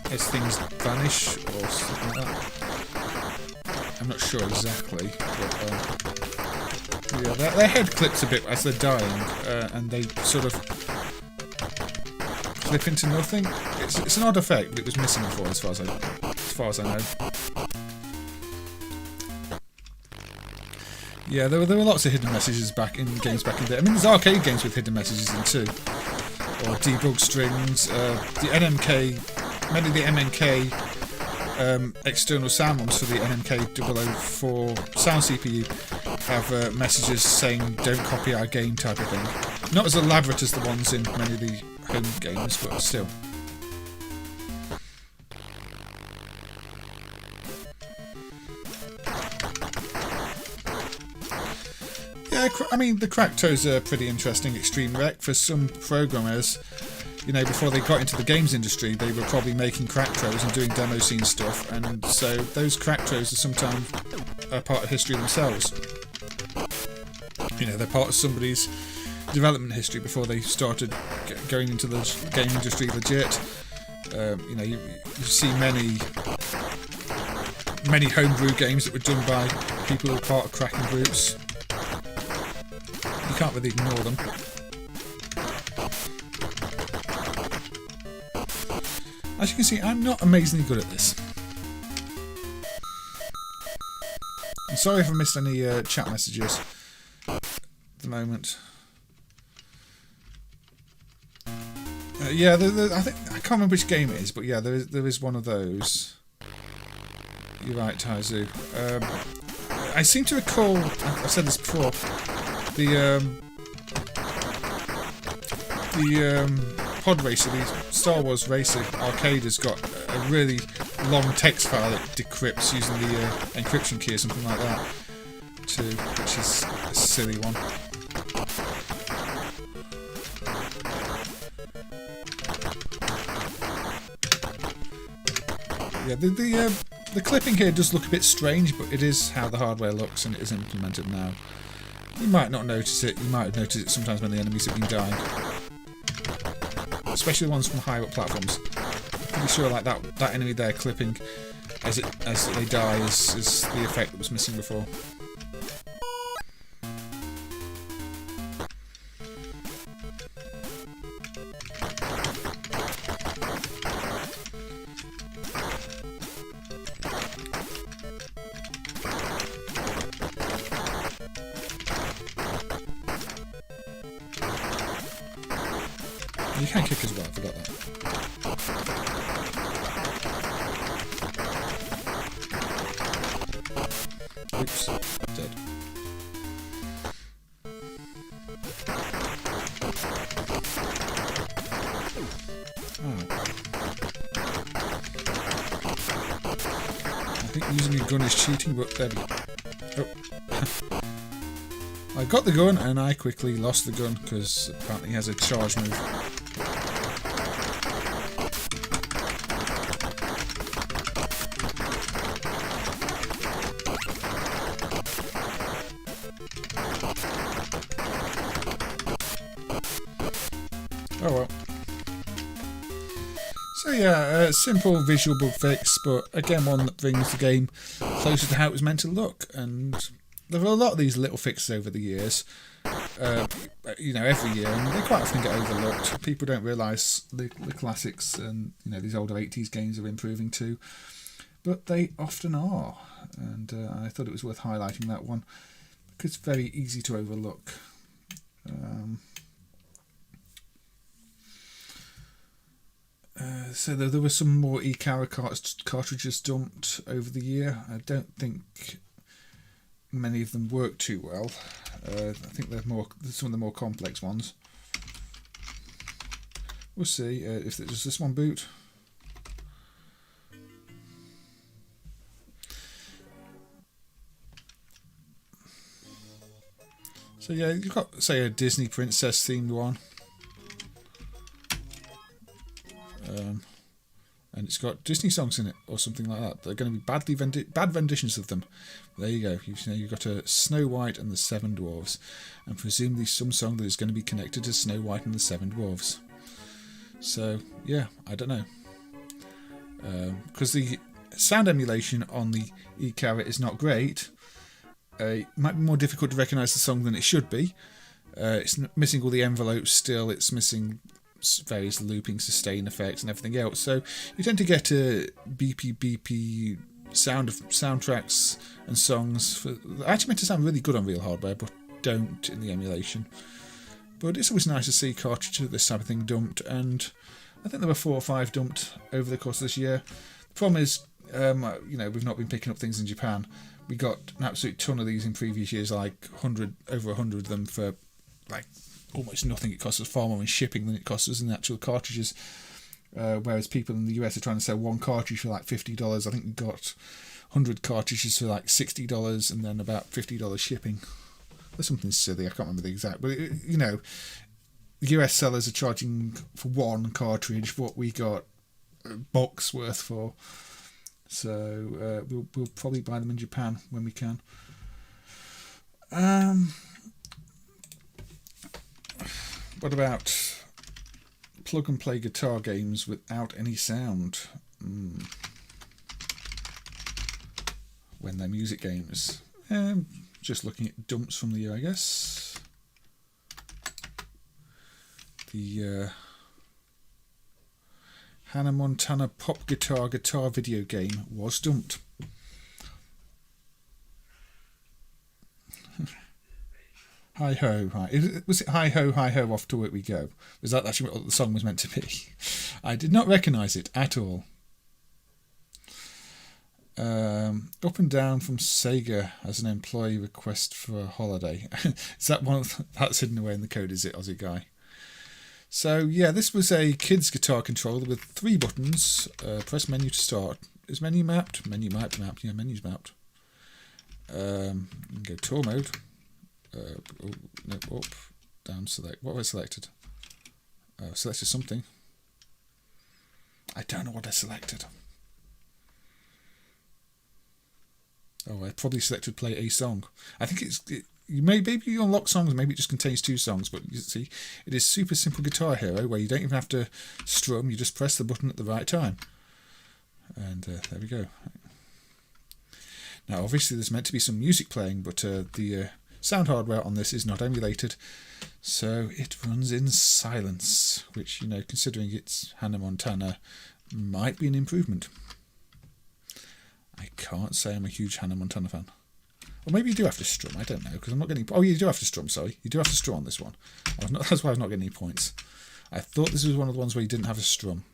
as things vanish or something like that. I'm not sure exactly, but yeah, their head clips a bit as they're dying, and they sort of clip into nothing. It's an odd effect, but it was missing before, as far as I know. Yeah, there were lots of hidden messages back in games back in the day. I mean, there's arcade games with hidden messages in too. Or debug strings, the NMK, many of the MNK external sound ones for the NMK 004 sound CPU have messages saying "don't copy our game" type of thing. Not as elaborate as the ones in many of the home games, but still. Yeah, I mean, the Cracktoes are pretty interesting extreme rec for some programmers. Before they got into the games industry, they were probably making Cracktoes and doing demo scene stuff, and so those Cracktoes are sometimes a part of history themselves. They're part of somebody's development history before they started going into the game industry legit. You see many homebrew games that were done by people who were part of cracking groups. You can't really ignore them. As you can see, I'm not amazingly good at this. I'm sorry if I missed any chat messages at the moment. Yeah, I can't remember which game it is, but yeah, there is one of those. You're right, Taizu. I seem to recall, I've said this before, the Pod Racer, the Star Wars Racer arcade, has got a really long text file that decrypts using the encryption key or something like that too, which is a silly one. Yeah, The clipping here does look a bit strange, but it is how the hardware looks and it is implemented now. You might not notice it. You might have noticed it sometimes when the enemies have been dying. Especially the ones from higher up platforms. Pretty sure like that enemy there clipping as they die is the effect that was missing before. You can kick as well, I forgot that. Oops, dead. Oh. I think using a gun is cheating, but there we go. Oh. I got the gun and I quickly lost the gun because apparently he has a charge move. Oh well. So yeah, simple visual bug fix, but again one that brings the game closer to how it was meant to look. And there are a lot of these little fixes over the years, you know, every year, and they quite often get overlooked. People don't realise the classics and, you know, these older 80s games are improving too, but they often are. And I thought it was worth highlighting that one because it's very easy to overlook. So there were some more Icarus cartridges dumped over the year. I don't think many of them work too well. I think they're some of the more complex ones. We'll see if does this one boot. So yeah, you've got, say, a Disney princess themed one. And it's got Disney songs in it or something like that. They're going to be bad renditions of them. There you go. You've got a Snow White and the Seven Dwarfs, and presumably some song that is going to be connected to Snow White and the Seven Dwarfs. So yeah, I don't know, because the sound emulation on the Icarus is not great. It might be more difficult to recognise the song than it should be. It's missing all the envelopes still. It's missing various looping sustain effects and everything else, so you tend to get a beepy soundtracks and songs that actually meant to sound really good on real hardware but don't in the emulation. But it's always nice to see cartridges of this type of thing dumped, and I think there were 4 or 5 dumped over the course of this year. The problem is, you know, we've not been picking up things in Japan. We got an absolute ton of these in previous years, like over 100 of them for like almost nothing. It costs us far more in shipping than it costs us in the actual cartridges. Whereas people in the US are trying to sell one cartridge for like $50. I think we got 100 cartridges for like $60 and then about $50 shipping. There's something silly, I can't remember the exact, but you know, the US sellers are charging for one cartridge what we got a box worth for. So we'll probably buy them in Japan when we can. What about plug and play guitar games without any sound? When they're music games. Just looking at dumps from the year, I guess. The Hannah Montana pop guitar video game was dumped. Hi ho, hi. Was it hi ho, off to work we go? Was that actually what the song was meant to be? I did not recognise it at all. Up and down from Sega as an employee request for a holiday. Is that one that's hidden away in the code, is it, Aussie guy? So yeah, this was a kid's guitar controller with 3 buttons. Press menu to start. Is menu mapped? Menu mapped. Yeah, menu's mapped. You can go tour mode. No, up, down, select. What have I selected? Selected something. I don't know what I selected. Oh, I probably selected play a song. I think maybe you unlock songs, maybe it just contains 2 songs, but you see, it is Super Simple Guitar Hero, where you don't even have to strum, you just press the button at the right time. And there we go. Now, obviously, there's meant to be some music playing, but the sound hardware on this is not emulated, so it runs in silence, which, you know, considering it's Hannah Montana, might be an improvement. I can't say I'm a huge Hannah Montana fan. Or maybe you do have to strum, I don't know, because I'm not getting... Oh, you do have to strum, sorry. You do have to strum on this one. That's why I was not getting any points. I thought this was one of the ones where you didn't have a strum.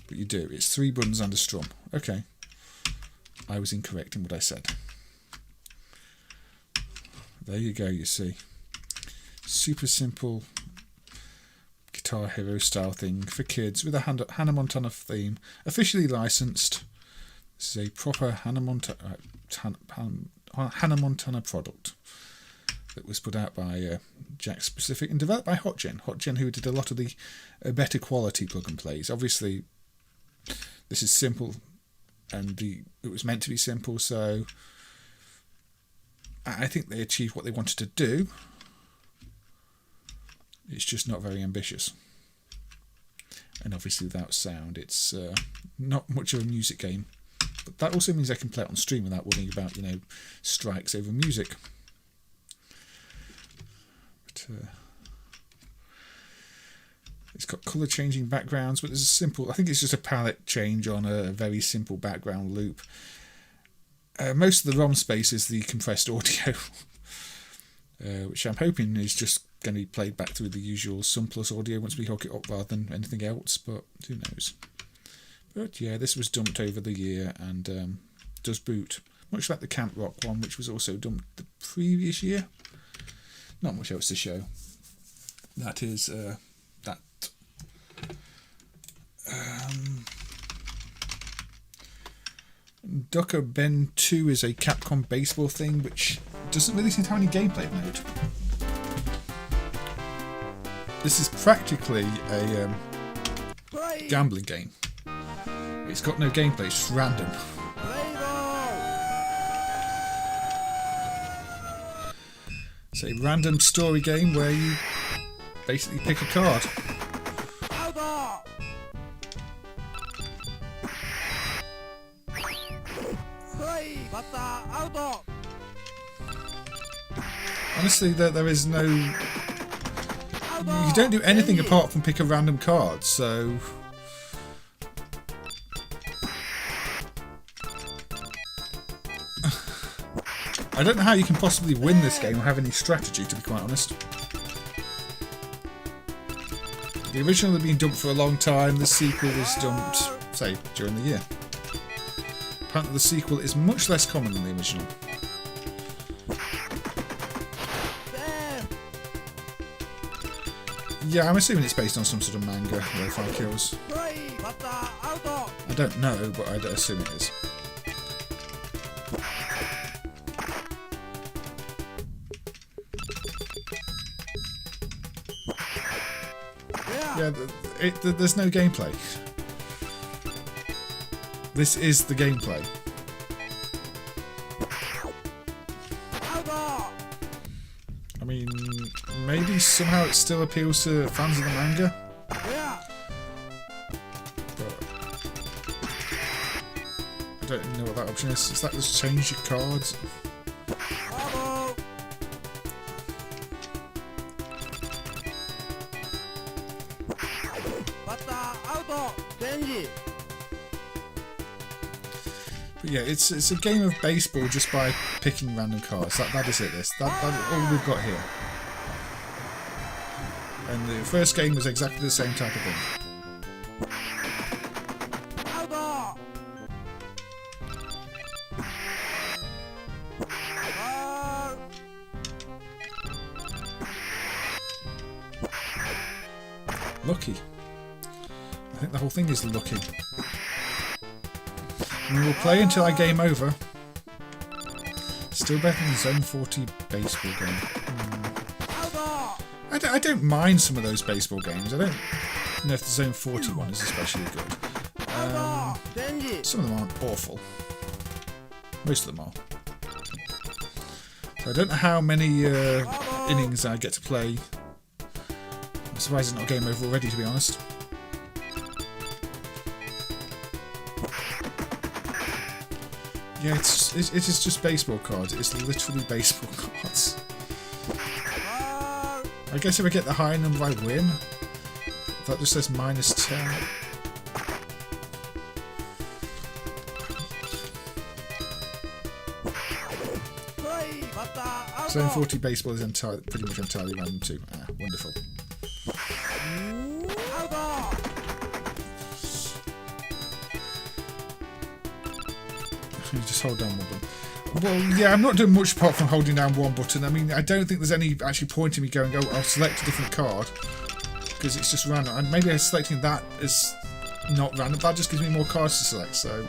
But you do. It's 3 buttons and a strum. Okay. I was incorrect in what I said. There you go, you see. Super simple Guitar Hero style thing for kids with a Hannah Montana theme. Officially licensed. This is a proper Hannah Montana product that was put out by Jack Specific and developed by Hotgen, who did a lot of the better quality plug and plays. Obviously, this is simple, and it was meant to be simple, so I think they achieved what they wanted to do. It's just not very ambitious. And obviously without sound, it's not much of a music game. But that also means I can play it on stream without worrying about, you know, strikes over music. But, it's got colour changing backgrounds, but there's a simple... I think it's just a palette change on a very simple background loop. Most of the ROM space is the compressed audio, which I'm hoping is just going to be played back through the usual Sun Plus audio once we hook it up rather than anything else, but who knows. But yeah, this was dumped over the year and does boot, much like the Camp Rock one, which was also dumped the previous year. Not much else to show. That is that. Ducker Ben 2 is a Capcom baseball thing, which doesn't really seem to have any gameplay mode. This is practically a gambling game. It's got no gameplay, it's just random. It's a random story game where you basically pick a card. Honestly, there is no... You don't do anything apart from pick a random card, so... I don't know how you can possibly win this game or have any strategy, to be quite honest. The original had been dumped for a long time, the sequel was dumped, say, during the year. Apparently the sequel is much less common than the original. Yeah, I'm assuming it's based on some sort of manga, Lo-Fi Kills. I don't know, but I'd assume it is. Yeah, there's no gameplay. This is the gameplay. I mean, maybe somehow it still appeals to fans of the manga. But I don't even know what that option is. Is that just change your cards? But yeah, it's a game of baseball just by picking random cards. That is it. That's all we've got here. And the first game was exactly the same type of thing. Lucky. I think the whole thing is lucky. We will play until I game over. Still better than the Zone 40 baseball game. I don't mind some of those baseball games. I don't know if the Zone 40 one is especially good. Some of them aren't awful. Most of them are. So I don't know how many innings I get to play. I'm surprised it's not game over already, to be honest. Yeah, it is just baseball cards. It's literally baseball cards. I guess if I get the high number, I win. That just says -10. 740 baseball is pretty much entirely random too. Ah, wonderful. You just hold down one button. Well, yeah, I'm not doing much apart from holding down one button. I mean, I don't think there's any actually point in me going, oh, I'll select a different card, because it's just random. And maybe selecting that is not random. That just gives me more cards to select, so...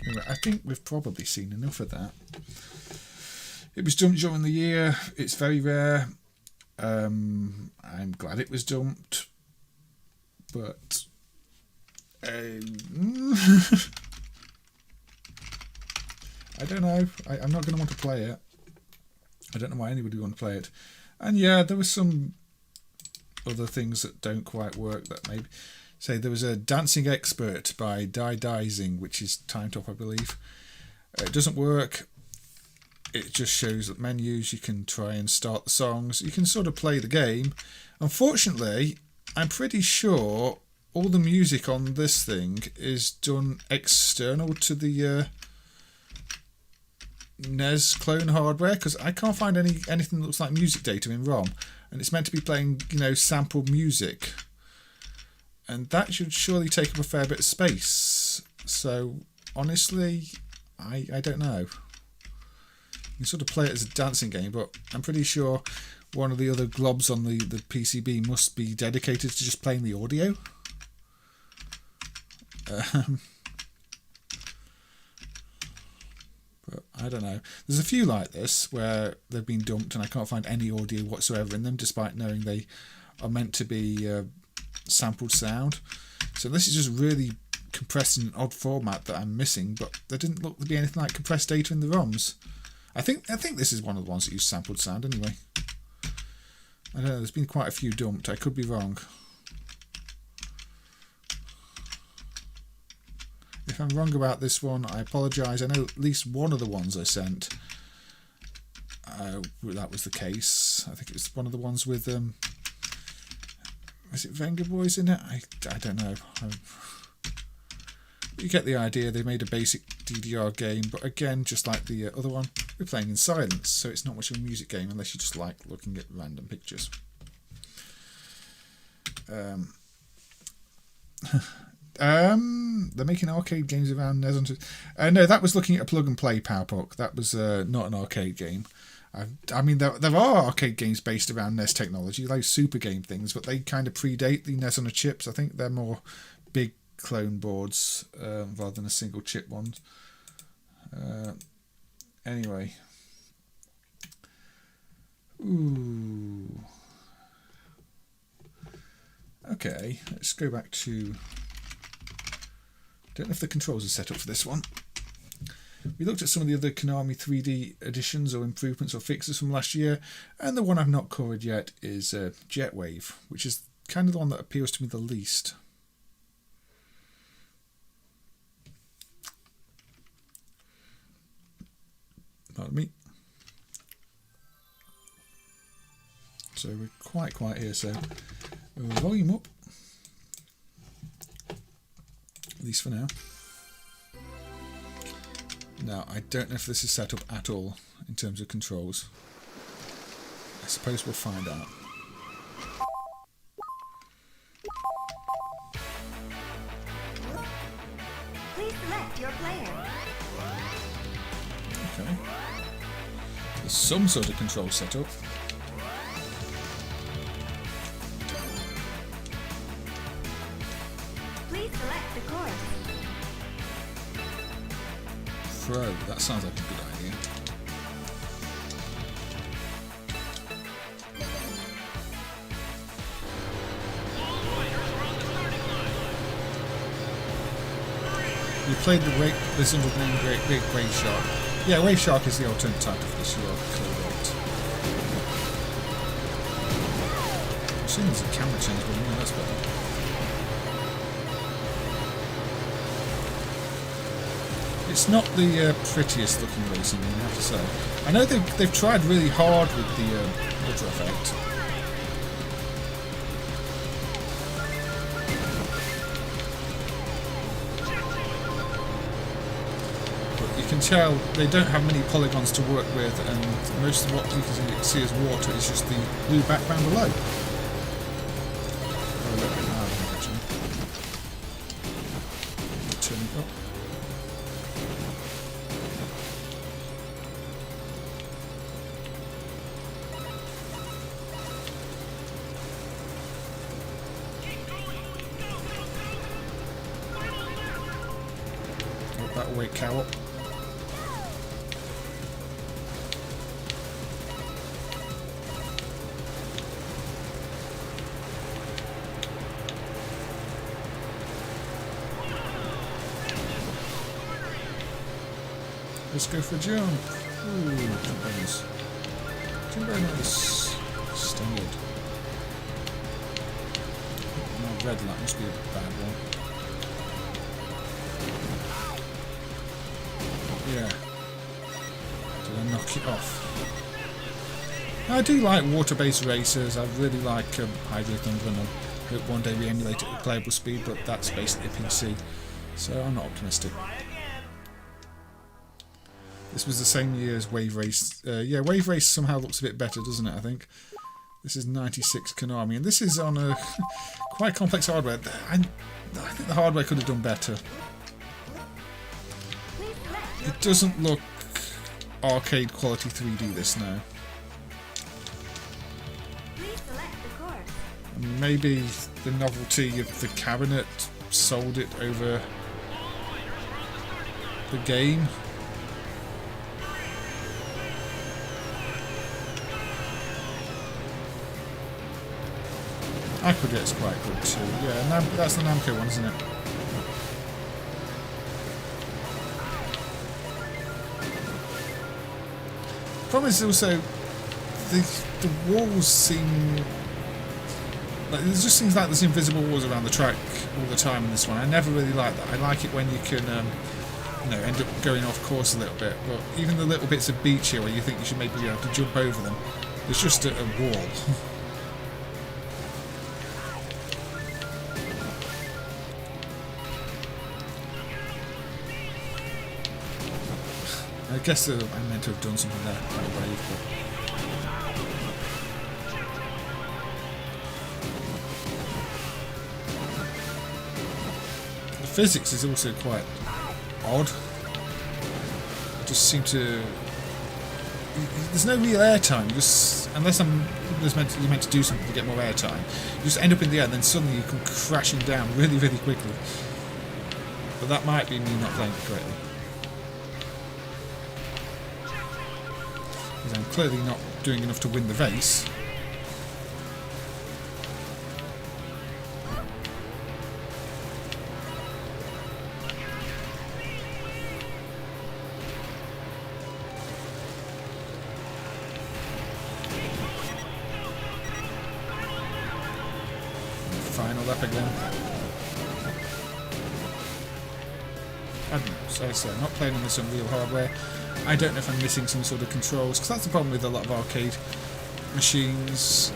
Anyway, I think we've probably seen enough of that. It was dumped during the year. It's very rare. I'm glad it was dumped. But... I don't know. I'm not going to want to play it. I don't know why anybody would want to play it. And yeah, there were some other things that don't quite work. That maybe say there was a Dancing Expert by Zheng, which is time top, I believe. It doesn't work. It just shows that menus. You can try and start the songs. You can sort of play the game. Unfortunately, I'm pretty sure all the music on this thing is done external to the NES clone hardware, because I can't find anything that looks like music data in ROM, and it's meant to be playing, you know, sampled music, and that should surely take up a fair bit of space. So honestly, I don't know. You can sort of play it as a dancing game, but I'm pretty sure one of the other globs on the PCB must be dedicated to just playing the audio. But I don't know. There's a few like this where they've been dumped and I can't find any audio whatsoever in them, despite knowing they are meant to be sampled sound. So this is just really compressed in an odd format that I'm missing, but there didn't look to be anything like compressed data in the ROMs. I think this is one of the ones that use sampled sound anyway. I don't know, there's been quite a few dumped. I could be wrong. If I'm wrong about this one, I apologise. I know at least one of the ones I sent, that was the case. I think it was one of the ones with, is it Venga Boys in it? I don't know. You get the idea. They made a basic DDR game, but again, just like the other one, we're playing in silence, so it's not much of a music game unless you just like looking at random pictures. They're making arcade games around NES. No, that was looking at a plug and play PowerPoc. That was not an arcade game. I mean, there are arcade games based around NES technology, like Super Game things, but they kind of predate the NES on a chips. I think they're more big clone boards rather than a single chip one. Anyway. Ooh. Okay, let's go back to... Don't know if the controls are set up for this one. We looked at some of the other Konami 3D additions or improvements or fixes from last year, and the one I've not covered yet is Jetwave, which is kind of the one that appeals to me the least. Pardon me. So we're quite quiet here, so volume up. At least for now. Now, I don't know if this is set up at all in terms of controls. I suppose we'll find out. Please select your player. Okay. There's some sort of control set up. Please select the course. Throw, that sounds like a good idea. You played the Wave. There's another name, Great Wave Shark. Yeah, Wave Shark is the alternate title for this year. I've seen there's a camera change, but yeah, that's better. It's not the prettiest looking racing game, I have to say. I know they've tried really hard with the water effect. But you can tell they don't have many polygons to work with, and most of what you can see as water is just the blue background below. Oh, a little bit loud, actually. Turn it up. That'll wake cow up. Let's go for a jump. Ooh, jump bonus. Jump bonus. Standard. No, red light must be a bad one. Yeah. Did I knock it off? I do like water-based racers. I really like Hydro Thunder, and I hope one day we emulate it with playable speed, but that's basically PC, so I'm not optimistic. This was the same year as Wave Race. Yeah, Wave Race somehow looks a bit better, doesn't it, I think? This is 96 Konami, and this is on a quite complex hardware. I think the hardware could have done better. It doesn't look arcade quality 3D, this now. Maybe the novelty of the cabinet sold it over the game. Aqueduct's quite good too. Yeah, that's the Namco one, isn't it? The problem is also the walls seem like it just seems like there's invisible walls around the track all the time in this one. I never really like that. I like it when you can you know, end up going off course a little bit. But even the little bits of beach here where you think you should maybe be able to jump over them, there's just a wall. I guess I meant to have done something there, that wave, but... The physics is also quite odd. I just seem to... There's no real airtime, just unless you're meant to do something to get more airtime. You just end up in the air and then suddenly you come crashing down really, really quickly. But that might be me not playing it correctly. Because I'm clearly not doing enough to win the race. Final lap again. I don't know, so I say, I'm not playing on this Unreal hardware. I don't know if I'm missing some sort of controls, because that's the problem with a lot of arcade machines.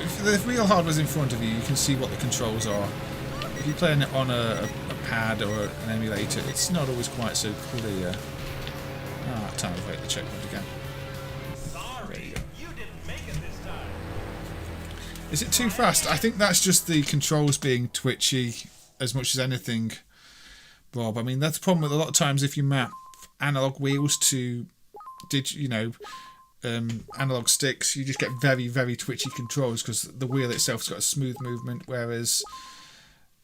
If the real hardware's in front of you, you can see what the controls are. If you're playing it on a pad or an emulator, it's not always quite so clear. Ah, time to wait the checkpoint again. Sorry, you didn't make it this time. Is it too fast? I think that's just the controls being twitchy as much as anything, Rob. I mean, that's the problem with a lot of times if you map analog wheels to analog sticks, you just get very, very twitchy controls because the wheel itself's got a smooth movement, whereas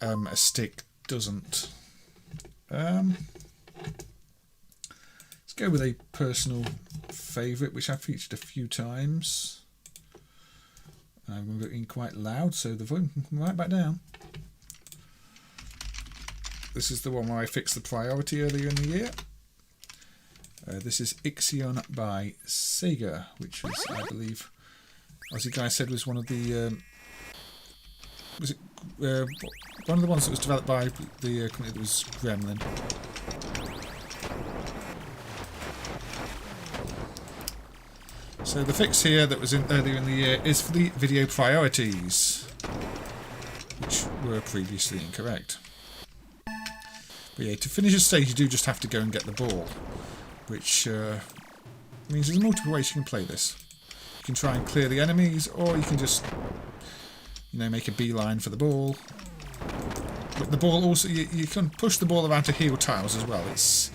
a stick doesn't. Let's go with a personal favourite, which I've featured a few times. I'm getting quite loud, so the volume can come right back down. This is the one where I fixed the priority earlier in the year. This is Ixion by Sega, which was, I believe, as the guy said, was one of the was it one of the ones that was developed by the company that was Gremlin. So the fix here that was in earlier in the year is for the video priorities, which were previously incorrect. But yeah, to finish a stage you do just have to go and get the ball, which means there's multiple ways you can play this. You can try and clear the enemies, or you can just, you know, make a beeline for the ball. But the ball also, you can push the ball around to heal tiles as well. It's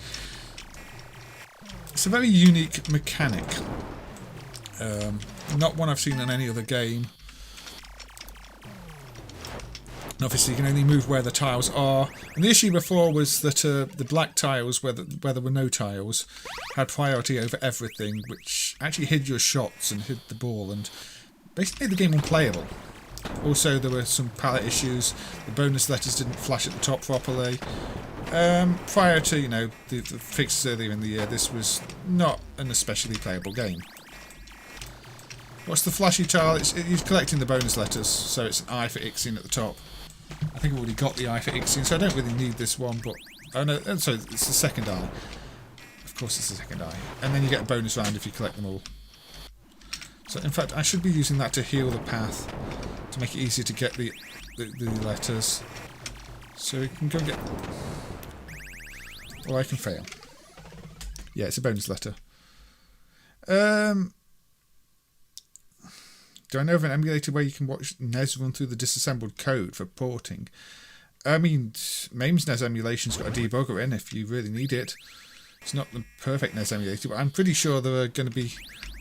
a very unique mechanic. Not one I've seen in any other game. And obviously you can only move where the tiles are. And the issue before was that the black tiles, where there were no tiles, had priority over everything, which actually hid your shots and hid the ball and basically made the game unplayable. Also, there were some palette issues. The bonus letters didn't flash at the top properly. Prior to, you know, the fixes earlier in the year, this was not an especially playable game. What's the flashy tile? You're collecting the bonus letters, so it's an I for Ixion at the top. I think I've already got the I for Ixion, so I don't really need this one, but... Oh no, so it's the second eye. Of course it's the second eye. And then you get a bonus round if you collect them all. So in fact, I should be using that to heal the path, to make it easier to get the letters. So you can go and get... Or I can fail. Yeah, it's a bonus letter. Do I know of an emulator where you can watch NES run through the disassembled code for porting? I mean, MAME's NES emulation's got a debugger in if you really need it. It's not the perfect NES emulator, but I'm pretty sure there are going to be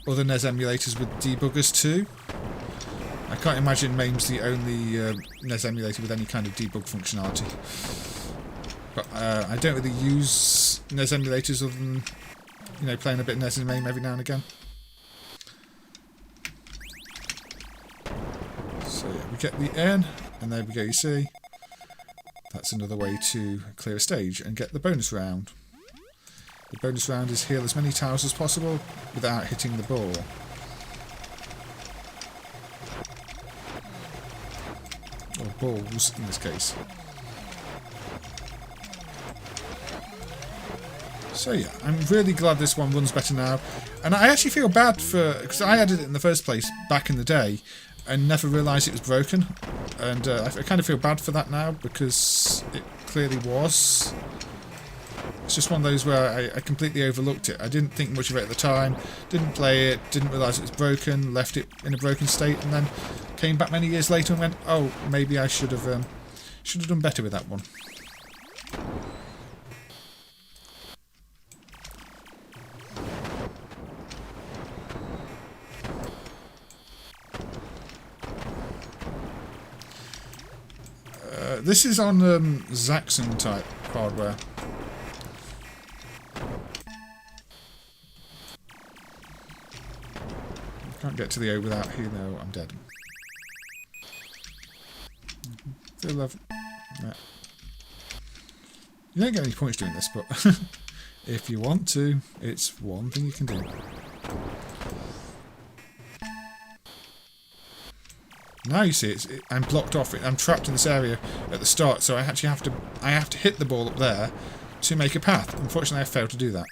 other NES emulators with debuggers too. I can't imagine MAME's the only NES emulator with any kind of debug functionality. But I don't really use NES emulators other than, you know, playing a bit of NES in MAME every now and again. So yeah, we get the N, and there we go, you see. That's another way to clear a stage and get the bonus round. The bonus round is heal as many tiles as possible without hitting the ball. Or balls, in this case. So yeah, I'm really glad this one runs better now. And I actually feel bad because I added it in the first place back in the day and never realised it was broken. And I kind of feel bad for that now because it clearly was. It's just one of those where I completely overlooked it. I didn't think much of it at the time, didn't play it, didn't realise it was broken, left it in a broken state, and then came back many years later and went, oh, maybe I should have done better with that one. This is on Zaxxon type hardware. Can't get to the O without here. No, I'm dead. Still love. Yeah. You don't get any points doing this, but if you want to, it's one thing you can do. Now you see, I'm blocked off. I'm trapped in this area at the start, so I actually have to hit the ball up there to make a path. Unfortunately, I failed to do that.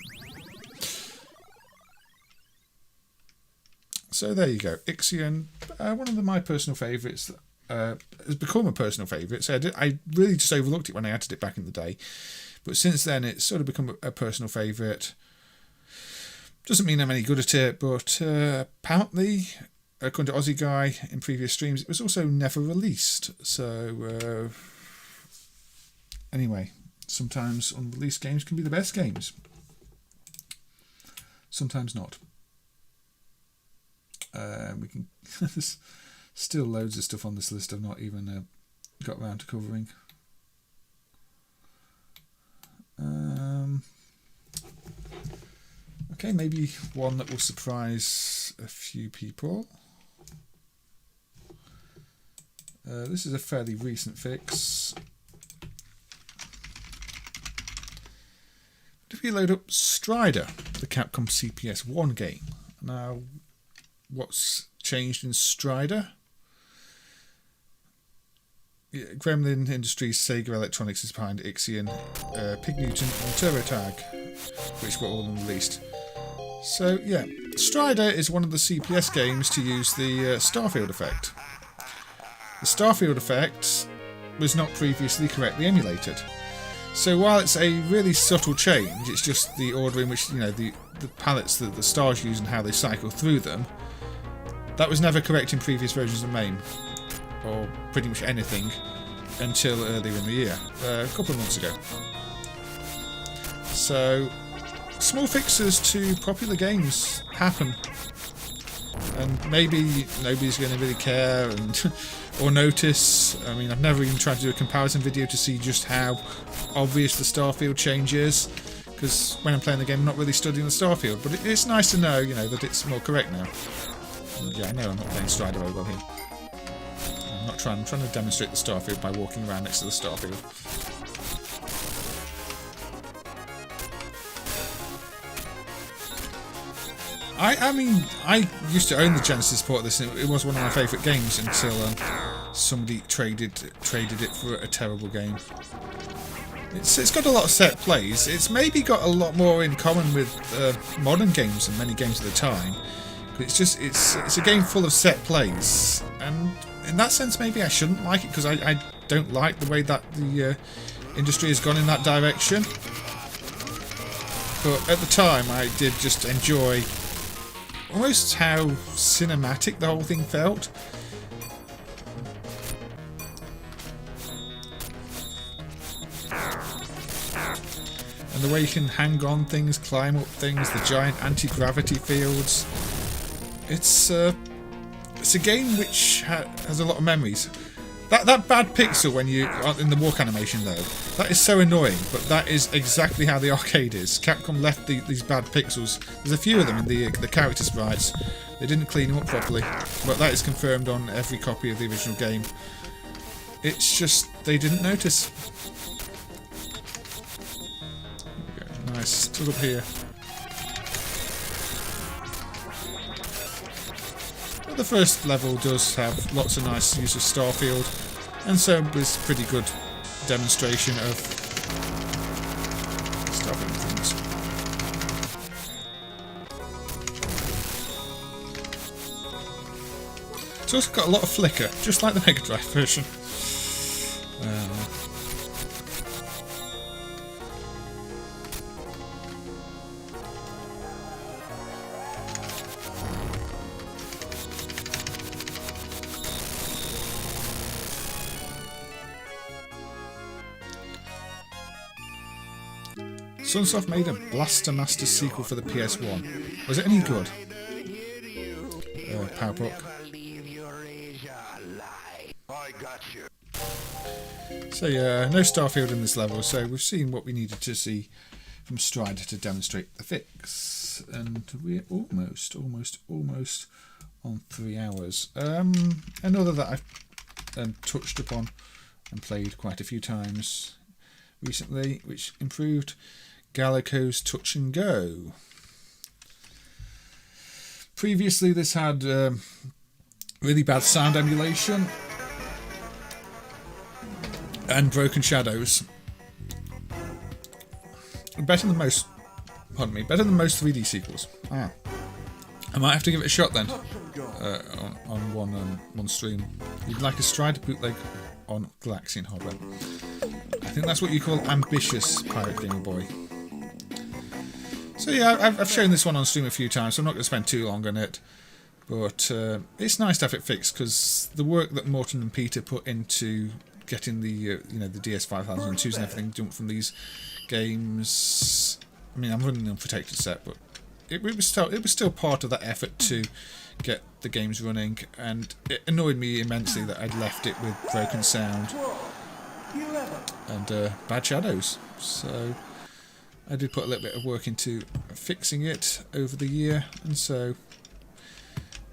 So there you go, Ixion, one of my personal favourites, has become a personal favourite. So I really just overlooked it when I added it back in the day, but since then it's sort of become a personal favourite. Doesn't mean I'm any good at it, but apparently, according to Aussie Guy in previous streams, it was also never released. So anyway, sometimes unreleased games can be the best games. Sometimes not. We can. There's still loads of stuff on this list I've not even got around to covering. Okay, maybe one that will surprise a few people. This is a fairly recent fix. we load up Strider, the Capcom CPS1 game. Now, what's changed in Strider? Yeah, Gremlin Industries, Sega Electronics is behind Ixion, Pig Newton and TurboTag, which were all released. So yeah, Strider is one of the CPS games to use the Starfield effect. The Starfield effect was not previously correctly emulated. So while it's a really subtle change, it's just the order in which, you know, the palettes that the stars use and how they cycle through them. That was never correct in previous versions of MAME, or pretty much anything, until earlier in the year, a couple of months ago. So, small fixes to popular games happen, and maybe nobody's going to really care and or notice. I mean, I've never even tried to do a comparison video to see just how obvious the Starfield change is, because when I'm playing the game, I'm not really studying the Starfield, but it's nice to know, you know, that it's more correct now. And yeah, I know I'm not playing Strider very well here. I'm trying to demonstrate the Starfield by walking around next to the Starfield. I mean, I used to own the Genesis port of this, and it was one of my favourite games until somebody traded it for a terrible game. It's got a lot of set plays. It's maybe got a lot more in common with modern games and many games at the time. But it's a game full of set plays, and in that sense, maybe I shouldn't like it, because I don't like the way that the industry has gone in that direction. But at the time, I did just enjoy almost how cinematic the whole thing felt. And the way you can hang on things, climb up things, the giant anti-gravity fields. It's a game which has a lot of memories. That bad pixel when you in the walk animation though, that is so annoying, but that is exactly how the arcade is. Capcom left these bad pixels. There's a few of them in the character sprites. They didn't clean them up properly, but that is confirmed on every copy of the original game. It's just they didn't notice. There we go. Nice, still up here. The first level does have lots of nice use of Starfield, and so was pretty good demonstration of Starfield things. It's also got a lot of flicker, just like the Mega Drive version. Sunsoft made a Blaster Master sequel for the PS1. Was it any good? Powerbook. So yeah, no Starfield in this level, so we've seen what we needed to see from Strider to demonstrate the fix. And we're almost on 3 hours. Another that I've touched upon and played quite a few times recently, which improved Gallico's Touch and Go. Previously this had really bad sound emulation and broken shadows. Better than most 3D sequels. I might have to give it a shot then on one stream. You'd like a Strider bootleg on Galaxian Hobby. I think that's what you call ambitious, Pirate Gamer Boy. So yeah, I've shown this one on stream a few times, so I'm not going to spend too long on it. But it's nice to have it fixed, because the work that Morton and Peter put into getting the the DS5002s and everything done from these games. I mean, I'm running an unprotected set, but it was still part of that effort to get the games running, and it annoyed me immensely that I'd left it with broken sound and bad shadows. So I did put a little bit of work into fixing it over the year, and so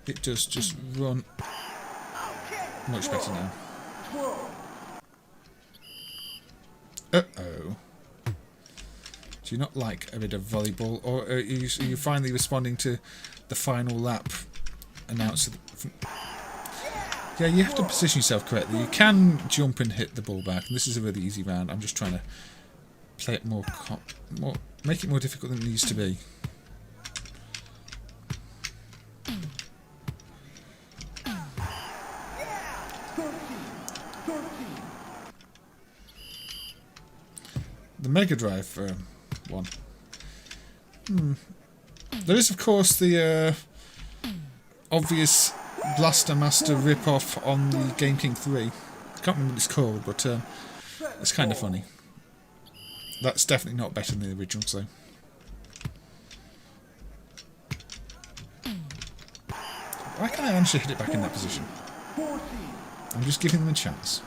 it does just run much better now. Do you not like a bit of volleyball, or are you finally responding to the final lap announcer? Yeah, you have to position yourself correctly. You can jump and hit the ball back, and this is a really easy round. I'm just trying to play it more, make it more difficult than it needs to be. The Mega Drive one. There is, of course, the obvious Blaster Master rip-off on the Game King 3. I can't remember what it's called, but it's kind of funny. That's definitely not better than the original, so. Why can't I actually hit it back in that position? I'm just giving them a chance.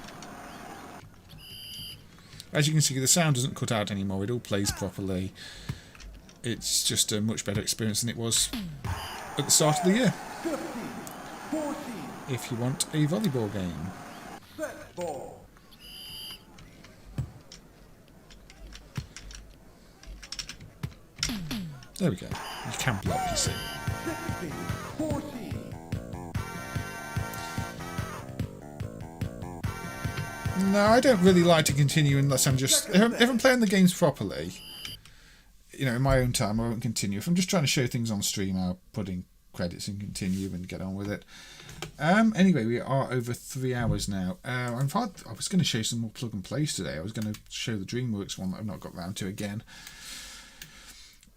As you can see, the sound doesn't cut out anymore. It all plays properly. It's just a much better experience than it was at the start of the year. If you want a volleyball game. There we go. You can block, you see. No, I don't really like to continue unless I'm just... If I'm playing the games properly, you know, in my own time, I won't continue. If I'm just trying to show things on stream, I'll put in credits and continue and get on with it. Anyway, we are over 3 hours now. In fact, I was going to show some more plug and plays today. I was going to show the DreamWorks one that I've not got round to again.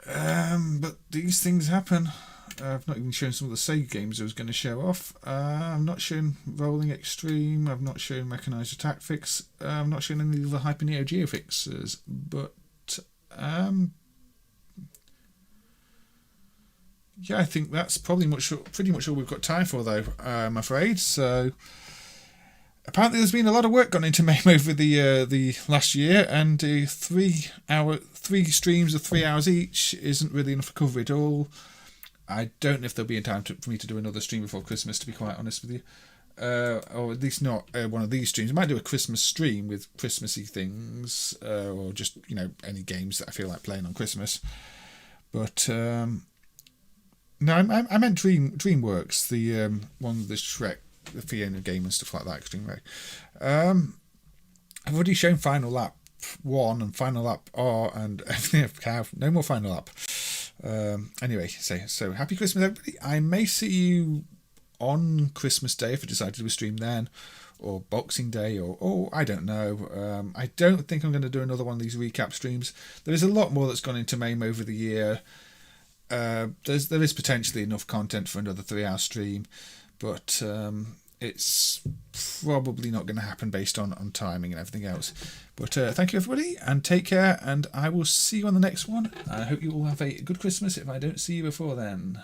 But these things happen. I've not even shown some of the Sega games I was going to show off. I've not shown Rolling Extreme. I've not shown Mechanized Attack Fix. I've not shown any of the Hyper Neo Geo fixes. But yeah, I think that's probably pretty much all we've got time for, though, I'm afraid. So apparently there's been a lot of work gone into MAME over the last year, and 3 streams of 3 hours each isn't really enough to cover it all. I don't know if there'll be a time for me to do another stream before Christmas, to be quite honest with you. Or at least not one of these streams. I might do a Christmas stream with Christmassy things, or just, you know, any games that I feel like playing on Christmas. But no, I meant DreamWorks, the one with the Shrek, the Fiona game and stuff like that. Extreme. I've already shown Final Lap 1 and Final Lap R and everything I have. No more Final Lap. Anyway, so happy Christmas, everybody. I may see you on Christmas Day if I decide to do a stream then, or Boxing Day, or I don't know. I don't think I'm going to do another one of these recap streams. There is a lot more that's gone into MAME over the year. There is potentially enough content for another 3-hour stream, but it's probably not going to happen based on timing and everything else. But thank you, everybody, and take care, and I will see you on the next one. I hope you all have a good Christmas if I don't see you before then.